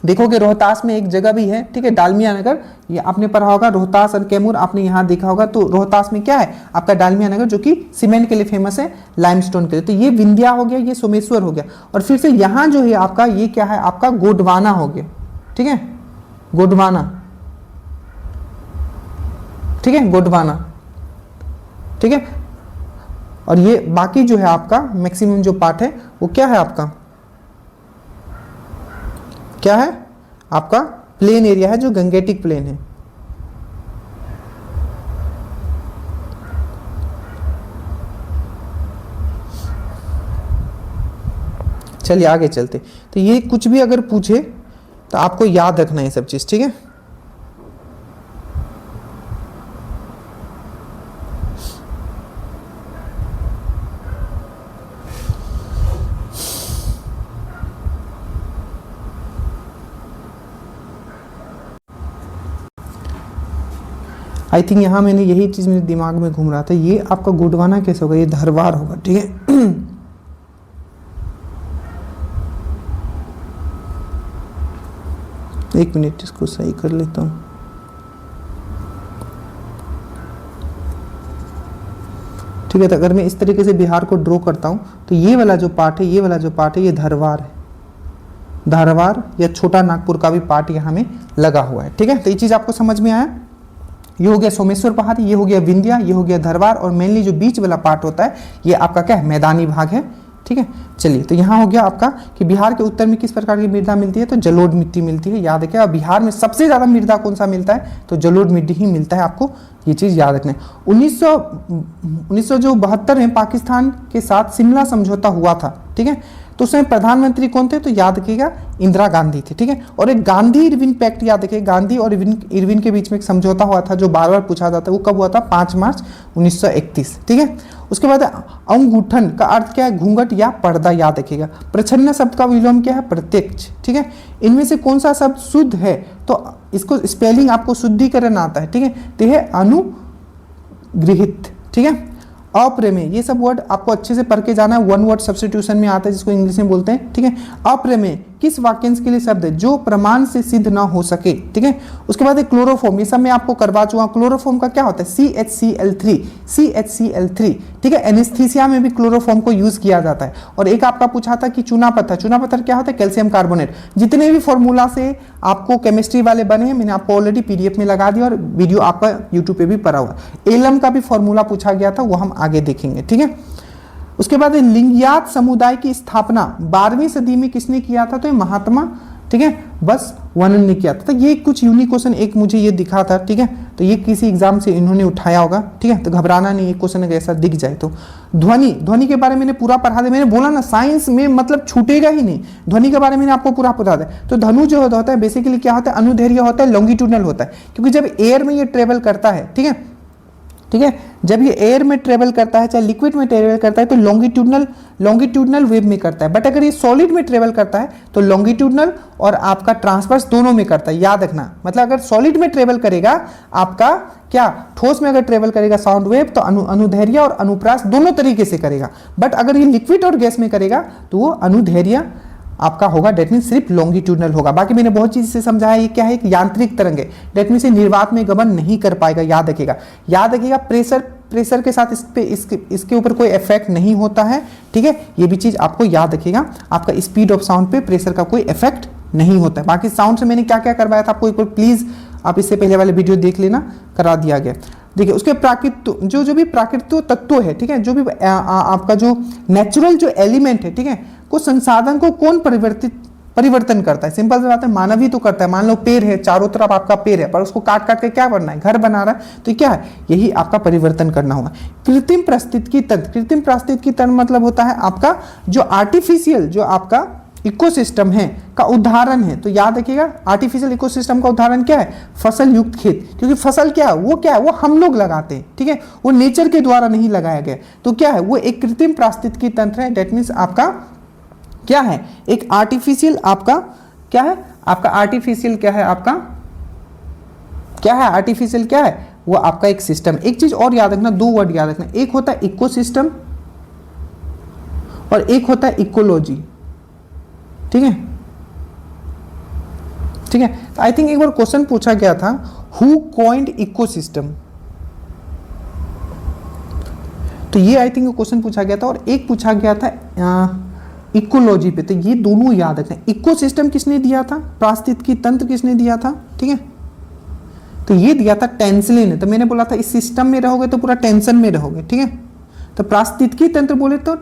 देखोगे रोहतास में एक जगह भी है, ठीक है, डालमिया नगर, ये आपने पढ़ा होगा, रोहतास और कैमूर आपने यहाँ देखा होगा। तो रोहतास में क्या है आपका डालमिया नगर, जो कि सीमेंट के लिए फेमस है, लाइमस्टोन के लिए। तो ये विंध्या हो गया, ये सोमेश्वर हो गया। और फिर से यहाँ जो है आपका, ये क्या है आपका, गोंडवाना हो गया। ठीक है, गोंडवाना, ठीक है, गोंडवाना, ठीक है। और ये बाकी जो है आपका मैक्सिमम जो पार्ट है वो क्या है आपका, क्या है आपका, प्लेन एरिया है, जो गंगेटिक प्लेन है। चलिए आगे चलते। तो ये कुछ भी अगर पूछे तो आपको याद रखना है सब चीज, ठीक है। आई थिंक यहाँ मैंने यही चीज मेरे दिमाग में घूम रहा था। ये आपका गोंडवाना कैसे होगा, ये धरवार होगा, ठीक है। एक मिनट इसको सही कर लेता हूँ। ठीक है, तो अगर मैं इस तरीके से बिहार को ड्रॉ करता हूँ, तो ये वाला जो पार्ट है, ये वाला जो पार्ट है, ये धरवार है। धारवाड़ या छोटा नागपुर का भी पार्ट यहाँ में लगा हुआ है। ठीक है, तो ये चीज आपको समझ में आया। ये हो गया सोमेश्वर पहाड़ी, ये हो गया विंध्या, ये हो गया धरवार, और मेनली जो बीच वाला पार्ट होता है ये आपका क्या है, मैदानी भाग है। ठीक है, चलिए, तो यहाँ हो गया आपका कि बिहार के उत्तर में किस प्रकार की मृदा मिलती है, तो जलोढ़ मिट्टी मिलती है। याद रखिए, बिहार में सबसे ज्यादा मृदा कौन सा मिलता है, तो जलोढ़ मिट्टी ही मिलता है। आपको ये चीज याद रखना है। 1972 में पाकिस्तान के साथ शिमला समझौता हुआ था। ठीक है, तो उसमें प्रधानमंत्री कौन थे, तो याद रखिएगा इंदिरा गांधी थे। ठीक है, और एक गांधी इरविन पैक्ट याद रखिए, गांधी और इरविन के बीच में एक समझौता हुआ था जो बार बार पूछा जाता है। वो कब हुआ था, 5 मार्च 1931। ठीक है, उसके बाद अंगूठन का अर्थ क्या है, घूंघट या पर्दा। याद रखिएगा। प्रच्छन्न शब्द का विलोम क्या है, प्रत्यक्ष। ठीक है, इनमें से कौन सा शब्द शुद्ध है, तो इसको स्पेलिंग आपको शुद्धिकरण आता है। ठीक है, तो यह अनुगृहित। ठीक है, अप्रमेय, ये सब वर्ड आपको अच्छे से पढ़ के जाना है। वन वर्ड सब्स्टिट्यूशन में आता है, जिसको इंग्लिश में बोलते हैं। ठीक है, अप्रमेय किस वाक्यांश के लिए शब्द है, जो प्रमाण से सिद्ध ना हो सके। ठीक है, उसके बाद क्लोरोफॉर्म, ये सब मैं आपको करवा चुका हूं। क्लोरोफॉर्म का क्या होता है, CHCl3। ठीक है, एनेस्थीसिया में भी क्लोरोफॉर्म को यूज किया जाता है। और एक आपका पूछा था कि चूना पत्थर, चूना पत्थर क्या होता है, कैल्शियम कार्बोनेट। जितने भी फॉर्मूला से आपको केमिस्ट्री वाले बने हैं, मैंने आपको ऑलरेडी PDF में लगा दिया और वीडियो आपका यूट्यूब पे भी पड़ा हुआ। एलम का भी फॉर्मूला पूछा गया था, वो हम आगे देखेंगे। ठीक है, उसके बाद लिंगयात समुदाय की स्थापना 12वीं सदी में किसने किया था, तो ये महात्मा, ठीक है, बस वर्णन ने किया था। तो ये कुछ यूनिक क्वेश्चन एक मुझे ये दिखा था। ठीक है, तो ये किसी एग्जाम से इन्होंने उठाया होगा। ठीक है, तो घबराना नहीं, एक क्वेश्चन अगर ऐसा दिख जाए तो। ध्वनि के बारे में मैंने पूरा पढ़ा दिया। मैंने बोला ना, साइंस में मतलब छूटेगा ही नहीं। ध्वनि के बारे में आपको पूरा पढ़ा दिया। तो धनु जो होता है बेसिकली क्या होता है, अनुदैर्घ्य होता है, लॉन्गिट्यूडनल होता है। क्योंकि जब एयर में ये ट्रेवल करता है, ठीक है, जब ये एयर में ट्रेवल करता है, चाहे लिक्विड में ट्रेवल करता है, तो लॉन्गिट्यूडनल वेव में करता है। बट अगर ये सॉलिड में ट्रेवल करता है तो लॉन्गिट्यूडनल और आपका ट्रांसवर्स दोनों में करता है। याद रखना, मतलब अगर सॉलिड में ट्रेवल करेगा आपका क्या, ठोस में अगर ट्रेवल करेगा साउंड वेव, तो अनुदैर्घ्य और अनुप्रास दोनों तरीके से करेगा। बट अगर ये लिक्विड और गैस में करेगा तो वो अनुदैर्घ्य आपका होगा, डेट मीन सिर्फ लॉन्गिट्यूडनल होगा। बाकी मैंने बहुत चीज से समझाया। ये क्या है, एक यांत्रिक तरंग है, डेट मीन से निर्वात में गमन नहीं कर पाएगा। याद रखिएगा। प्रेशर के साथ इसके ऊपर कोई इफेक्ट नहीं होता है। ठीक है, ये भी चीज आपको याद रखिएगा। आपका स्पीड ऑफ साउंड पे प्रेशर का कोई इफेक्ट नहीं होता है। बाकी साउंड से मैंने क्या क्या करवाया था आपको, एक बार प्लीज आप इससे पहले वाले वीडियो देख लेना, करा दिया गया। देखिए उसके प्राकृतिक जो भी प्राकृतिक तत्व है, ठीक है, जो भी आपका जो नेचुरल जो एलिमेंट है, ठीक है, को संसाधन को कौन परिवर्तन करता है? सिंपल सी बात है, मानव ही तो करता है। मान लो पेड़ है, चारों तरफ आपका पेड़ है, पर उसको काट काट के क्या करना है? घर बना रहा है, तो क्या है? यही आपका परिवर्तन करना होगा। कृत्रिम पारिस्थितिकी तंत्र, कृत्रिम पारिस्थितिकी तंत्र मतलब होता है आपका जो आर्टिफिशियल जो आपका इकोसिस्टम है का उदाहरण है। तो याद रखिएगा, आर्टिफिशियल इकोसिस्टम का उदाहरण क्या है? फसल युक्त खेत। क्योंकि फसल क्या है? वो क्या है? वो हम लोग लगाते हैं, ठीक है, वो नेचर के द्वारा नहीं लगाया गया। तो क्या है? वो एक कृत्रिम पारिस्थितिकी तंत्र है। डेट मीन्स आपका क्या है? एक आर्टिफिशियल आपका क्या है? आपका आर्टिफिशियल क्या है? आपका क्या है? आर्टिफिशियल क्या है? वो आपका एक सिस्टम। एक चीज और याद रखना, दो वर्ड याद रखना, एक होता है इकोसिस्टम और एक होता है इकोलॉजी, ठीक है, ठीक है। आई थिंक एक बार क्वेश्चन पूछा गया था, हु कॉइंड इकोसिस्टम, तो ये आई थिंक क्वेश्चन पूछा गया था, और एक पूछा गया था इकोलॉजी पे। तो ये दोनों याद रखना। इकोसिस्टम किसने दिया था? पारिस्थितिकी तंत्र किसने दिया था? ठीक है, तो ये दिया था टेंसले ने। तो मैंने बोला था इस सिस्टम में रहोगे तो पूरा टेंशन में रहोगे, ठीक है। तो पारिस्थितिकी तंत्र बोले तो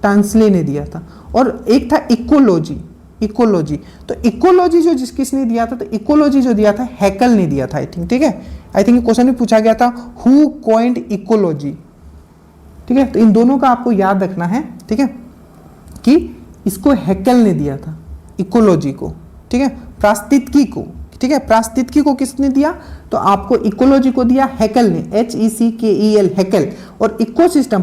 टेंसले ने दिया था। और एक था इकोलॉजी, इकोलॉजी, तो इकोलॉजी जो किसने दिया था? तो इकोलॉजी जो दिया था हैकल ने दिया था, आई थिंक, ठीक है। आई थिंक क्वेश्चन में पूछा गया था हु कॉइंड इकोलॉजी, ठीक है। तो इन दोनों का आपको याद रखना है, ठीक है, कि इसको हैकल ने दिया था इकोलॉजी को, ठीक है, पारिस्थितिकी को, ठीक है। पारिस्थितिकी को किसने दिया? तो आपको इकोलॉजी को दिया हैकल ने, HECKEL, हैकल। और इकोसिस्टम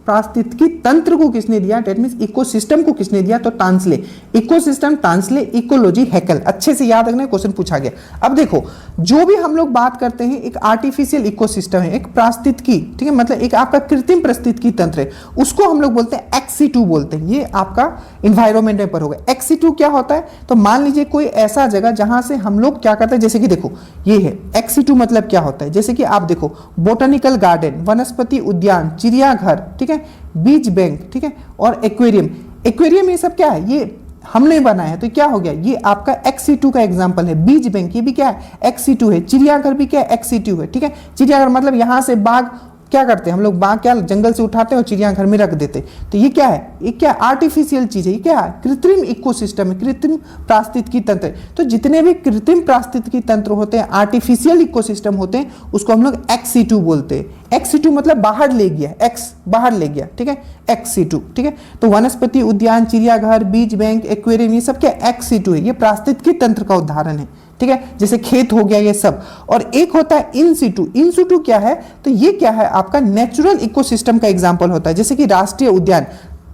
पारिस्थितिकी तंत्र को किसने दिया? डेट मींस इकोसिस्टम को किसने दिया? तो टांसले। Ecosystem Tansley, ecology हैकल। अच्छे से याद रखना, क्वेश्चन पूछा गया। अब देखो, जो भी हम लोग बात करते हैं, एक आर्टिफिशियल इकोसिस्टम है, एक पारिस्थितिकी, ठीक है, मतलब एक आपका कृत्रिम पारिस्थितिकी तंत्र है, उसको हम लोग बोलते हैं XC2 बोलते हैं। ये आपका इन्वायरमेंट में पर होगा। XC2 क्या होता है? तो मान लीजिए कोई ऐसा जगह जहां से हम लोग क्या करते हैं, जैसे कि देखो ये है XC2 मतलब क्या होता है? जैसे कि आप देखो, बोटैनिकल गार्डन, वनस्पति उद्यान, चिड़ियाघर, ठीक है, बीज बैंक, ठीक है, और एक्वेरियम। एक्वेरियम ये सब क्या है? ये हमने बनाया है, तो क्या हो गया? ये आपका XC2 का एग्जांपल है। बीज बैंक ये भी क्या है? XC2 है। चिड़ियाघर भी क्या है? XC2 है, ठीक है। चिड़ियाघर मतलब यहां से बाघ क्या करते हैं हम लोग? बाघ क्या जंगल से उठाते हैं और चिड़ियाघर में रख देते हैं। तो ये क्या है? ये क्या आर्टिफिशियल चीज है? ये क्या है? कृत्रिम इकोसिस्टम है, कृत्रिम पारिस्थितिकी तंत्र। तो जितने भी कृत्रिम पारिस्थितिकी तंत्र होते हैं, आर्टिफिशियल इकोसिस्टम होते हैं, उसको हम लोग XC2 बोलते हैं। XC2 मतलब बाहर ले गया, X बाहर ले गया, ठीक है, XC2, ठीक है। तो वनस्पति उद्यान, चिड़ियाघर, बीज बैंक, एक्वेरियम, ये सब क्या XC2 है। ये पारिस्थितिकी तंत्र का उदाहरण है, ठीक है, जैसे खेत हो गया ये सब। और एक होता है इन सिटू। इन सिटू क्या है? तो ये क्या है? आपका नेचुरल इकोसिस्टम का एग्जांपल होता है, जैसे कि राष्ट्रीय उद्यान,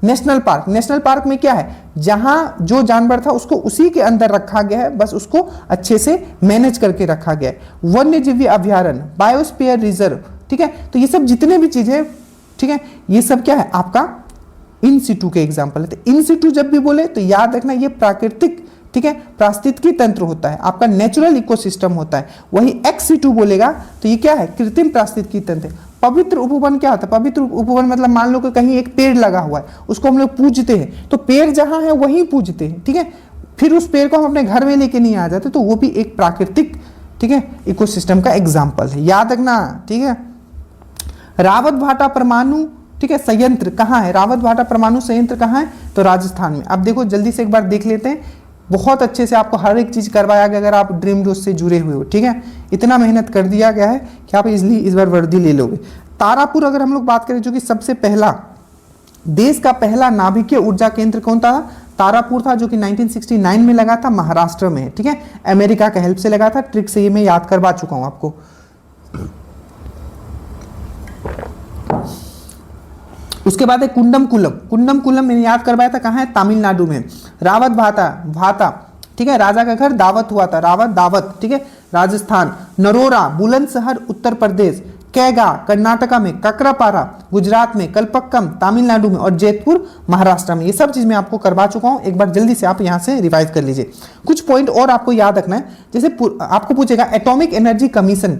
नेशनल पार्क। नेशनल पार्क में क्या है? जहां जो जानवर था उसको उसी के अंदर रखा गया है, बस उसको अच्छे से मैनेज करके रखा गया है। वन्यजीवी अभ्यारण्य, बायोस्फीयर रिजर्व, ठीक है। तो ये सब जितने भी चीजें, ठीक है, ये सब क्या है? आपका इन सिटू के एग्जाम्पल है। तो इन सिटू जब भी बोले तो याद रखना ये प्राकृतिक, ठीक है, पारिस्थितिकी तंत्र होता है, आपका नेचुरल इकोसिस्टम होता है। वही XC2 बोलेगा तो ये क्या है? कृत्रिम पारिस्थितिकी तंत्र। पवित्र उपवन क्या होता है? पवित्र उपवन मतलब मान लो कि कहीं एक पेड़ लगा हुआ है, उसको हम लोग पूजते हैं, तो पेड़ जहां है वहीं पूजते हैं, ठीक है। फिर उस पेड़ को हम अपने घर में लेके नहीं आ जाते, तो वो भी एक प्राकृतिक, ठीक है, इकोसिस्टम का एग्जाम्पल है, याद रखना, ठीक है। रावत भाटा परमाणु, ठीक है, संयंत्र कहाँ है? रावत भाटा परमाणु संयंत्र कहाँ है? तो राजस्थान में। अब देखो जल्दी से एक बार देख लेते हैं, बहुत अच्छे से आपको हर एक चीज करवाया गया अगर आप ड्रीम डोज से जुड़े हुए हो, ठीक है। इतना मेहनत कर दिया गया है कि आप इजिली इस बार वर्दी ले लोगे। तारापुर अगर हम लोग बात करें, जो कि सबसे पहला देश का पहला नाभिकीय ऊर्जा केंद्र कौन था? तारापुर था, जो कि 1969 में लगा था, महाराष्ट्र में है, ठीक है। अमेरिका का हेल्प से लगा था। ट्रिक से ये मैं याद करवा चुका हूं आपको। उसके बाद है कुंडमकुलम। कुंडमकुलम मैंने याद करवाया था, कहाँ है? तमिलनाडु में। रावत भाता, ठीक है, राजा का घर दावत हुआ था, रावत दावत, ठीक है, राजस्थान। नरोरा बुलंदशहर उत्तर प्रदेश। कैगा कर्नाटका में। ककरापारा गुजरात में। कलपक्कम तमिलनाडु में। और जयपुर महाराष्ट्र में। ये सब चीज मैं आपको करवा चुका हूं, एक बार जल्दी से आप यहां से रिवाइज कर लीजिए। कुछ पॉइंट और आपको याद रखना है, जैसे आपको पूछेगा एटॉमिक एनर्जी कमीशन,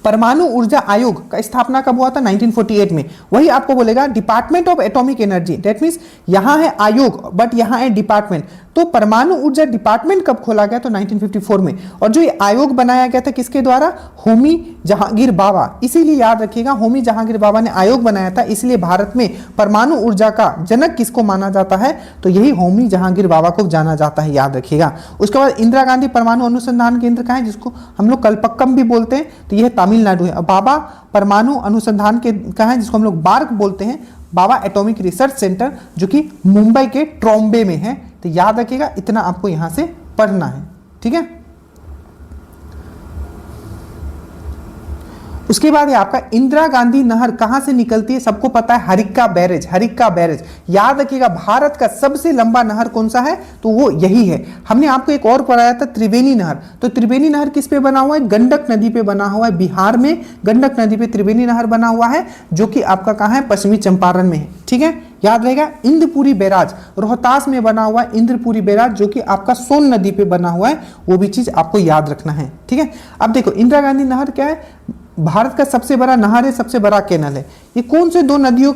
परमाणु ऊर्जा आयोग का स्थापना कब हुआ था? 1948 में। वही आपको बोलेगा department of atomic energy, that means यहां है आयोग बट यहां है डिपार्टमेंट। तो तो परमाणु ऊर्जा डिपार्टमेंट कब खोला गया? तो 1954 में। और जो ये आयोग बनाया गया था किसके द्वारा? होमी जहांगीर बाबा। इसीलिए याद रखिएगा, होमी जहांगीर बाबा ने आयोग बनाया था, इसलिए भारत में परमाणु ऊर्जा का जनक किसको माना जाता है? तो यही होमी जहांगीर बाबा को जाना जाता है, याद रखिएगा। उसके बाद इंदिरा गांधी परमाणु अनुसंधान केंद्र कहाँ है, जिसको हम लोग कलपक्कम भी बोलते हैं, तो यह तमिलनाडु है। बाबा परमाणु अनुसंधान के कहाँ है, जिसको हम लोग बार्क बोलते हैं, बाबा एटॉमिक रिसर्च सेंटर, जो कि मुंबई के ट्रॉम्बे में है। तो याद रखिएगा, इतना आपको यहां से पढ़ना है, ठीक है। उसके बाद ये आपका इंदिरा गांधी नहर कहां से निकलती है? सबको पता है, हरिक्का बैरेज। हरिक्का बैरेज याद रखिएगा, भारत का सबसे लंबा नहर कौन सा है? तो वो यही है। हमने आपको एक और पढ़ाया था, त्रिवेणी नहर। तो त्रिवेणी नहर किस पे बना हुआ है? गंडक नदी पे बना हुआ है। बिहार में गंडक नदी पे त्रिवेणी नहर बना हुआ है, जो कि आपका कहां है? पश्चिमी चंपारण में है, ठीक है। याद रहेगा, इंद्रपुरी बैराज रोहतास में बना हुआ है, इंद्रपुरी बैराज, जो कि आपका सोन नदी पे बना हुआ है, वो भी चीज आपको याद रखना है, ठीक है। अब देखो, इंदिरा गांधी नहर क्या है? भारत का सबसे बड़ा नहर है, सबसे बड़ा कैनल है। ये कौन से दो नदियों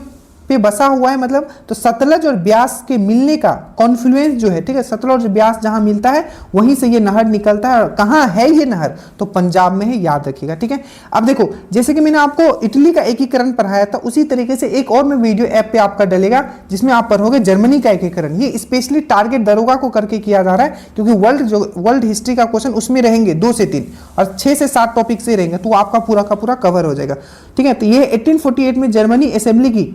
पे बसा हुआ है? मतलब तो सतलज और ब्यास के मिलने का कॉन्फ्लुएंस जो है, ठीक है, सतलज और ब्यास जहां मिलता है वहीं से ये नहर निकलता है। और कहां है ये नहर? तो पंजाब में है, याद रखिएगा, ठीक है। अब देखो, जैसे कि मैंने आपको इटली का एकीकरण पढ़ाया था, उसी तरीके से एक और मैं वीडियो ऐप पे आपका डलेगा, जिसमें आप पढ़ोगे जर्मनी का एकीकरण। ये स्पेशली टारगेट दरोगा को करके किया जा रहा है, क्योंकि वर्ल्ड हिस्ट्री का क्वेश्चन उसमें रहेंगे 2 से 3 और 6 से 7 टॉपिक से रहेंगे, तो आपका पूरा का पूरा कवर हो जाएगा, ठीक है। तो ये 1848 में जर्मनी असेंबली की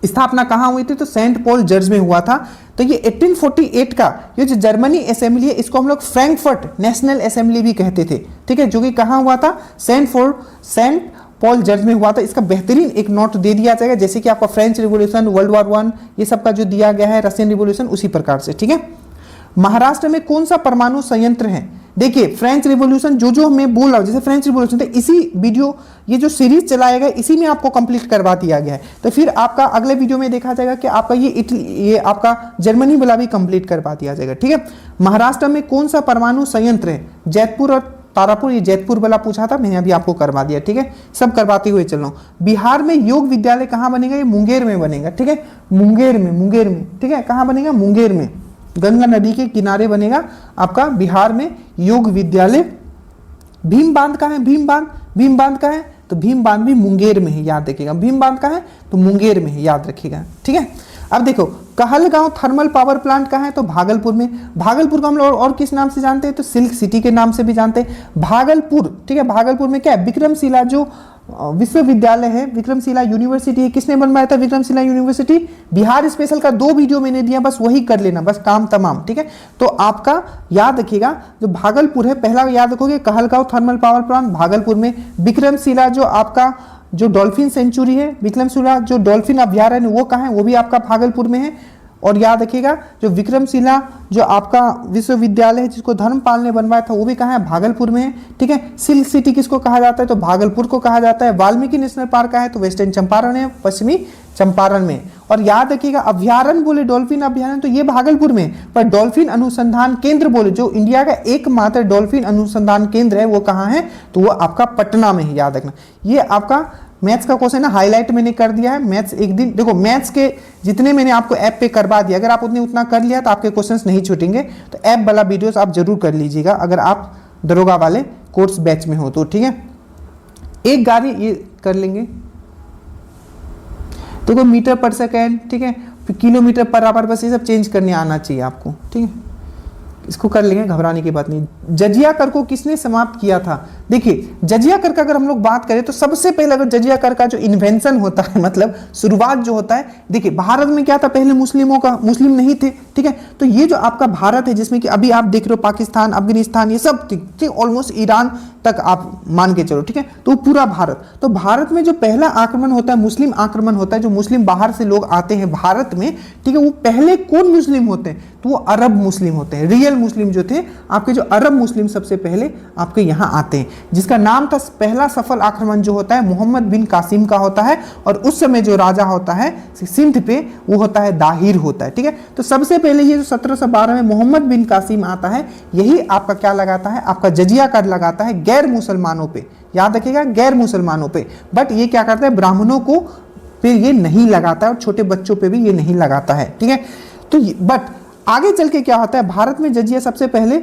स्थापना कहां हुई थी? तो सेंट पॉल जर्ज में हुआ था। तो ये 1848 का ये जो जर्मनी असेंबली है, इसको हम लोग फ्रैंकफर्ट नेशनल असेंबली भी कहते थे, ठीक है, जो कि कहां हुआ था? सेंट पॉल जर्ज में हुआ था। इसका बेहतरीन एक नोट दे दिया जाएगा, जैसे कि आपका फ्रेंच रिवॉल्यूशन, वर्ल्ड वॉर 1, ये सब का जो दिया गया है, रशियन रिवॉल्यूशन, उसी प्रकार से, ठीक है। महाराष्ट्र में कौन सा परमाणु संयंत्र है? देखिए, फ्रेंच रिवॉल्यूशन जो मैं बोल रहा हूं, जैसे फ्रेंच रिवॉल्यूशन था, इसी वीडियो ये जो सीरीज चलाया गया, इसी में आपको कंप्लीट करवा दिया गया है। तो फिर आपका अगले वीडियो में देखा जाएगा कि आपका ये आपका जर्मनी वाला भी कंप्लीट करवा दिया जाएगा, ठीक है। महाराष्ट्र में कौन सा परमाणु संयंत्र है? जैतपुर और तारापुर, ये जैतपुर वाला पूछा था, मैंने अभी आपको करवा दिया, ठीक है। सब करवाते हुए चल रहा हूं। बिहार में योग विद्यालय कहां बनेगा? ये मुंगेर में बनेगा, ठीक है। मुंगेर में, ठीक है। कहां बनेगा? मुंगेर में, गंगा नदी के किनारे बनेगा आपका बिहार में योग विद्यालय। भीम बांध का है? भीम बांध का है, तो भीम बांध भी मुंगेर में है, याद रखिएगा। भीम बांध का है तो मुंगेर में है, याद रखिएगा, ठीक है। अब देखो, कहलगांव थर्मल पावर प्लांट कहाँ है? तो भागलपुर में। भागलपुर को हम लोग और किस नाम से जानते हैं? तो सिल्क सिटी के नाम से भी जानते हैं, भागलपुर, ठीक है। भागलपुर में क्या है? विक्रमशिला जो विश्वविद्यालय है, विक्रमशिला यूनिवर्सिटी है, किसने बनवाया था विक्रमशिला यूनिवर्सिटी? बिहार स्पेशल का 2 वीडियो मैंने दिया, बस वही कर लेना, बस काम तमाम, ठीक है। तो आपका याद रखिएगा, जो भागलपुर है, पहला याद रखोगे Kahalgaon thermal power plant Bhagalpur में। विक्रमशिला जो आपका जो डॉल्फिन सेंचुरी है, विक्रमशिला जो डॉल्फिन अभ्यारण्य, वो कहाँ है? वो भी आपका भागलपुर में है। और याद रखिएगा, जो विक्रमशिला जो आपका विश्वविद्यालय है, जिसको धर्मपाल ने बनवाया था, वो भी कहाँ है? भागलपुर में है, ठीक है। सिल्क सिटी किसको कहा जाता है? तो भागलपुर को कहा जाता है। वाल्मीकि नेशनल पार्क का है, तो वेस्टर्न चंपारण है, पश्चिमी चंपारण में। और याद रखिएगा, अभ्यारण्य बोले डॉल्फिन अभ्यारण्य, तो ये भागलपुर में, पर डॉल्फिन अनुसंधान केंद्र बोले, जो इंडिया का एकमात्र डॉल्फिन अनुसंधान केंद्र है, वो कहाँ है? तो वो आपका पटना में है, याद रखना। ये आपका मैथ्स का क्वेश्चन है, हाईलाइट मैंने कर दिया है। मैथ्स एक दिन देखो, मैथ्स के जितने मैंने आपको ऐप पे करवा दिया, अगर आप उतना कर लिया तो आपके क्वेश्चंस नहीं छूटेंगे। तो ऐप वाला वीडियोस आप जरूर कर लीजिएगा, अगर आप दरोगा वाले कोर्स बैच में हो तो, ठीक है। एक गाड़ी ये कर लेंगे, देखो मीटर पर सेकेंड, ठीक है, किलोमीटर पर आवर, बस ये सब चेंज करने आना चाहिए आपको, ठीक है। इसको कर लेंगे, घबराने की बात नहीं। जजिया कर को किसने समाप्त किया था? देखिए, जजिया कर का अगर हम लोग बात करें तो सबसे पहले अगर जजिया कर का जो इन्वेंशन होता है, मतलब शुरुआत जो होता है, देखिए भारत में क्या था, पहले मुस्लिम नहीं थे, ठीक है। तो ये जो आपका भारत है, जिसमें कि अभी आप देख रहे हो पाकिस्तान, अफगानिस्तान, ये सब ठीक ऑलमोस्ट ईरान तक आप मान के चलो, ठीक है। तो पूरा भारत, तो भारत में जो पहला आक्रमण होता है, मुस्लिम आक्रमण होता है, जो मुस्लिम बाहर से लोग आते हैं भारत में, ठीक है, वो पहले कौन मुस्लिम होते हैं? तो वो अरब मुस्लिम होते हैं। रियल मुस्लिम जो थे आपके, जो अरब मुस्लिम सबसे पहले आपके यहाँ आते हैं, जिसका नाम था, पहला सफल आक्रमण जो होता है मोहम्मद बिन कासिम का होता है। और उस समय जो राजा होता है सिंध पे, वो होता है दाहिर होता है, ठीक है। तो सबसे पहले ये जो 1712 में मोहम्मद बिन कासिम आता है, यही आपका क्या लगाता है? आपका जजिया कर लगाता है गैर मुसलमानों पे, याद रखिएगा, गैर मुसलमानों पे। बट ये क्या करता है? ब्राह्मणों को पे ये नहीं लगाता है, और छोटे बच्चों पे भी ये नहीं लगाता है, ठीक है। तो बट आगे चल के क्या होता है, भारत में जजिया सबसे पहले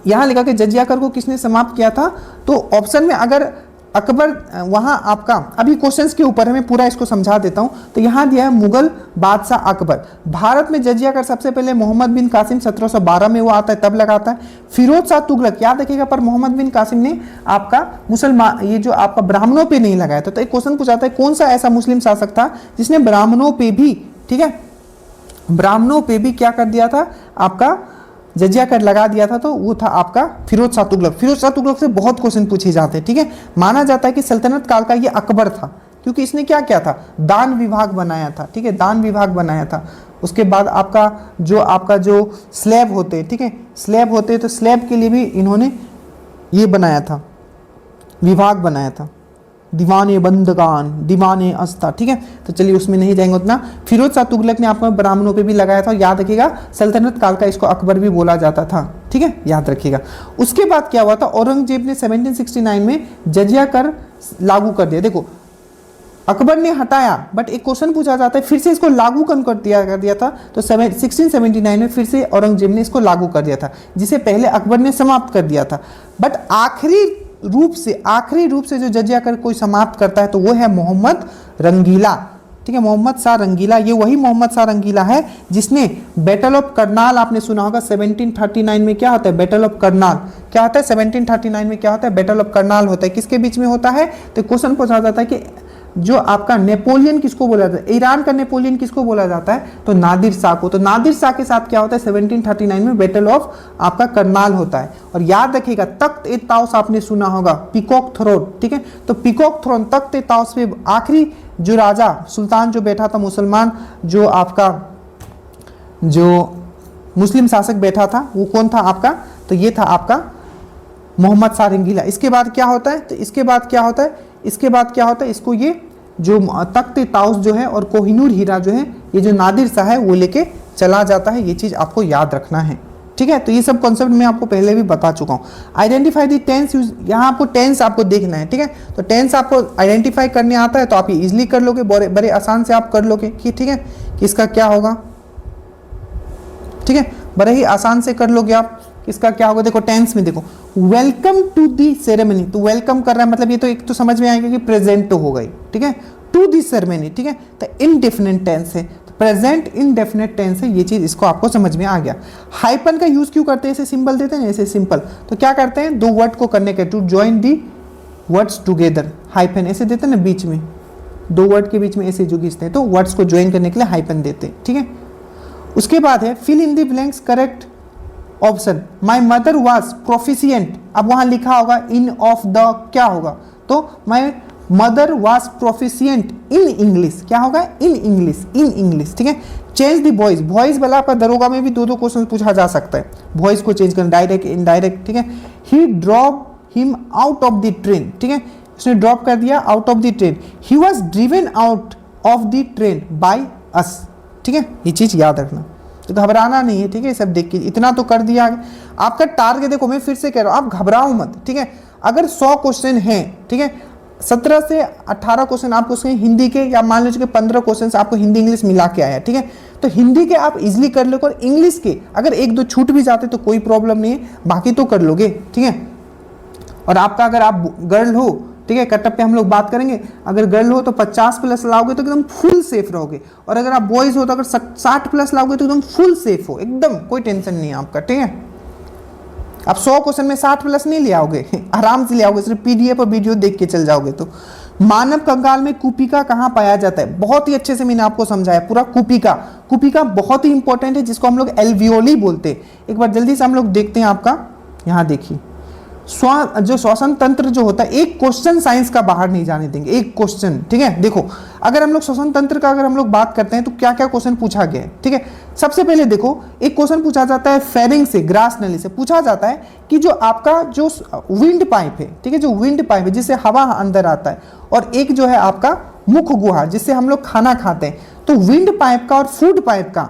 यहाँ लिखा कि जजिया कर को किसने समाप्त किया था, तो ऑप्शन में अगर अकबर, वहाँ आपका अभी क्वेश्चंस के ऊपर है, मैं पूरा इसको समझा देता हूँ। तो यहाँ दिया है मुगल बादशाह अकबर। भारत में जजिया कर सबसे पहले मोहम्मद बिन कासिम 1712 में वो आता है, तब लगाता है। फिरोज शाह तुगलक, याद रखिएगा, पर मोहम्मद बिन कासिम ने आपका मुसलमान, ये जो आपका ब्राह्मणों पे नहीं लगाया था। तो एक क्वेश्चन पूछाता है कौन सा ऐसा मुस्लिम शासक था जिसने ब्राह्मणों पे भी, ठीक है, ब्राह्मणों पे भी क्या कर दिया था, आपका जजिया कर लगा दिया था, तो वो था आपका फिरोज शाह तुगलक। फिरोज शाह तुगलक से बहुत क्वेश्चन पूछे जाते हैं, ठीक है। माना जाता है कि सल्तनत काल का ये अकबर था, क्योंकि इसने क्या किया था, दान विभाग बनाया था, ठीक है, दान विभाग बनाया था। उसके बाद आपका जो स्लैब होते, ठीक है, स्लैब होते, तो स्लैब के लिए भी इन्होंने ये बनाया था, विभाग बनाया था, दीवाने बंदगान, दीवाने अस्ता, ठीक है। तो चलिए उसमें नहीं जाएंगे उतना। फिरोज शाह तुगलक ने आपको ब्राह्मणों पे भी लगाया था, याद रखिएगा, सल्तनत काल का इसको अकबर भी बोला जाता था, ठीक है, याद रखिएगा। उसके बाद क्या हुआ था, औरंगजेब ने 1769 में जजिया कर लागू कर दिया। देखो अकबर ने हटाया, बट एक क्वेश्चन पूछा जाता है, फिर से इसको लागू कर दिया था। तो 1679 में फिर से औरंगजेब ने इसको लागू कर दिया था, जिसे पहले अकबर ने समाप्त कर दिया था। बट आखिरी रूप से जो जजिया कर कोई समाप्त करता है तो वो है मोहम्मद रंगीला, ठीक है, मोहम्मद शाह रंगीला। ये वही मोहम्मद शाह रंगीला है जिसने बैटल ऑफ करनाल, आपने सुना होगा 1739 में क्या होता है, बैटल ऑफ करनाल, क्या होता है 1739 में क्या होता है, बैटल ऑफ करनाल होता है। किसके बीच में होता है, तो क्वेश्चन पूछा जाता है कि जो आपका नेपोलियन किसको बोला जाता है, ईरान का नेपोलियन किसको बोला जाता है, तो नादिर शाह को। तो नादिर शाह के साथ क्या होता है, 1739 में बैटल ऑफ आपका करनाल होता है। और याद रखिएगा, तख्त ए ताउस आपने सुना होगा, पीकॉक थ्रोन, ठीक है, तो पीकॉक थ्रोन, तख्त ए ताउस पे आखिरी जो राजा सुल्तान जो बैठा था, मुसलमान जो आपका जो मुस्लिम शासक बैठा था, वो कौन था आपका, तो ये था आपका मोहम्मद शाह रंगीला। इसके बाद क्या होता है, तो इसके बाद क्या होता है, इसको ये जो तख्त ताउस जो है और कोहिनूर हीरा जो है, ये जो नादिर शाह है वो लेके चला जाता है। ये चीज आपको याद रखना है, ठीक है। तो ये सब कॉन्सेप्ट मैं आपको पहले भी बता चुका हूँ। आइडेंटिफाई दी टेंस यूज, यहाँ आपको टेंस आपको देखना है, ठीक है। तो टेंस आपको आइडेंटिफाई करने आता है तो आप ये इजिली कर लोगे, बड़े आसान से आप कर लोगे कि ठीक है, कि इसका क्या होगा, ठीक है, बड़े ही आसान से कर लोगे आप। इसका क्या होगा, देखो टेंस में देखो, वेलकम टू दी सेरेमनी, तो वेलकम कर रहा है मतलब ये तो एक तो समझ में आएगा कि प्रेजेंट तो हो गई, ठीक है, टू दी सेरेमनी, ठीक है। तो इनडेफिनेट टेंस है, तो प्रेजेंट इनडेफिनेट टेंस है, ये चीज इसको आपको समझ में आ गया। हाइपन का यूज क्यों करते हैं, ऐसे सिंबल देते हैं, ऐसे सिंपल, तो क्या करते हैं, दो वर्ड को करने के, to join the words together, hyphen ऐसे देते हैं ना, बीच में दो वर्ड के बीच में ऐसे जो खींचते हैं, तो वर्ड्स को ज्वाइन करने के लिए हाइपन देते हैं, ठीक है। उसके बाद है fill in the blanks correct option, my mother was proficient, अब वहां लिखा होगा इन ऑफ द, क्या होगा, तो माई mother was proficient in English, क्या होगा, इन इंग्लिश, ठीक है। चेंज द वॉइस, वॉइस वाला आपका दरोगा में भी दो क्वेश्चन पूछा जा सकता है, वॉइस को चेंज करना, डायरेक्ट इनडायरेक्ट, ठीक है। He drop him out of the train, ठीक है, उसने ड्रॉप कर दिया out of the train. He was driven out of the train by us, ठीक है, ये चीज याद रखना, तो घबराना नहीं है, ठीक है, सब देख के इतना तो कर दिया। आपका टारगेट देखो, मैं फिर से कह रहा हूं, आप घबराओ मत, ठीक है। अगर 100 क्वेश्चन हैं, ठीक है, 17 से 18 क्वेश्चन आपको हिंदी के, या मान लीजिए 15 क्वेश्चन आपको हिंदी इंग्लिश मिला के आया, ठीक है, तो हिंदी के आप इजिली कर लोगे, और इंग्लिश के अगर एक दो छूट भी जाते तो कोई प्रॉब्लम नहीं है, बाकी तो कर लोगे, ठीक है। और आपका अगर आप गर्ल हो, ठीक है, कटअप पे हम लोग बात करेंगे, अगर गर्ल हो तो 50 प्लस लाओगे तो एकदम फुल सेफ रहोगे, और अगर आप बॉयज हो तो अगर 60 प्लस लाओगे तो एकदम फुल सेफ हो, एकदम कोई टेंशन नहीं है आपका, ठीक है। आप 100 क्वेश्चन में 60 प्लस नहीं ले आओगे, आराम से ले आओगे, सिर्फ पीडीएफ और वीडियो देख के चल जाओगे। तो मानव कंकाल में कुपिका कहाँ पाया जाता है, बहुत ही अच्छे से मैंने आपको समझाया पूरा। कुपिका बहुत ही इंपॉर्टेंट है, जिसको हम लोग एल्वियोली बोलते हैं। एक बार जल्दी से हम लोग देखते हैं, आपका यहाँ देखिए, जो श्वसन तंत्र जो होता है, एक क्वेश्चन साइंस का बाहर नहीं जाने देंगे, एक क्वेश्चन, ठीक है। देखो अगर हम लोग श्वसन तंत्र का अगर हम लोग बात करते हैं तो क्या क्या क्वेश्चन पूछा गया है, ठीक है। सबसे पहले देखो, एक क्वेश्चन पूछा जाता है फेरिंग से, ग्रास नली से पूछा जाता है कि जो आपका जो विंड पाइप है, ठीक है, जो विंड पाइप है जिससे हवा अंदर आता है, और एक जो है आपका मुख गुहा जिससे हम लोग खाना खाते हैं, तो विंड पाइप का और फूड पाइप का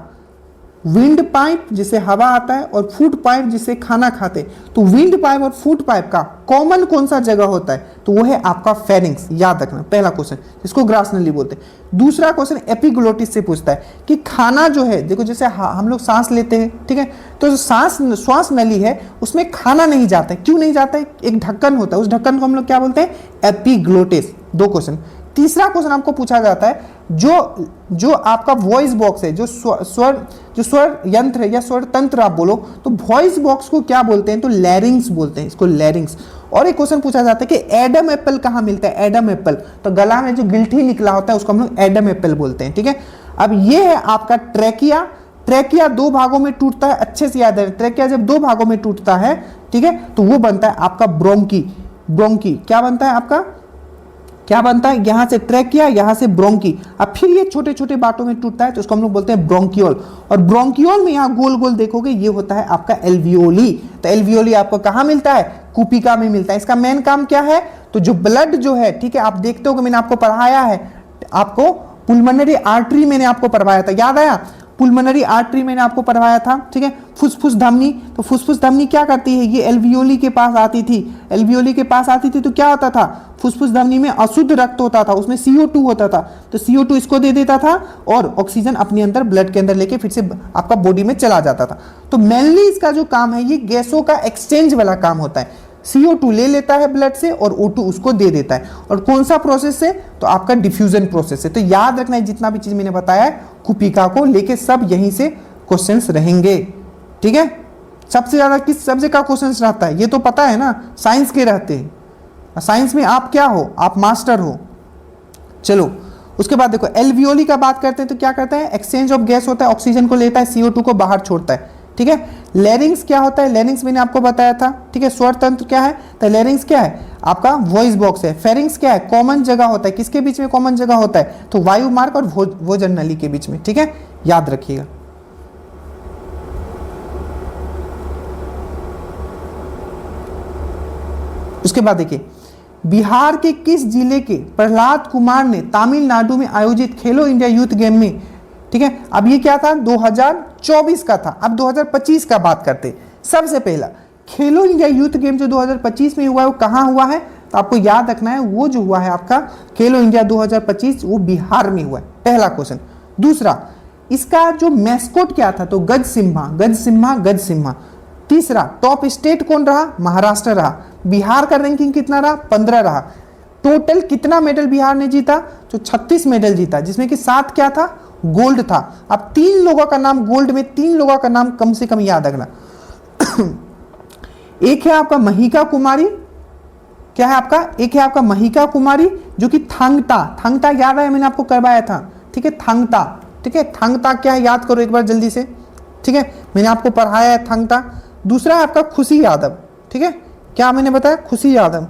विंड पाइप जिसे हवा आता है और फूड पाइप जिसे खाना खाते हैं। तो विंड पाइप और फूड पाइप का कॉमन कौन सा जगह होता है, तो वो है आपका फेरिंग्स, याद रखना पहला क्वेश्चन, इसको ग्रासनली बोलते हैं। दूसरा क्वेश्चन एपिग्लोटिस से पूछता है कि खाना जो है, देखो जैसे हम लोग सांस लेते हैं, ठीक है, तो जो श्वास नली है उसमें खाना नहीं जाता है, क्यों नहीं जाता है, एक ढक्कन होता है, उस ढक्कन को हम लोग क्या बोलते हैं, एपिग्लोटिस। दो क्वेश्चन। तीसरा क्वेश्चन आपको पूछा जाता है जो आपका वॉइस बॉक्स है, जो स्वर यंत्र है या स्वर तंत्र आप बोलो, तो वॉइस बॉक्स को क्या बोलते हैं, तो लैरिंग्स बोलते हैं, इसको लैरिंग्स। और एक क्वेश्चन पूछा जाता है कि एडम एप्पल कहाँ मिलता है, एडम एप्पल, तो गला में जो गिल्ठी निकला होता है उसको हम लोग एडम एप्पल बोलते हैं, ठीक है। अब ये है आपका ट्रैकिया। ट्रैकिया दो भागों में टूटता है, अच्छे से याद है, ट्रैकिया जब दो भागों में टूटता है, ठीक है, तो वो बनता है आपका ब्रोंकी। ब्रोंकी क्या बनता है आपका, क्या बनता है, यहां से ट्रैकिया, यहां से ब्रोंकी। अब फिर ये छोटे छोटे बातों में टूटता है तो उसको हम लोग बोलते हैं ब्रोंकियोल। और ब्रोंकियोल में यहां गोल गोल देखोगे ये होता है आपका एल्वियोली। तो एल्वियोली आपको कहां मिलता है, कुपिका में मिलता है। इसका मेन काम क्या है, तो जो ब्लड जो है, ठीक है, आप देखते हो कि मैंने आपको पढ़ाया है, आपको पुलमोनरी आर्टरी मैंने आपको पढ़वाया था, याद आया, पुलमोनरी आर्टरी मैंने आपको पढ़वाया था, ठीक है। फुसफुस धमनी, तो फुसफुस धमनी क्या करती है, ये एल्वियोली के पास आती थी, एल्वियोली के पास आती थी तो क्या होता था, फुसफुस धमनी में अशुद्ध रक्त होता था, उसमें CO2 होता था, तो CO2 इसको दे देता था और ऑक्सीजन अपने अंदर ब्लड के अंदर लेके फिर से आपका बॉडी में चला जाता था। तो मेनली इसका जो काम है ये गैसों का एक्सचेंज वाला काम होता है। CO2 ले लेता है ब्लड से और O2 उसको दे देता है। और कौन सा प्रोसेस से, तो आपका डिफ्यूजन प्रोसेस है। तो याद रखना है जितना भी चीज मैंने बताया है कुपिका को लेके सब यहीं से क्वेश्चंस रहेंगे, ठीक है। सबसे ज्यादा किस सब्जेक्ट का क्वेश्चंस रहता है ये तो पता है ना, साइंस के रहते हैं। साइंस में आप क्या हो, आप मास्टर हो। चलो उसके बाद देखो एल्वियोली का बात करते हैं तो क्या करता है, एक्सचेंज ऑफ गैस होता है, ऑक्सीजन को लेता है, CO2 को बाहर छोड़ता है, ठीक है। लैरिंग्स क्या होता है, लैरिंग्स मैंने आपको बताया था, ठीक है। स्वर तंत्र क्या है, तो लैरिंग्स क्या है, आपका वॉइस बॉक्स है। फेरिंग्स क्या है, कॉमन जगह होता है, किसके बीच में कॉमन जगह होता है, तो वायु मार्ग और भोजन नली के बीच में, ठीक है, याद रखिएगा। उसके बाद देखिए बिहार के किस जिले के प्रहलाद कुमार ने तमिलनाडु में आयोजित खेलो इंडिया यूथ गेम में, ठीक है, अब ये क्या था 2024 का था, अब 2025 का बात करते। सबसे पहला खेलो इंडिया यूथ गेम जो 2025 में हुआ है वो कहाँ हुआ है, तो आपको याद रखना है वो जो हुआ है आपका खेलो इंडिया 2025 वो बिहार में हुआ है, पहला क्वेश्चन। दूसरा इसका जो मैस्कोट क्या था, तो गज सिम्हा, गज सिम्हा, गज सिम्हा। तीसरा टॉप स्टेट कौन रहा, महाराष्ट्र रहा। बिहार का रैंकिंग कितना रहा, 15 रहा। टोटल कितना मेडल बिहार ने जीता, तो 36 मेडल जीता, जिसमें कि 7 क्या था, गोल्ड था। अब 3 लोगों का नाम गोल्ड में, 3 लोगों का नाम कम से कम याद रखना। एक है आपका महिका कुमारी, क्या है आपका, एक है आपका महिका कुमारी जो कि थांगता, थांगता याद है मैंने आपको करवाया था, ठीक है, थांगता, ठीक है। थांगता क्या है याद करो एक बार जल्दी से, ठीक है, मैंने आपको पढ़ाया है थांगता। दूसरा है आपका खुशी यादव, ठीक है, क्या मैंने बताया, खुशी यादव।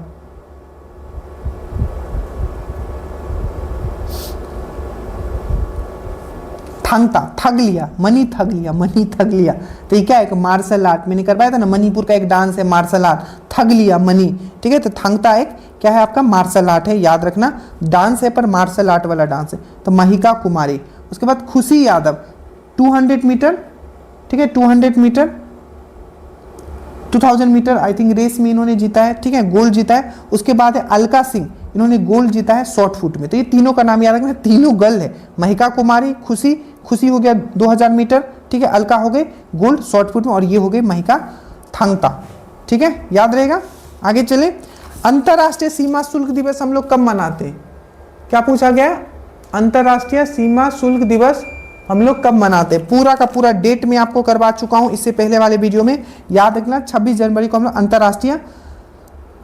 थांगता, ठग लिया, मनी ठग लिया, मनी ठग लिया, तो ये क्या है, मार्शल आर्ट मैंने करवाया था ना, मणिपुर का एक डांस है मार्शल आर्ट, ठग लिया मनी, ठीक है। तो थांगता एक क्या है आपका मार्शल आर्ट है, याद रखना, डांस है पर मार्शल आर्ट वाला डांस है। तो महिका कुमारी। उसके बाद खुशी यादव 200 मीटर, ठीक है, 200 metre 2000 metre I think race में इन्होंने जीता है, ठीक है, गोल्ड जीता है। उसके बाद है अलका सिंह, इन्होंने गोल्ड जीता है शॉर्ट फुट में। तो ये तीनों का नाम याद रखना, तीनों गर्ल है, महिका कुमारी, खुशी, खुशी हो गया 2000 मीटर, ठीक है, अलका हो गए गोल्ड शॉर्ट फुट में, और ये हो गए महिका थांगता, ठीक है, याद रहेगा। आगे चले, अंतरराष्ट्रीय सीमा शुल्क दिवस हम लोग कब मनाते हैं, क्या पूछा गया, अंतरराष्ट्रीय सीमा शुल्क दिवस हम लोग कब मनाते हैं, पूरा का पूरा डेट में आपको करवा चुका हूं इससे पहले वाले वीडियो में, याद रखना 26 जनवरी को हम लोग अंतरराष्ट्रीय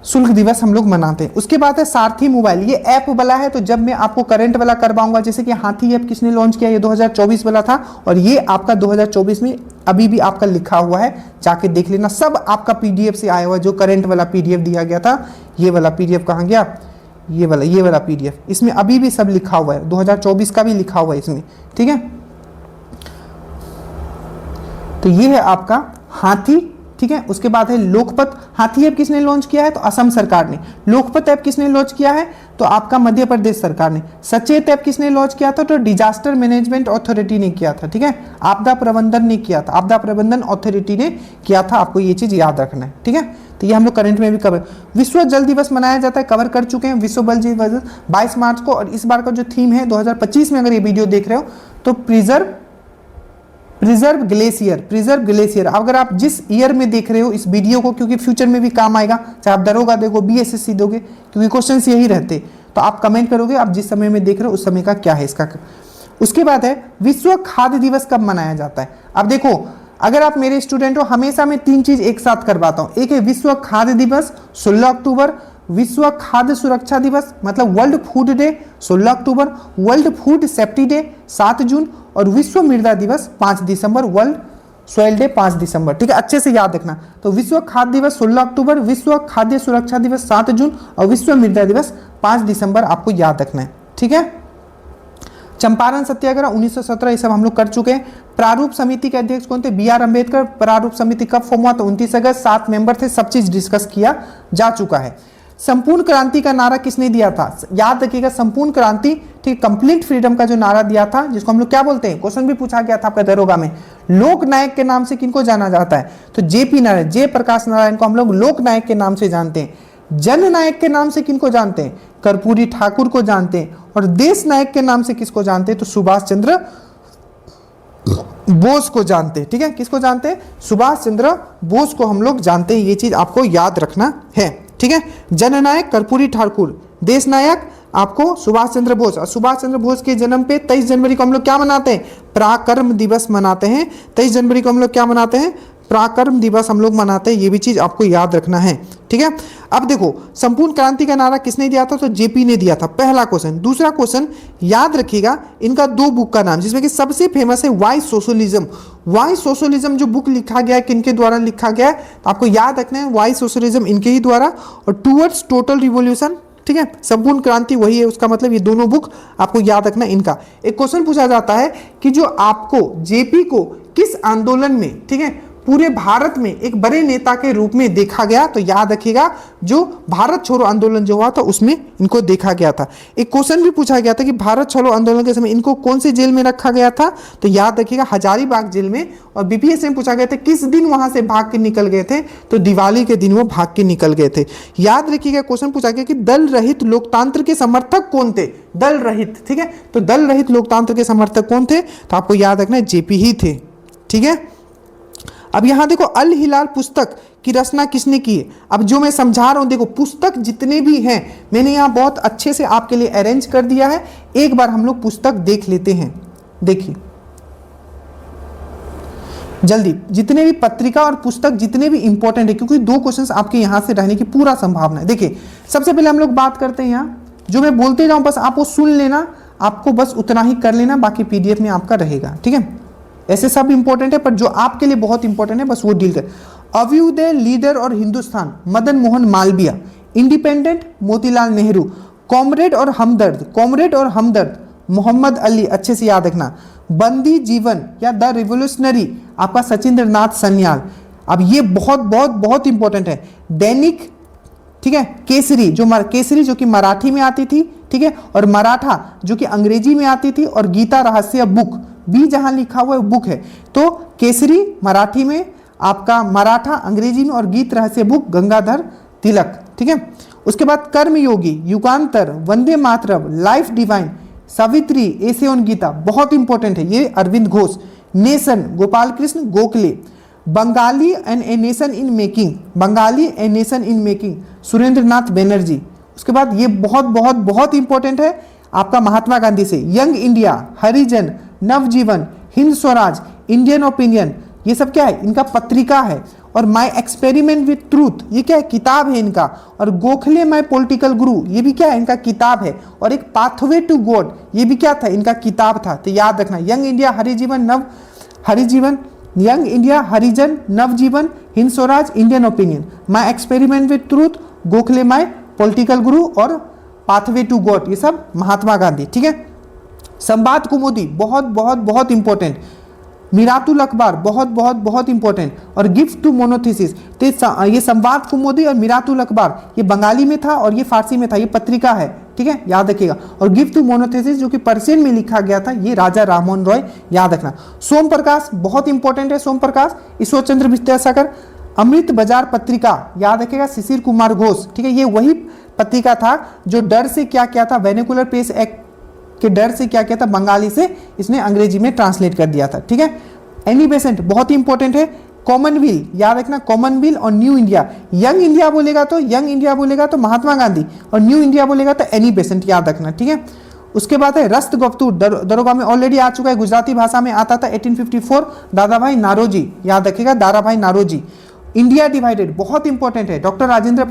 शुल्क दिवस हम लोग मनाते हैं। उसके बाद है सारथी मोबाइल, ये ऐप वाला है, तो जब मैं आपको करंट वाला करवाऊंगा, जैसे कि हाथी ऐप किसने लॉन्च किया, ये 2024 वाला था, और ये आपका 2024 में अभी भी आपका लिखा हुआ है, जाके देख लेना, सब आपका PDF से आया हुआ है। जो करंट वाला PDF दिया गया था, ये वाला PDF कहाँ गया, ये वाला PDF, इसमें अभी भी सब लिखा हुआ है, 2024 का भी लिखा हुआ है इसमें, ठीक है। तो ये है आपका हाथी ठीक है। उसके बाद है लोकपथ, हाथी ऐप किसने लॉन्च किया है? तो असम सरकार ने। लोकपथ ऐप किसने लॉन्च किया है? तो आपका मध्य प्रदेश सरकार ने। सचेत ऐप किसने लॉन्च किया था? तो डिजास्टर मैनेजमेंट अथॉरिटी ने किया था, ठीक है। आपदा प्रबंधन ने किया था, आपदा प्रबंधन अथॉरिटी ने किया था। आपको ये चीज याद रखना है, ठीक है। तो ये हम लोग करंट में भी कवर। विश्व जल दिवस मनाया जाता है, कवर कर चुके हैं विश्व जल दिवस 22 मार्च को। और इस बार का जो थीम है 2025 में, अगर ये वीडियो देख रहे हो तो प्रिजर्व ग्लेशियर। अगर आप जिस ईयर में देख रहे हो इस वीडियो को, क्योंकि फ्यूचर में भी काम आएगा, चाहे आप दरोगा देखो, बीएसएससी दोगे, क्योंकि क्वेश्चंस यही रहते, तो आप कमेंट करोगे आप जिस समय में देख रहे हो उस समय का क्या है इसका। उसके बाद है विश्व खाद्य दिवस कब मनाया जाता है? अब देखो, अगर आप मेरे स्टूडेंट हो, हमेशा मैं 3 चीज एक साथ करवाता हूं। एक है विश्व खाद्य दिवस 16 अक्टूबर, विश्व खाद्य सुरक्षा दिवस मतलब वर्ल्ड फूड डे 16 अक्टूबर, वर्ल्ड फूड सेफ्टी डे 7 जून, और विश्व मृदा दिवस 5 दिसंबर, वर्ल्ड सॉइल डे 5 दिसंबर, ठीक है। अच्छे से याद रखना। तो विश्व खाद्य दिवस 16 अक्टूबर, विश्व खाद्य सुरक्षा दिवस 7 जून और विश्व मृदा दिवस 5 दिसंबर आपको याद रखना है, ठीक है। चंपारण सत्याग्रह 1917, ये सब हम लोग कर चुके हैं। प्रारूप समिति के अध्यक्ष कौन थे? बी.आर. अम्बेडकर। प्रारूप समिति कब फॉर्म हुआ? तो 29 अगस्त। 7 मेंबर थे, सब चीज डिस्कस किया जा चुका है। संपूर्ण क्रांति का नारा किसने दिया था? याद रखिएगा, संपूर्ण क्रांति, ठीक, कंप्लीट फ्रीडम का जो नारा दिया था, जिसको हम लोग क्या बोलते हैं, क्वेश्चन भी पूछा गया था आपका दरोगा में, लोक नायक के नाम से किनको जाना जाता है? तो जेपी नारायण, जयप्रकाश नारायण को हम लोग लोक नायक के नाम से जानते हैं। जन नायक के नाम से किनको जानते हैं? कर्पूरी ठाकुर को जानते हैं। और देश नायक के नाम से किसको जानते हैं? तो सुभाष चंद्र बोस को जानते हैं, ठीक है। किसको जानते हैं? सुभाष चंद्र बोस को हम लोग जानते हैं। ये चीज आपको याद रखना है, ठीक है। जननायक कर्पूरी ठाकुर, देश नायक आपको सुभाष चंद्र बोस। और सुभाष चंद्र बोस के जन्म पे 23 जनवरी को हम लोग क्या मनाते हैं? पराक्रम दिवस मनाते हैं। 23 जनवरी को हम लोग क्या मनाते हैं? पराक्रम दिवस हम लोग मनाते हैं। ये भी चीज आपको याद रखना है, ठीक है। अब देखो, संपूर्ण क्रांति का नारा किसने दिया था? तो जेपी ने दिया था, पहला क्वेश्चन। दूसरा क्वेश्चन याद रखिएगा, इनका 2 बुक का नाम, जिसमें कि सबसे फेमस है वाई सोशलिज्म। वाई सोशलिज्म जो बुक लिखा गया है, किनके द्वारा लिखा गया है? तो आपको याद रखना है, वाई सोशलिज्म इनके ही द्वारा। और टूवर्ड्स टोटल रिवॉल्यूशन, ठीक है, संपूर्ण क्रांति वही है, उसका मतलब ये दोनों बुक आपको याद रखना इनका। एक क्वेश्चन पूछा जाता है कि जो आपको जेपी को किस आंदोलन में, ठीक है, पूरे भारत में एक बड़े नेता के रूप में देखा गया? तो याद रखिएगा, जो भारत छोड़ो आंदोलन जो हुआ था उसमें इनको देखा गया था। एक क्वेश्चन भी पूछा गया था कि भारत छोड़ो आंदोलन के समय इनको कौन से जेल में रखा गया था? तो याद रखिएगा, हजारीबाग जेल में। और बीपीएस में पूछा गया था किस दिन वहां से भाग के निकल गए थे? तो दिवाली के दिन वो भाग के निकल गए थे। याद रखिएगा, क्वेश्चन पूछा गया कि दल रहित लोकतंत्र के समर्थक कौन थे? दल रहित, ठीक है। तो दल रहित लोकतंत्र के समर्थक कौन थे? तो आपको याद रखना है जेपी ही थे, ठीक है। अब यहां देखो, अल हिलाल पुस्तक की रचना किसने की है? अब जो मैं समझा रहा हूं, देखो पुस्तक जितने भी हैं मैंने यहां बहुत अच्छे से आपके लिए अरेंज कर दिया है। एक बार हम लोग पुस्तक देख लेते हैं। देखिए जल्दी, जितने भी पत्रिका और पुस्तक जितने भी इंपॉर्टेंट है, क्योंकि 2 क्वेश्चंस आपके यहां से रहने की पूरा संभावना है। देखिए सबसे पहले हम लोग बात करते हैं, यहां जो मैं बोलते जाऊं बस आप वो सुन लेना, आपको बस उतना ही कर लेना, बाकी पीडीएफ में आपका रहेगा, ठीक है। ऐसे सब इंपॉर्टेंट है, पर जो आपके लिए बहुत इंपॉर्टेंट है बस वो डील कर। अभ्युदय लीडर और हिंदुस्तान, मदन मोहन मालवीय। इंडिपेंडेंट, मोतीलाल नेहरू। कॉमरेड और हमदर्द, मोहम्मद अली, अच्छे से याद रखना। बंदी जीवन या द रिवोल्यूशनरी, आपका सचिंद्र नाथ सन्याल। अब ये बहुत बहुत बहुत इंपॉर्टेंट है। दैनिक, ठीक है, केसरी जो कि मराठी में आती थी, ठीक है, और मराठा जो कि अंग्रेजी में आती थी, और गीता रहस्य बुक बी जहां लिखा हुआ है बुक है। तो केसरी मराठी में, आपका मराठा अंग्रेजी में, और गीत रहस्य बुक गंगाधर तिलक, ठीक है। उसके बाद Karmayogi, Yugantar, Vande Mataram, life divine, Savitri, essay on Gita, बहुत इंपॉर्टेंट है ये, Aurobindo Ghosh. Nation, Gopal Krishna Gokhale. Bengali and a nation in making, Surendra Nath Banerjee. उसके बाद ये बहुत बहुत बहुत इंपॉर्टेंट है आपका महात्मा गांधी से, young India, Harijan, Navjivan, Hind Swaraj, Indian opinion, ये सब क्या है? इनका पत्रिका है। और माई एक्सपेरिमेंट विथ ट्रूथ, ये क्या है? किताब है इनका। और गोखले माई पॉलिटिकल गुरु, ये भी क्या है? इनका किताब है। और एक पाथवे टू गॉड, ये भी क्या था? इनका किताब था। तो याद रखना, Young India, Young India, Harijan, Navjivan, Hind Swaraj, Indian Opinion, My Experiment with Truth, Gokhale My Political Guru और पाथवे टू गॉड, ये सब महात्मा गांधी, ठीक है। संवाद कुमुदी, बहुत बहुत बहुत इंपॉर्टेंट। मिरातुल अखबार बहुत बहुत बहुत इंपॉर्टेंट, और गिफ्ट टू मोनोथेसिस, तो ये संवाद कुमुदी और मिरातुल अखबार ये बंगाली में था और ये फारसी में था, ये पत्रिका है, ठीक है, याद रखिएगा। और गिफ्ट टू मोनोथेसिस जो कि पर्शियन में लिखा गया था, ये राजा राममोहन रॉय, याद रखना। सोम प्रकाश बहुत इंपॉर्टेंट है, सोम प्रकाश, ईश्वर चंद्र विद्यासागर। अमृत बाजार पत्रिका, याद रखिएगा, शिशिर कुमार घोष, ठीक है, ये वही पत्रिका था जो डर से क्या किया था, वेनिकुलर प्रेस एक्ट के डर से क्या किया था, बंगाली से इसने अंग्रेजी में ट्रांसलेट कर दिया था, ठीक है। एनी बेसेंट बहुत इंपॉर्टेंट है। कॉमनवेल्थ, याद रखना, कॉमनवेल्थ और न्यू इंडिया, यंग इंडिया बोलेगा तो महात्मा गांधी, और न्यू इंडिया बोलेगा तो एनी बेसेंट, याद रखना, ठीक है। उसके बाद है रस्त गफ्तूर, दरोगा में ऑलरेडी आ चुका है, गुजराती भाषा में आता था 1854, दादाभाई नारोजी, याद रखिएगा, दादाभाई नारोजी। इंडिया डिवाइडेड बहुत इंपॉर्टेंट है, डॉक्टर राजेंद्र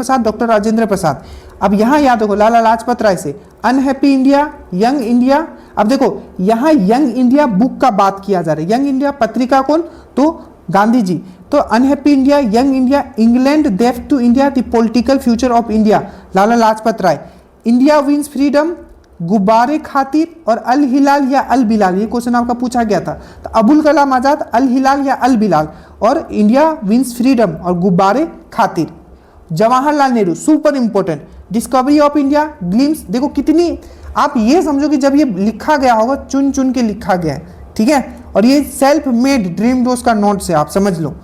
प्रसाद। अब यहाँ याद रखो, लाला लाजपत राय से। Unhappy India, Young India. अब देखो यहाँ यंग इंडिया बुक का बात किया जा रहा है, यंग इंडिया पत्रिका कौन, तो गांधी जी। तो Unhappy India, Young India, England Debt to India, The Political Future of India, Lala Lajpat Rai. India Wins Freedom, Ghubar-e-Khatir, और अल हिलाल या अल बिलाल, ये क्वेश्चन आपका पूछा गया था। तो अबुल कलाम आजाद, अल हिलाल या अल बिलाल, और इंडिया विंस फ्रीडम और गुब्बारे खातिर। Jawaharlal Nehru super important. Discovery of India, glimpse, देखो कितनी, आप ये समझो कि जब ये लिखा गया होगा चुन चुन के लिखा गया है, ठीक है, और ये सेल्फ मेड ड्रीम डोज का नोट से आप समझ लो।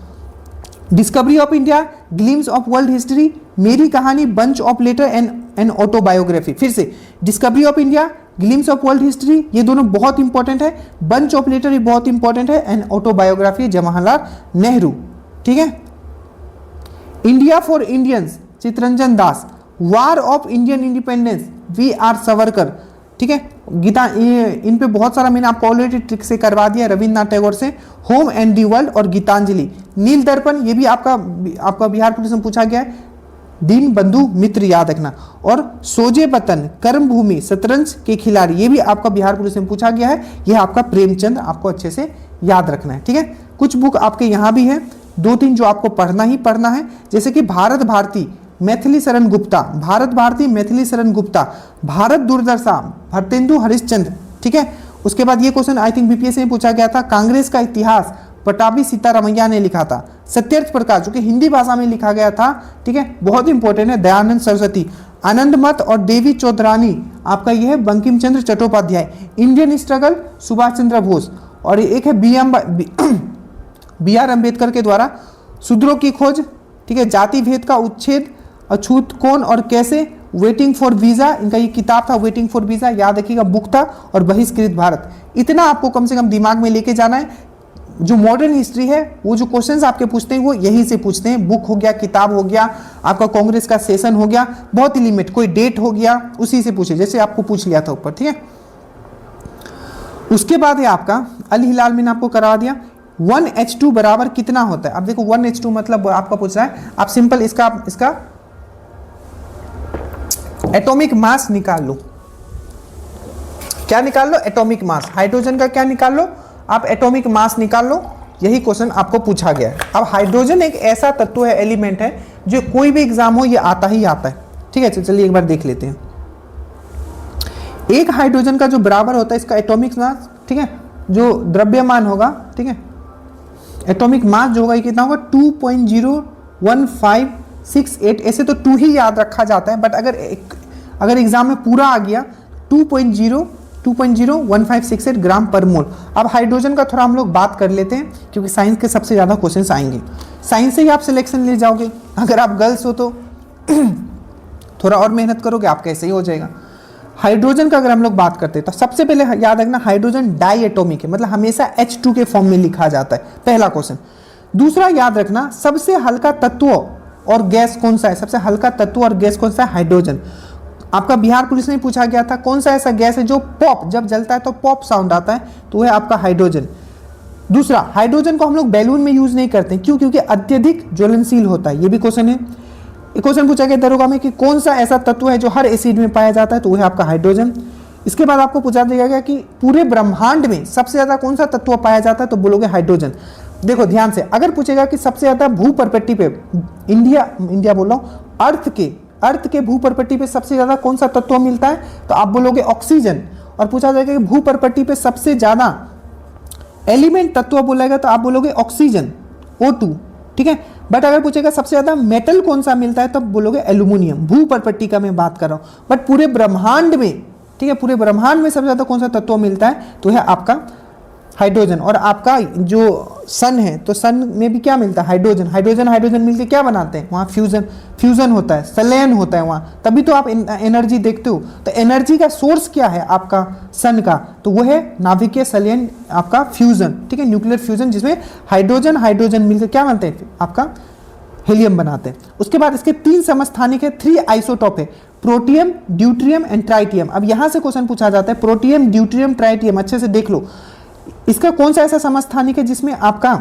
Discovery of India, glimpses of world history, Meri Kahani, bunch of letter and autobiography. फिर से discovery of India, glimpses of world history, ये दोनों बहुत इंपॉर्टेंट है। बंच ऑफ लेटर ये बहुत इंपॉर्टेंट है, एंड ऑटोबायोग्राफी जवाहरलाल नेहरू, ठीक है। India for Indians, Chittaranjan Das. War of Indian Independence, V R Savarkar, ठीक है। गीता, इन पे बहुत सारा मैंने आपको ऑलरेडी ट्रिक से करवा दिया, रविन्द्रनाथ टैगोर से। होम एंड दी वर्ल्ड और गीतांजलि। नील दर्पण, ये भी आपका बिहार पुलिस में पूछा गया है। दीन बंधु मित्र, याद रखना। और सोजे वतन, कर्म भूमि, शतरंज के खिलाड़ी, ये भी आपका बिहार पुलिस में पूछा गया है। यह आपका प्रेमचंद, आपको अच्छे से याद रखना है, ठीक है। कुछ बुक आपके यहाँ भी है, 2-3 जो आपको पढ़ना ही पढ़ना है, जैसे कि भारत भारती, मैथिली शरण गुप्ता, भारत भारती, मैथिली शरण गुप्ता। भारत दूरदर्शा, भरतेंदु हरिश्चंद्र, ठीक है। उसके बाद ये क्वेश्चन आई थिंक बीपीएससी में पूछा गया था, कांग्रेस का इतिहास, पटाभी सीतारामैया ने लिखा था। सत्यर्थ प्रकाश, जो कि हिंदी भाषा में लिखा गया था, ठीक है, बहुत इंपॉर्टेंट है। दयानंद सरस्वती। आनंद मत और देवी चौधरानी, आपका यह है बंकिम चंद्र चट्टोपाध्याय। Indian struggle, Subhash Chandra Bose. और एक है बी आर अम्बेडकर के द्वारा शूद्रों की खोज, ठीक है, जाति भेद का उच्छेद, अछूत कौन और कैसे, वेटिंग फॉर वीजा, इनका ये किताब था वेटिंग फॉर वीजा, याद रखिएगा, बुक था। और बहिष्कृत भारत। इतना आपको कम से कम दिमाग में लेके जाना है। जो मॉडर्न हिस्ट्री है, वो जो क्वेश्चंस आपके पूछते हैं वो यहीं से पूछते हैं। बुक हो गया, किताब हो गया, आपका कांग्रेस का सेशन हो गया, बहुत ही लिमिट, कोई डेट हो गया, उसी से पूछे, जैसे आपको पूछ लिया था ऊपर, ठीक है। उसके बाद है आपका अल हिलाल, मैंने आपको करा दिया। 1H2 बराबर कितना होता है। अब देखो 1H2 मतलब आपका पूछ रहा है, आप सिंपल इसका एटॉमिक मास निकाल लो। क्या निकाल लो, एटॉमिक मास। हाइड्रोजन का क्या निकाल लो आप, एटॉमिक मास निकाल लो। यही क्वेश्चन आपको पूछा गया है। अब हाइड्रोजन एक ऐसा तत्व है, एलिमेंट है, जो कोई भी एग्जाम हो ये आता ही आता है, ठीक है। चलिए एक बार देख लेते हैं। एक हाइड्रोजन का जो बराबर होता है इसका एटॉमिक मास, ठीक है, जो द्रव्यमान होगा, ठीक है, एटॉमिक मास जो होगा ये कितना होगा, 2.01568। ऐसे तो 2 ही याद रखा जाता है, बट अगर एग्जाम में पूरा आ गया 2.01568 ग्राम पर मोल। अब हाइड्रोजन का थोड़ा हम लोग बात कर लेते हैं, क्योंकि साइंस के सबसे ज़्यादा क्वेश्चंस आएंगे। साइंस से ही आप सिलेक्शन ले जाओगे, अगर आप गर्ल्स हो तो थोड़ा और मेहनत करोगे आपका ऐसे ही हो जाएगा। हाइड्रोजन का अगर हम लोग बात करते हैं तो सबसे पहले याद रखना, हाइड्रोजन डाई एटॉमिक है, मतलब हमेशा H2 के फॉर्म में लिखा जाता है, पहला क्वेश्चन। दूसरा याद रखना, सबसे हल्का तत्व और गैस कौन सा है, सबसे हल्का तत्व और गैस कौन सा है, हाइड्रोजन। आपका बिहार पुलिस में पूछा गया था, कौन सा ऐसा गैस है जो पॉप, जब जलता है तो पॉप साउंड आता है, तो वह है आपका हाइड्रोजन। दूसरा, हाइड्रोजन को हम लोग बैलून में यूज नहीं करते, क्यों, क्योंकि अत्यधिक ज्वलनशील होता है, ये भी क्वेश्चन है। एक क्वेश्चन पूछा गया दरोगा में कि कौन सा ऐसा तत्व है जो हर एसिड में पाया जाता है, तो वह है आपका हाइड्रोजन। इसके बाद आपको पूछा दिया गया कि पूरे ब्रह्मांड में सबसे ज्यादा कौन सा तत्व पाया जाता है, तो बोलोगे हाइड्रोजन। देखो ध्यान से, अगर पूछेगा कि सबसे ज्यादा भूप्रपट्टी पे इंडिया बोल रहा हूं, अर्थ के भूप्रपट्टी पे सबसे ज्यादा कौन सा तत्व मिलता है, तो आप बोलोगे ऑक्सीजन। और पूछा जाएगा कि भूप्रपट्टी पे सबसे ज्यादा एलिमेंट तत्व बोलेगा तो आप बोलोगे ऑक्सीजन O2, ठीक है। बट अगर पूछेगा सबसे ज्यादा मेटल कौन सा मिलता है तब बोलोगे एल्यूमिनियम। भूपर्पट्टी का मैं बात कर रहा हूं, बट पूरे ब्रह्मांड में, ठीक है, पूरे ब्रह्मांड में सबसे ज्यादा कौन सा तत्व मिलता है तो है आपका हाइड्रोजन। और आपका जो सन है तो सन में भी क्या मिलता है, हाइड्रोजन। हाइड्रोजन हाइड्रोजन मिलकर क्या बनाते हैं, वहाँ फ्यूजन होता है, संलयन होता है वहाँ, तभी तो आप एनर्जी देखते हो। तो एनर्जी का सोर्स क्या है आपका सन का, तो वो है नाभिकीय संलयन, आपका फ्यूजन, ठीक है, न्यूक्लियर फ्यूजन, जिसमें हाइड्रोजन हाइड्रोजन मिलकर क्या बनते हैं, आपका हीलियम बनाते हैं। उसके बाद इसके 3 समस्थानिक है, 3 आइसोटॉप है, प्रोटियम, ड्यूट्रियम एंड ट्राइटियम। अब यहां से क्वेश्चन पूछा जाता है प्रोटियम, ड्यूट्रियम, ट्राइटियम, अच्छे से देख लो। इसका कौन सा ऐसा समस्थानिक है जिसमें आपका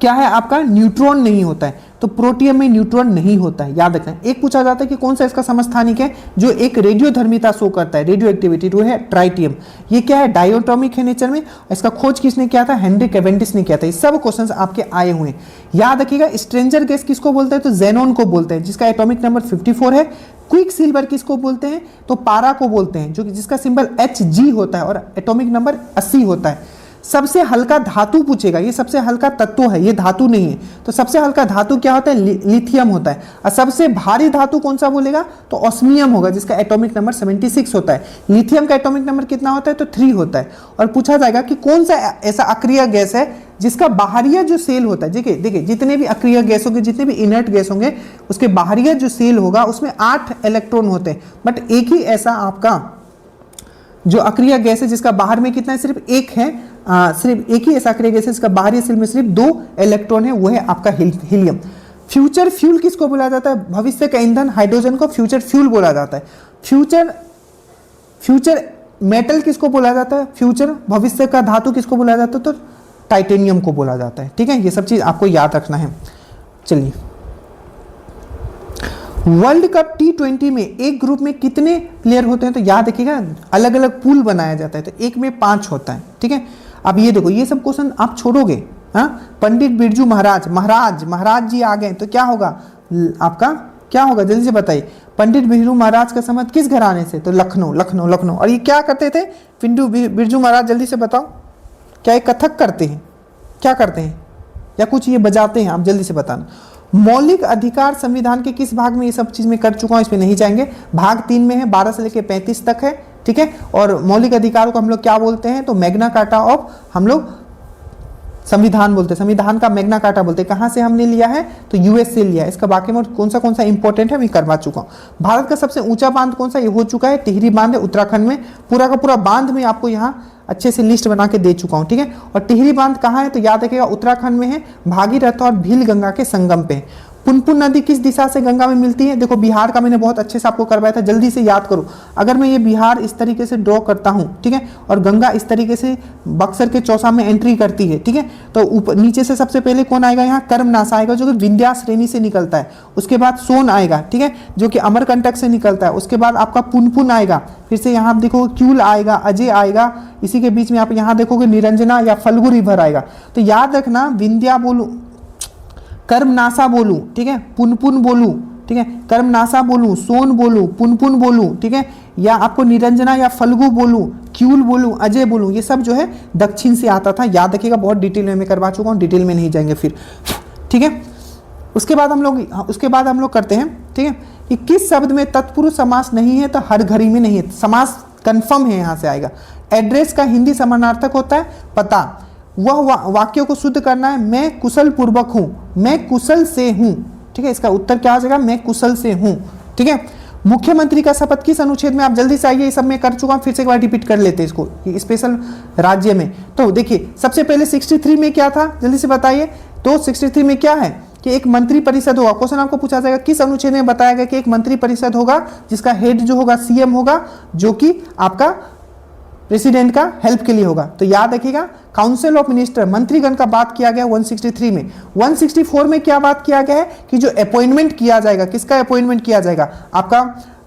क्या है, आपका न्यूट्रॉन नहीं होता है, तो प्रोटियम में न्यूट्रॉन नहीं होता है, याद रखना। एक पूछा जाता है कि कौन सा इसका समस्थानिक है जो एक रेडियोधर्मिता शो करता है, रेडियो एक्टिविटी, वो है ट्राइटियम। ये क्या है, डायोटॉमिक है नेचर में। इसका खोज किसने किया था, हेनरी कैवेंडिश ने किया था। ये सब क्वेश्चंस आपके आए हुए हैं, याद रखिएगा। स्ट्रेंजर गैस किसको बोलते हैं, तो जेनॉन को बोलते हैं, जिसका एटॉमिक नंबर 54 है। क्विक सिल्वर किसको बोलते हैं, तो पारा को बोलते हैं, जो कि जिसका सिंबल Hg होता है और एटॉमिक नंबर 80 होता है। सबसे हल्का धातु पूछेगा, ये सबसे हल्का तत्व है, ये धातु नहीं है, तो सबसे हल्का धातु क्या होता है, लिथियम होता है। और सबसे भारी धातु कौन सा बोलेगा, तो ऑस्मियम होगा, जिसका एटॉमिक नंबर 76 होता है। लिथियम का एटॉमिक नंबर कितना होता है, तो 3 होता है। और पूछा जाएगा कि कौन सा ऐसा अक्रिय गैस है जिसका बाहरिया जो सेल होता है, देखिए जितने भी अक्रिय गैस होंगे, जितने भी इनर्ट गैस होंगे, उसके बाहरिया जो सेल होगा उसमें 8 इलेक्ट्रॉन होते हैं। बट एक ही ऐसा आपका जो अक्रिय गैस है जिसका बाहर में कितना है, सिर्फ एक है, सिर्फ एक ही ऐसा अक्रिय गैस है जिसका बाहरी सेल में सिर्फ 2 इलेक्ट्रॉन है, वो है आपका हीलियम। फ्यूचर फ्यूल किसको बोला जाता है, भविष्य का ईंधन हाइड्रोजन को फ्यूचर फ्यूल बोला जाता है। फ्यूचर मेटल किसको बोला जाता है, फ्यूचर भविष्य का धातु किसको बोला जाता है, तो टाइटेनियम को बोला जाता है, ठीक है। ये सब चीज आपको याद रखना है। चलिए, वर्ल्ड कप T20 में एक ग्रुप में कितने प्लेयर होते हैं, तो याद रखिएगा अलग अलग पूल बनाया जाता है, तो एक में 5 होता है, ठीक है। अब ये देखो, ये सब क्वेश्चन आप छोड़ोगे, हाँ। पंडित बिरजू महाराज जी आ गए तो क्या होगा, आपका क्या होगा, जल्दी से बताइए। पंडित बिरजू महाराज का संबंध किस घराने से, तो लखनऊ। और ये क्या करते थे बिरजू महाराज, जल्दी से बताओ। क्या ये कथक करते हैं, क्या करते हैं, या कुछ ये बजाते हैं, आप जल्दी से बताना। मौलिक अधिकार संविधान के किस भाग में, ये सब चीज में कर चुका हूं, इसमें नहीं जाएंगे। भाग 3 में है, 12 से लेकर 35 तक है, ठीक है। और मौलिक अधिकारों को हम लोग क्या बोलते हैं, तो मैग्ना कार्टा ऑफ, हम लोग संविधान बोलते हैं, संविधान का मैग्ना कार्टा बोलते हैं। कहाँ से हमने लिया है, तो यूएस से लिया है। इसका बाकी में कौन सा इंपॉर्टेंट है मैं करवा चुका हूँ। भारत का सबसे ऊंचा बांध कौन सा, ये हो चुका है, टिहरी बांध है उत्तराखंड में। पूरा का पूरा बांध में आपको यहाँ अच्छे से लिस्ट बना के दे चुका हूँ, ठीक है। और टिहरी बांध कहाँ है, तो याद रखिएगा उत्तराखंड में है, भागीरथ और भील गंगा के संगम पे है। पुनपुन नदी किस दिशा से गंगा में मिलती है, देखो बिहार का मैंने बहुत अच्छे से आपको करवाया था, जल्दी से याद करो। अगर मैं ये बिहार इस तरीके से ड्रॉ करता हूँ, ठीक है, और गंगा इस तरीके से बक्सर के चौसा में एंट्री करती है, ठीक है, तो ऊपर नीचे से सबसे पहले कौन आएगा, यहाँ कर्मनाशा आएगा जो कि विंध्या श्रेणी से निकलता है। उसके बाद सोन आएगा, ठीक है, जो कि अमरकंटक से निकलता है। उसके बाद आपका पुनपुन आएगा, फिर से यहाँ आप देखोगे क्यूल आएगा, अजय आएगा, इसी के बीच में आप यहाँ देखोगे निरंजना या फल्गु रिवर आएगा। तो याद रखना, विंध्या बोलू, कर्मनाशा बोलूं, ठीक है, पुनपुन बोलूं, ठीक है, कर्मनाशा बोलूं, सोन बोलूं, पुनपुन बोलूं, ठीक है, या आपको निरंजना या फल्गु बोलूं, क्यूल बोलूं, अजय बोलूं, ये सब जो है दक्षिण से आता था। याद रखिएगा, बहुत डिटेल में मैं करवा चुका हूं, डिटेल में नहीं जाएंगे फिर, ठीक है। उसके बाद हम लोग करते हैं, ठीक है, कि किस शब्द में तत्पुरुष समास नहीं है, तो हर घड़ी में नहीं है, समास कंफर्म है, यहां से आएगा। एड्रेस का हिंदी समानार्थक होता है पता। वह वाक्यों को शुद्ध करना है, मैं कुशल पूर्वक हूं, मैं कुशल से हूं, ठीक है, इसका उत्तर क्या आ जाएगा, मैं कुशल से हूं, ठीक है। मुख्यमंत्री का शपथ किस अनुच्छेद में, आप जल्दी से आइए, ये सब मैं कर चुका हूं, फिर से एक बार रिपीट कर लेते हैं इसको, स्पेशल राज्य में। तो देखिए सबसे पहले 63 में क्या था, जल्दी से बताइए। तो 63 में क्या है कि एक मंत्री परिषद होगा। क्वेश्चन आपको पूछा जाएगा किस अनुच्छेद में बताया गया कि एक मंत्री परिषद होगा जिसका हेड जो होगा सीएम होगा, जो कि आपका प्रेसिडेंट का हेल्प के लिए होगा। तो याद रखिएगा, काउंसिल ऑफ मिनिस्टर, मंत्रीगण का बात किया गया 163 में। 164 में क्या बात किया गया है कि जो अपॉइंटमेंट किया जाएगा, किसका अपॉइंटमेंट किया जाएगा, आपका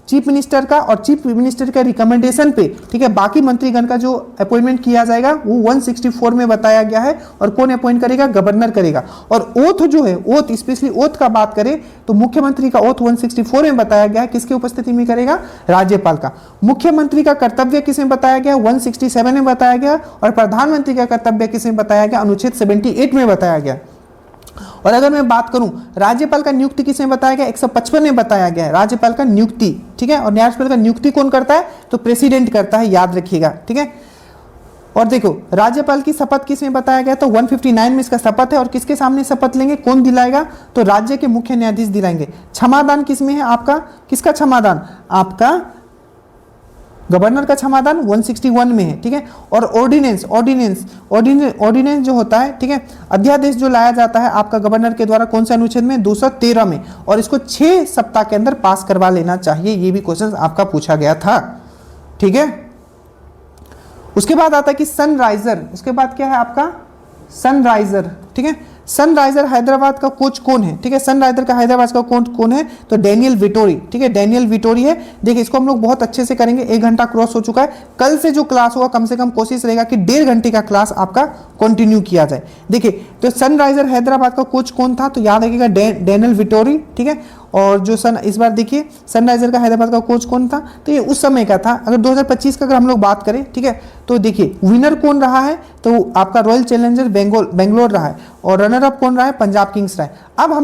चीफ मिनिस्टर का, और चीफ मिनिस्टर का रिकमेंडेशन पे, ठीक है, बाकी मंत्रीगण का जो अपॉइंटमेंट किया जाएगा वो 164 में बताया गया है। और कौन अपॉइंट करेगा? गवर्नर करेगा। और ओथ जो है, ओथ स्पेशली ओथ का बात करें तो मुख्यमंत्री का ओथ 164 में बताया गया है, किसकी उपस्थिति में करेगा? राज्यपाल का। मुख्यमंत्री का कर्तव्य किसमें बताया गया? 167 में बताया गया। और प्रधानमंत्री का कर्तव्य किसमें बताया गया? अनुच्छेद 78 में बताया गया। और अगर मैं बात करूं राज्यपाल का नियुक्ति किसमें बताया गया? 155 में बताया गया है राज्यपाल का नियुक्ति, ठीक है। और राज्यपाल का नियुक्ति कौन करता है? तो प्रेसिडेंट करता है, याद रखिएगा, ठीक है। और देखो राज्यपाल की शपथ किसमें बताया गया? तो 159 में इसका शपथ है। और किसके सामने शपथ लेंगे? कौन दिलाएगा? तो राज्य के मुख्य न्यायाधीश दिलाएंगे। क्षमादान किसमें है आपका? किसका क्षमादान? आपका गवर्नर का क्षमादान 161 में है, ठीक है। और ऑर्डिनेंस जो होता है, ठीक है, अध्यादेश जो लाया जाता है आपका गवर्नर के द्वारा, कौन से अनुच्छेद में? 213 में। और इसको 6 सप्ताह के अंदर पास करवा लेना चाहिए। ये भी क्वेश्चन आपका पूछा गया था, ठीक है। उसके बाद आता है कि सनराइजर, उसके बाद क्या है आपका? सनराइजर, ठीक है। सनराइजर हैदराबाद का कोच कौन है? ठीक है, सनराइजर का हैदराबाद का कोच कौन है? तो डैनियल विटोरी, ठीक है, डैनियल विटोरी है। देखिए इसको हम लोग बहुत अच्छे से करेंगे। 1 घंटा क्रॉस हो चुका है। कल से जो क्लास होगा कम से कम कोशिश रहेगा कि 1.5 घंटे का क्लास आपका कंटिन्यू किया जाए। देखिए तो सनराइजर हैदराबाद का कोच कौन था? तो याद रखिएगा डैनियल विटोरी, ठीक है। और जो इस बार देखिए सनराइजर का हैदराबाद का कोच कौन था? तो ये उस समय का था। अगर 2025 का अगर हम लोग बात करें, ठीक है, तो देखिए विनर कौन रहा है? तो आपका रॉयल चैलेंजर बेंगलोर रहा है। और रनर अप कौन रहा है? पंजाब किंग्स रहा है। अब हम